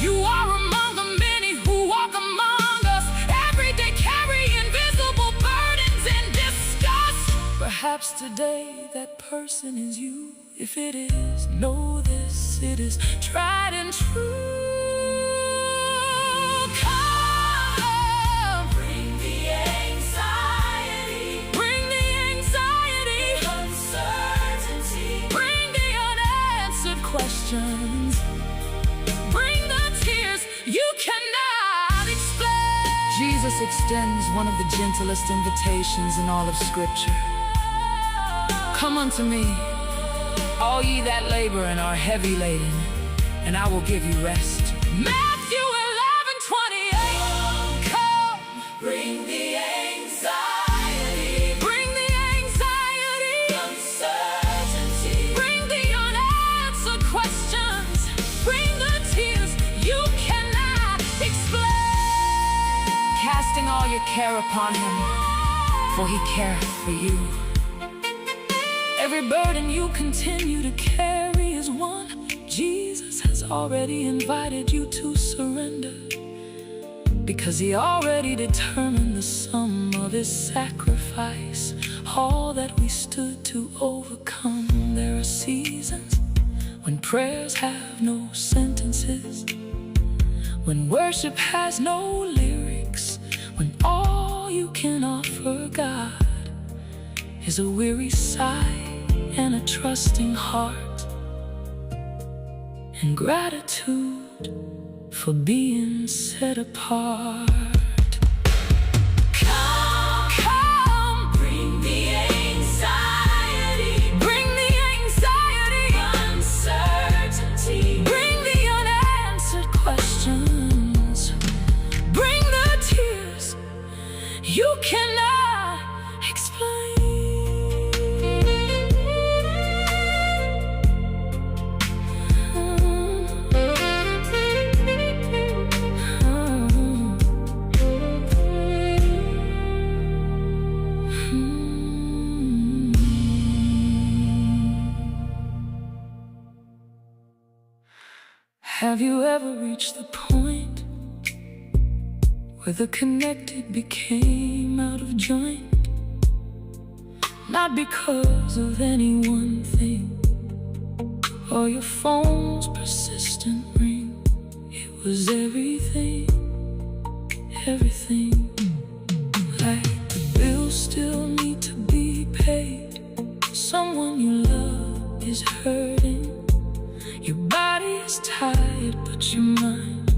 You are among the many who walk among us, every day carrying visible burdens and disgust. Perhaps today that person is you. If it is, know this, it is tried and true. Come, bring the anxiety, bring the anxiety, uncertainty, bring the unanswered questions, bring the tears you cannot explain. Jesus extends one of the gentlest invitations in all of Scripture. Come unto me, all ye that labor and are heavy laden, and I will give you rest. Matthew 11:28. Come, bring the anxiety, bring the anxiety, uncertainty, bring the unanswered questions, bring the tears you cannot explain. Casting all your care upon him, for he careth for you. Every burden you continue to carry is one Jesus has already invited you to surrender, because he already determined the sum of his sacrifice, all that we stood to overcome. There are seasons when prayers have no sentences, when worship has no lyrics, when all you can offer God is a weary sigh and a trusting heart and gratitude for being set apart. You cannot explain. Have you ever reached the point where the connected became out of joint? Not because of any one thing or your phone's persistent ring. It was everything, everything. Like the bills still need to be paid, someone you love is hurting, your body is tired but your mind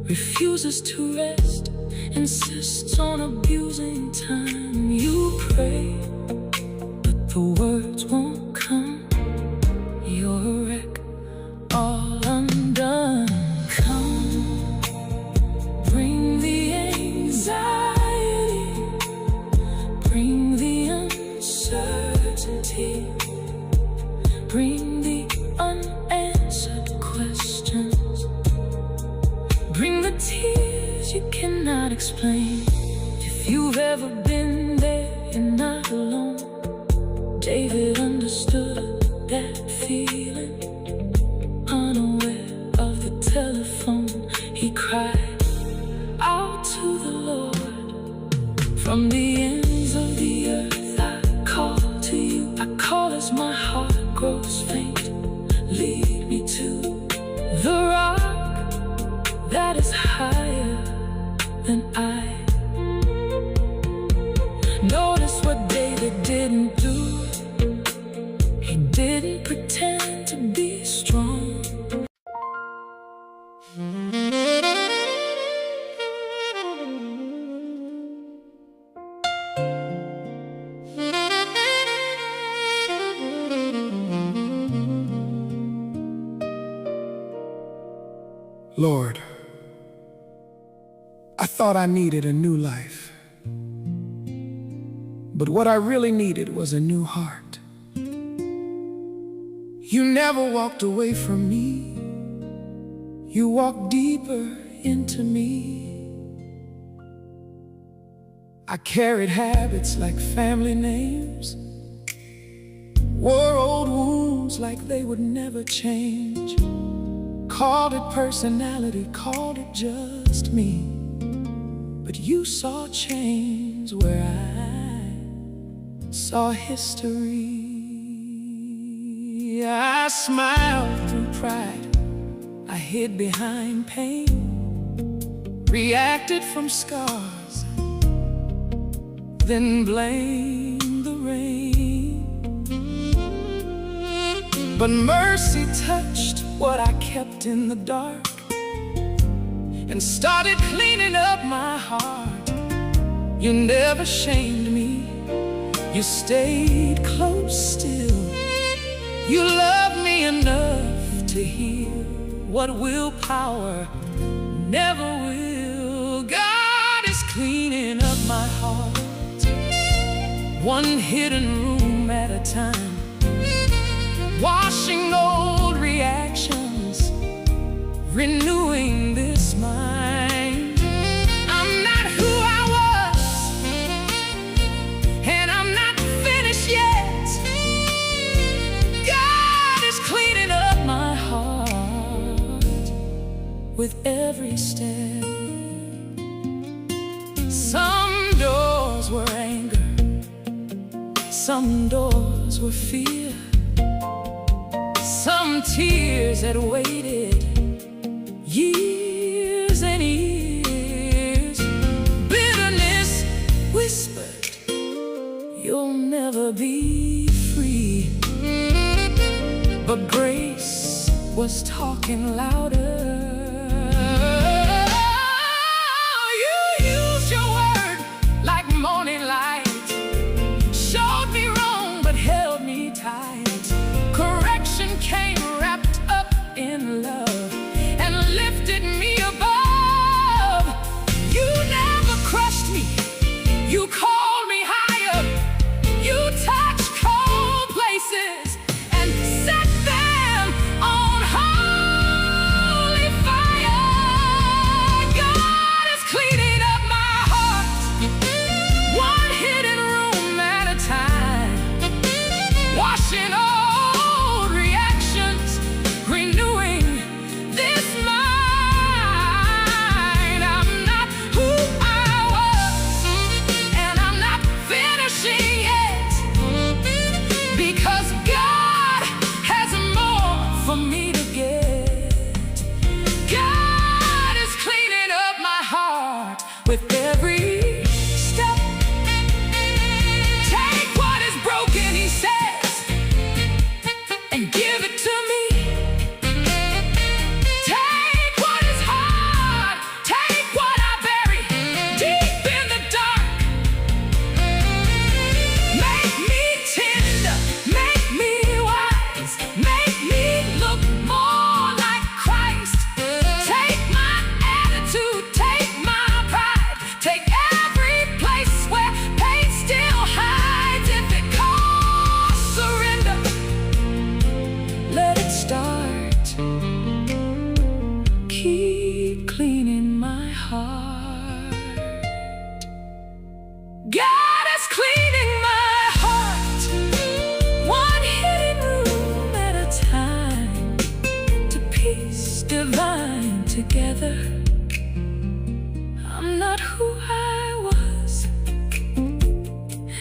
refuses to rest, insists on abusing time. You pray, but the words won't come. You're a wreck, all undone. Come, bring the anxiety, bring the uncertainty, bring the unanswered questions, bring the tears you cannot explain. If you've ever been there, you're not alone. David understood that feeling. Unaware of the telephone, he cried out to the Lord. From the ends of the earth I call to you. I call as my heart grows faint. Lead me to the rock that is higher than I. Notice what David didn't do. He didn't pretend to be strong. Lord, I thought I needed a new life, but what I really needed was a new heart. You never walked away from me. You walked deeper into me. I carried habits like family names, wore old wounds like they would never change. Called it personality, called it just me. But you saw change where I saw history. I smiled through pride, I hid behind pain, reacted from scars, then blamed the rain. But mercy touched what I kept in the dark and started cleaning up my heart. You never shamed me, you stayed close still. You loved me enough to heal what willpower never will. God is cleaning up my heart, one hidden room at a time, washing old reactions, renewing this mind. I'm not who I was, and I'm not finished yet. God is cleaning up my heart with every step. Some doors were anger, some doors were fear, some tears that waited years and years. Bitterness whispered, you'll never be free. But grace was talking louder. tight. Correction came wrapped up in love and lifted me above. You never crushed me, you called me higher. You touched cold places and set them on holy fire. God is cleaning up my heart, one hidden room at a time, washing old reactions, renewing this mind. I'm not who I was, and I'm not finishing yet, because God has more for me to get. God is cleaning up my heart with every step. Take what is broken, he says, and give it to me. Take what is hard, take what I bury deep in the dark. Make me tender, make me wise, make me look more like Christ. Take my attitude, take my pride, take every place where pain still hides. If it calls surrender, let it start. Keep cleaning my heart. God is cleaning my heart, one hidden room at a time, to peace divine together. I'm not who I was,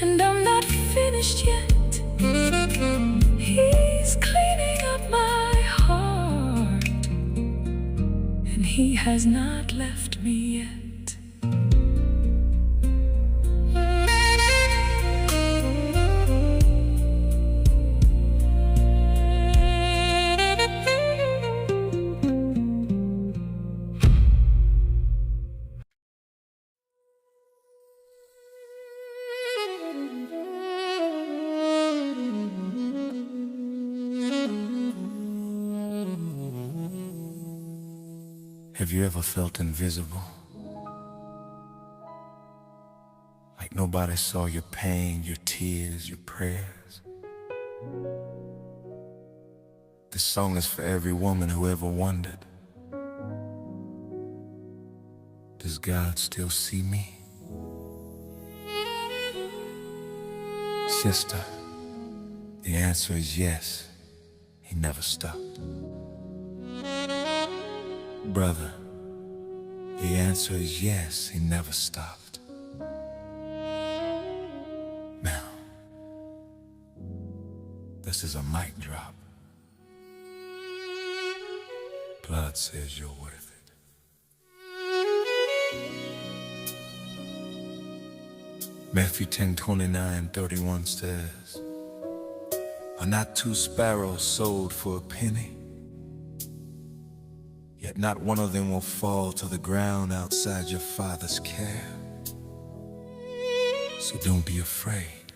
and I'm not finished yet. He's cleaning up my heart, and he has not left me yet. Have you ever felt invisible? Like nobody saw your pain, your tears, your prayers? This song is for every woman who ever wondered, does God still see me? Sister, the answer is yes, he never stopped. Brother, the answer is yes, he never stopped. Now, this is a mic drop. Blood says you're worth it. Matthew 10:29-31 says, are not two sparrows sold for a penny? Yet not one of them will fall to the ground outside your Father's care. So don't be afraid.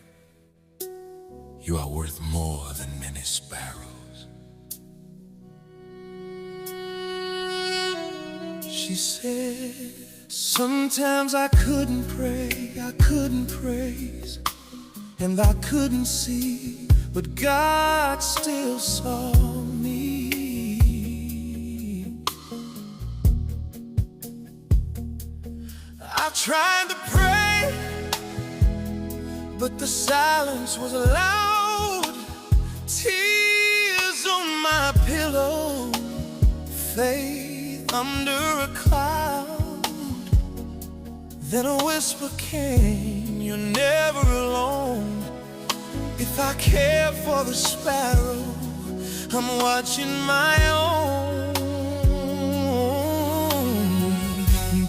You are worth more than many sparrows. She said, sometimes I couldn't pray, I couldn't praise, and I couldn't see, but God still saw me. I tried to pray, but the silence was loud. Tears on my pillow, faith under a cloud. Then a whisper came, you're never alone. If I care for the sparrow, I'm watching my own.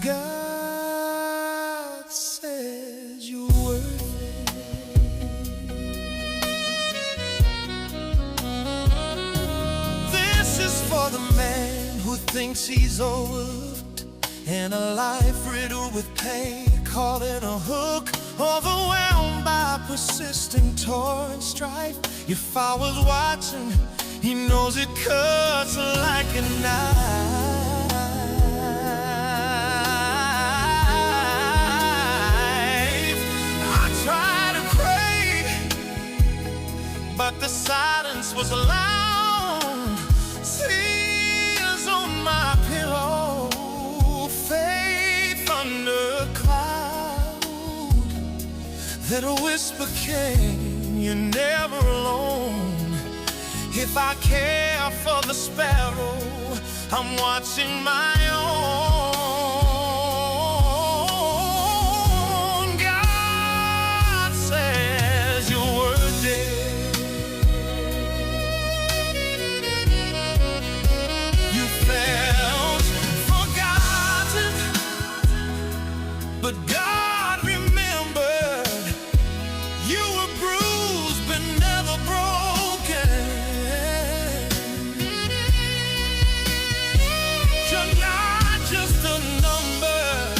God says you're worth it. This is for the man who thinks he's overlooked, and a life riddled with pain, caught in a hook, overwhelmed by persistent toil and strife. If I was watching, he knows it cuts like a knife. I tried to pray, but the silence was loud. Tears on my pillow, faith under a cloud. That a whisper came, you're never alone. If I care for the sparrow, I'm watching my own. God says you were dead. You felt forgotten, but God remembered. You were bruised but never broken. You're not just a number,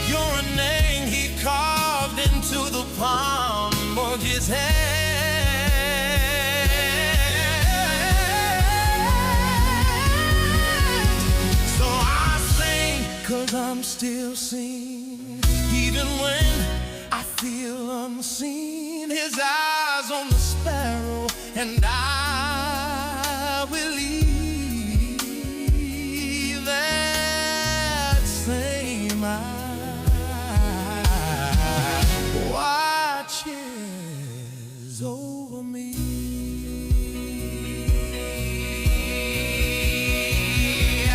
you're a name he carved into the palm of his hand. So I sing, 'cause I'm still seen, even when I feel unseen. His eyes on the sparrow, and I will leave that same eye watches over me. I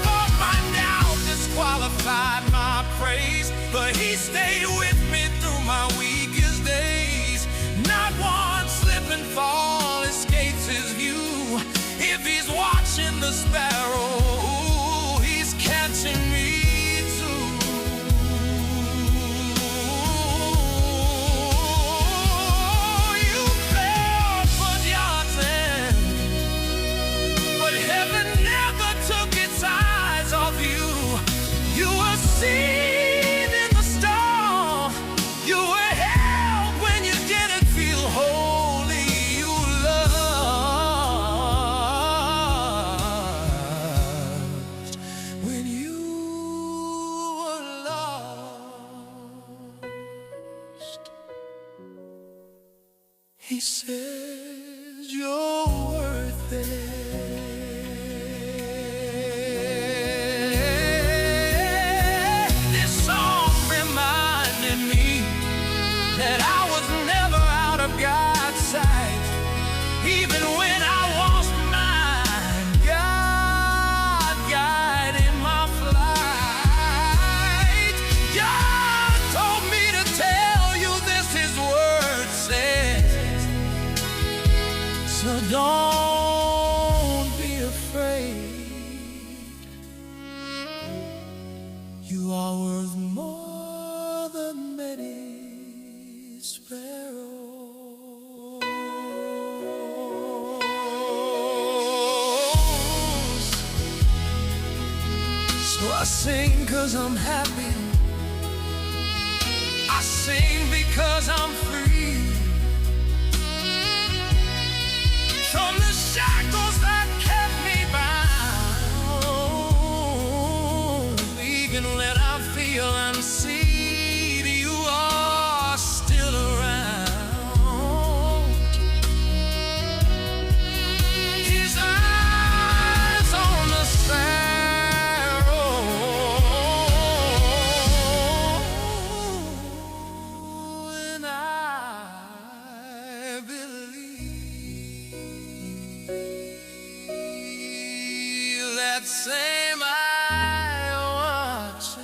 thought my doubt disqualified my praise, but he stayed with me through my weakest days. Not one slip and fall escapes his view. If he's watching the sparrow, he's catching me too. You fell for Johnson, but heaven never took its eyes off you. You were seen in the storm, you were held when you didn't feel holy. You loved when you were lost. He says you're worth it. This song reminded me that I was never out of God's sight. Even when I lost mine, God guided my flight. God told me to tell you this, his word says. So don't be afraid. You are worth more than many sparrows. So I sing 'cause I'm happy. I sing because I'm free from the shackles that kept me bound. Even when I feel unseen, you are still around. His eyes on the sparrow, and I believe that same eye watches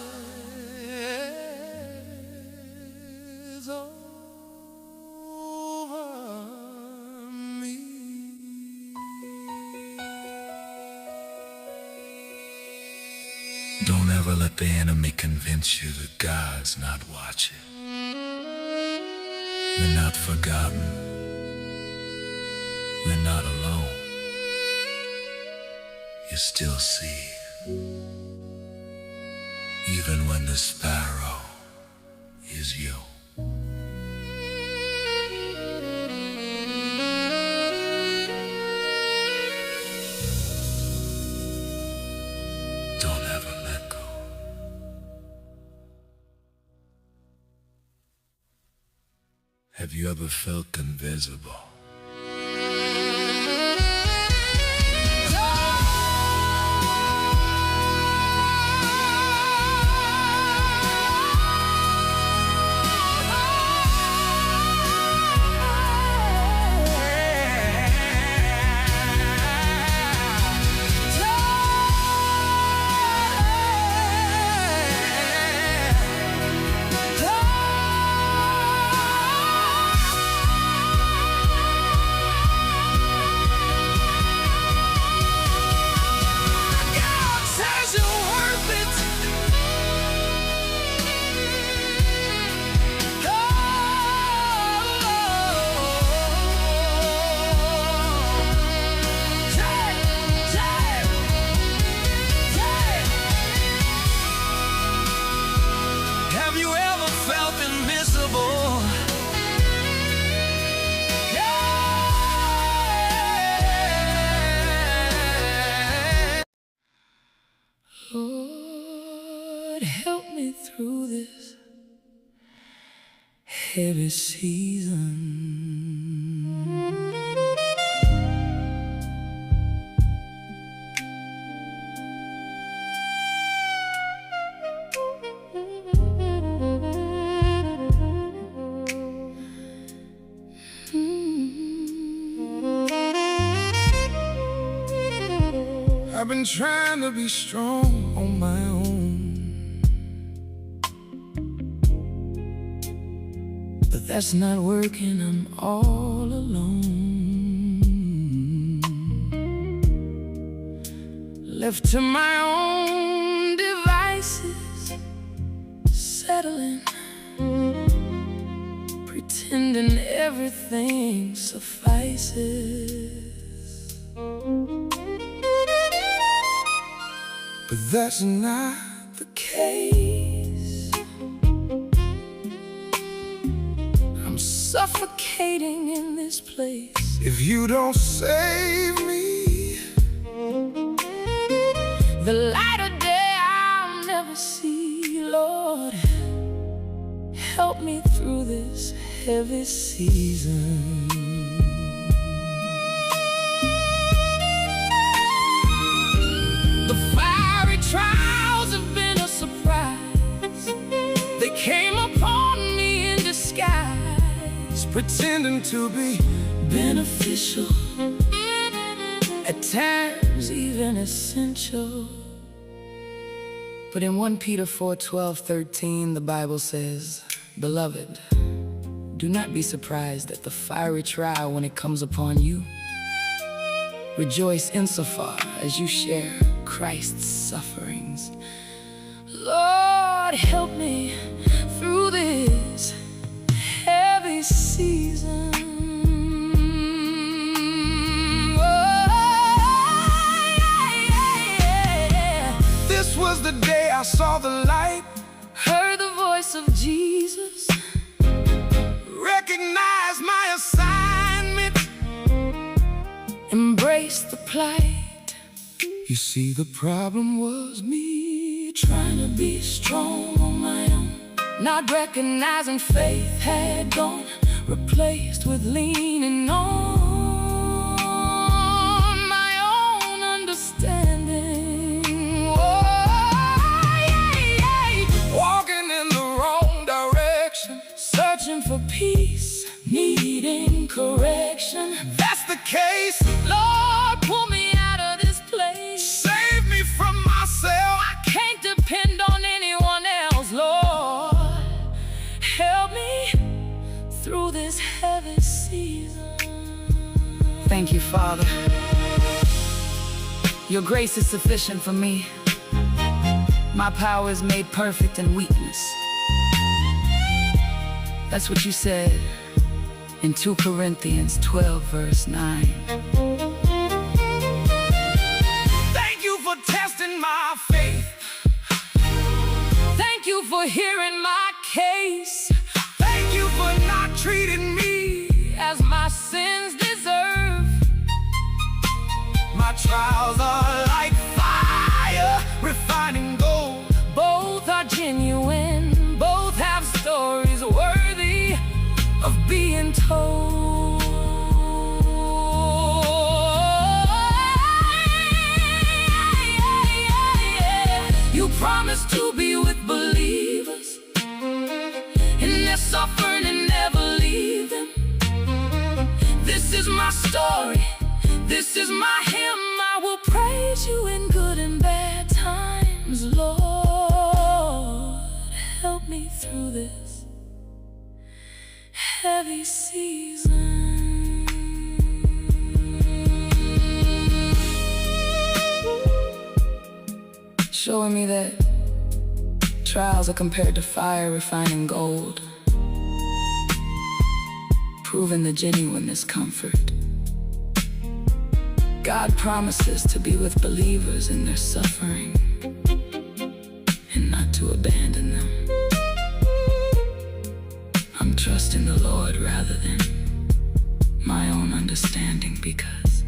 over me. Don't ever let the enemy convince you that God's not watching. You're not forgotten. You're not alone. You still see, even when the sparrow is you. Have you ever felt invisible? Lord, help me through this heavy season. I've been trying to be strong on my own, But that's not working, I'm all alone. Left to my own devices, settling, pretending everything suffices. but that's not The case, I'm suffocating in this place. if you don't save me. The light of day I'll never see. Lord, help me through this heavy season. The fiery trials have been a surprise. They came upon me in disguise, Pretending to be beneficial, at times even essential. But in 1 Peter 4:12-13, the Bible says, "Beloved, do not be surprised at the fiery trial when it comes upon you. Rejoice insofar as you share Christ's sufferings." Lord, help me through this heavy season. This was the day I saw the light, Heard the voice of Jesus, recognized my assignment. embrace the plight. You see, the problem was me, Trying to be strong on my own, not recognizing faith had gone, replaced with leaning on my own understanding. walking in the wrong direction. Searching for peace, needing correction. That's the case. Lord, pull me out of this place. Save me from myself. I can't depend on anyone else. Lord, help me through this heavy season. Thank you, Father. Your grace is sufficient for me. My power is made perfect in weakness. That's what you said in 2 Corinthians 12:9. Thank you for testing my faith. Thank you for hearing my case. Thank you for not treating me. As my sins deserve. My trials are like fire, refining gold. Both are genuine, both have stories worthy of being This is my story, this is my hymn. I will praise you in good and bad times. Lord, help me through this heavy season. Showing me that trials are compared to fire refining gold, proving the genuineness comfort. God promises to be with believers in their suffering and not to abandon them. I'm trusting the Lord rather than my own understanding because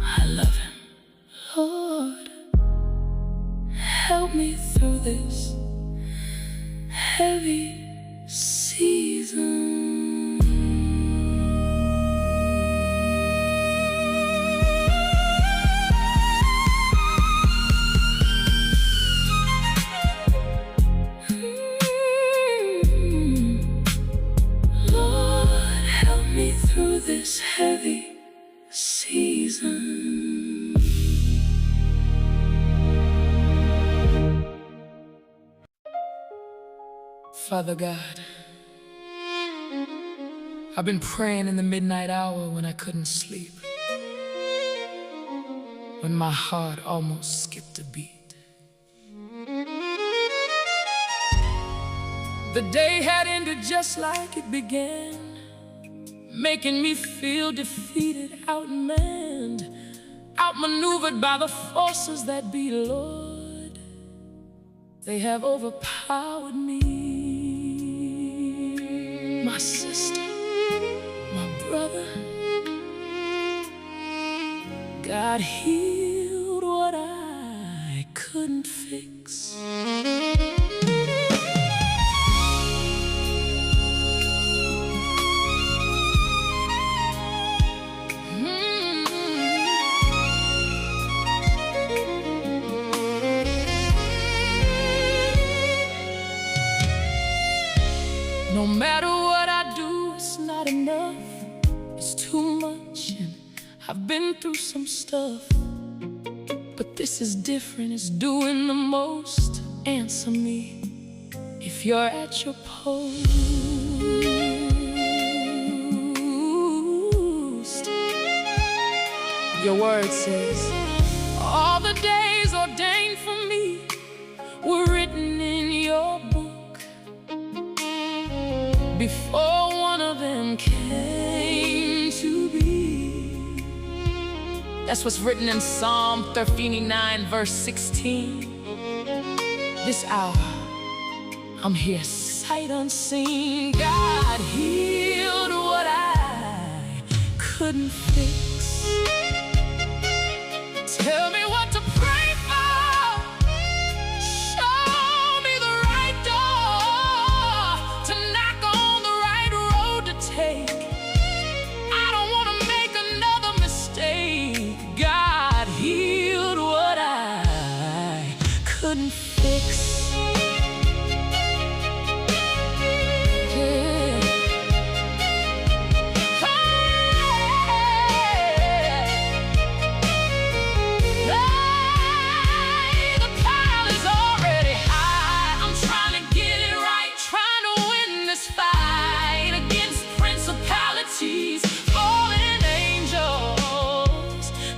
I love Him. Lord, help me through this heavy season. Lord, help me through this heavy season. Father God, I've been praying in the midnight hour when I couldn't sleep, when my heart almost skipped a beat. The day had ended just like it began, making me feel defeated, outmanned, outmaneuvered by the forces that be, Lord. They have overpowered me. My sister, my brother, God healed what I couldn't fix. No matter what I do, it's not enough. It's too much, and I've been through some stuff. But this is different, it's doing the most. Answer me if you're at your post. Your word says, all the days ordained for me were written in your book before one of them came to be. That's what's written in Psalm 39, verse 16. This hour, I'm here sight unseen. God healed what I couldn't fix. Tell me what to pray for. Show me the right door to knock on, the right road to take. I don't want to make another mistake. God healed what I couldn't fix.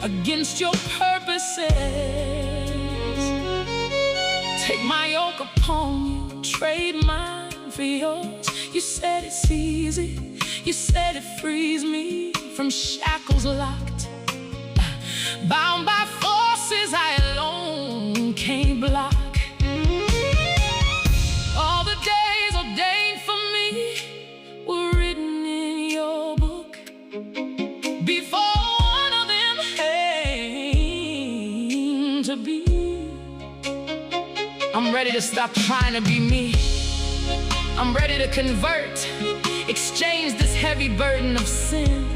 Against your purposes, take my yoke upon you, trade mine for yours. You said it's easy, you said it frees me from shackles locked, bound by forces I alone can't block. All the days ordained for me were written in your book before to be. I'm ready to stop trying to be me. I'm ready to convert, exchange this heavy burden of sin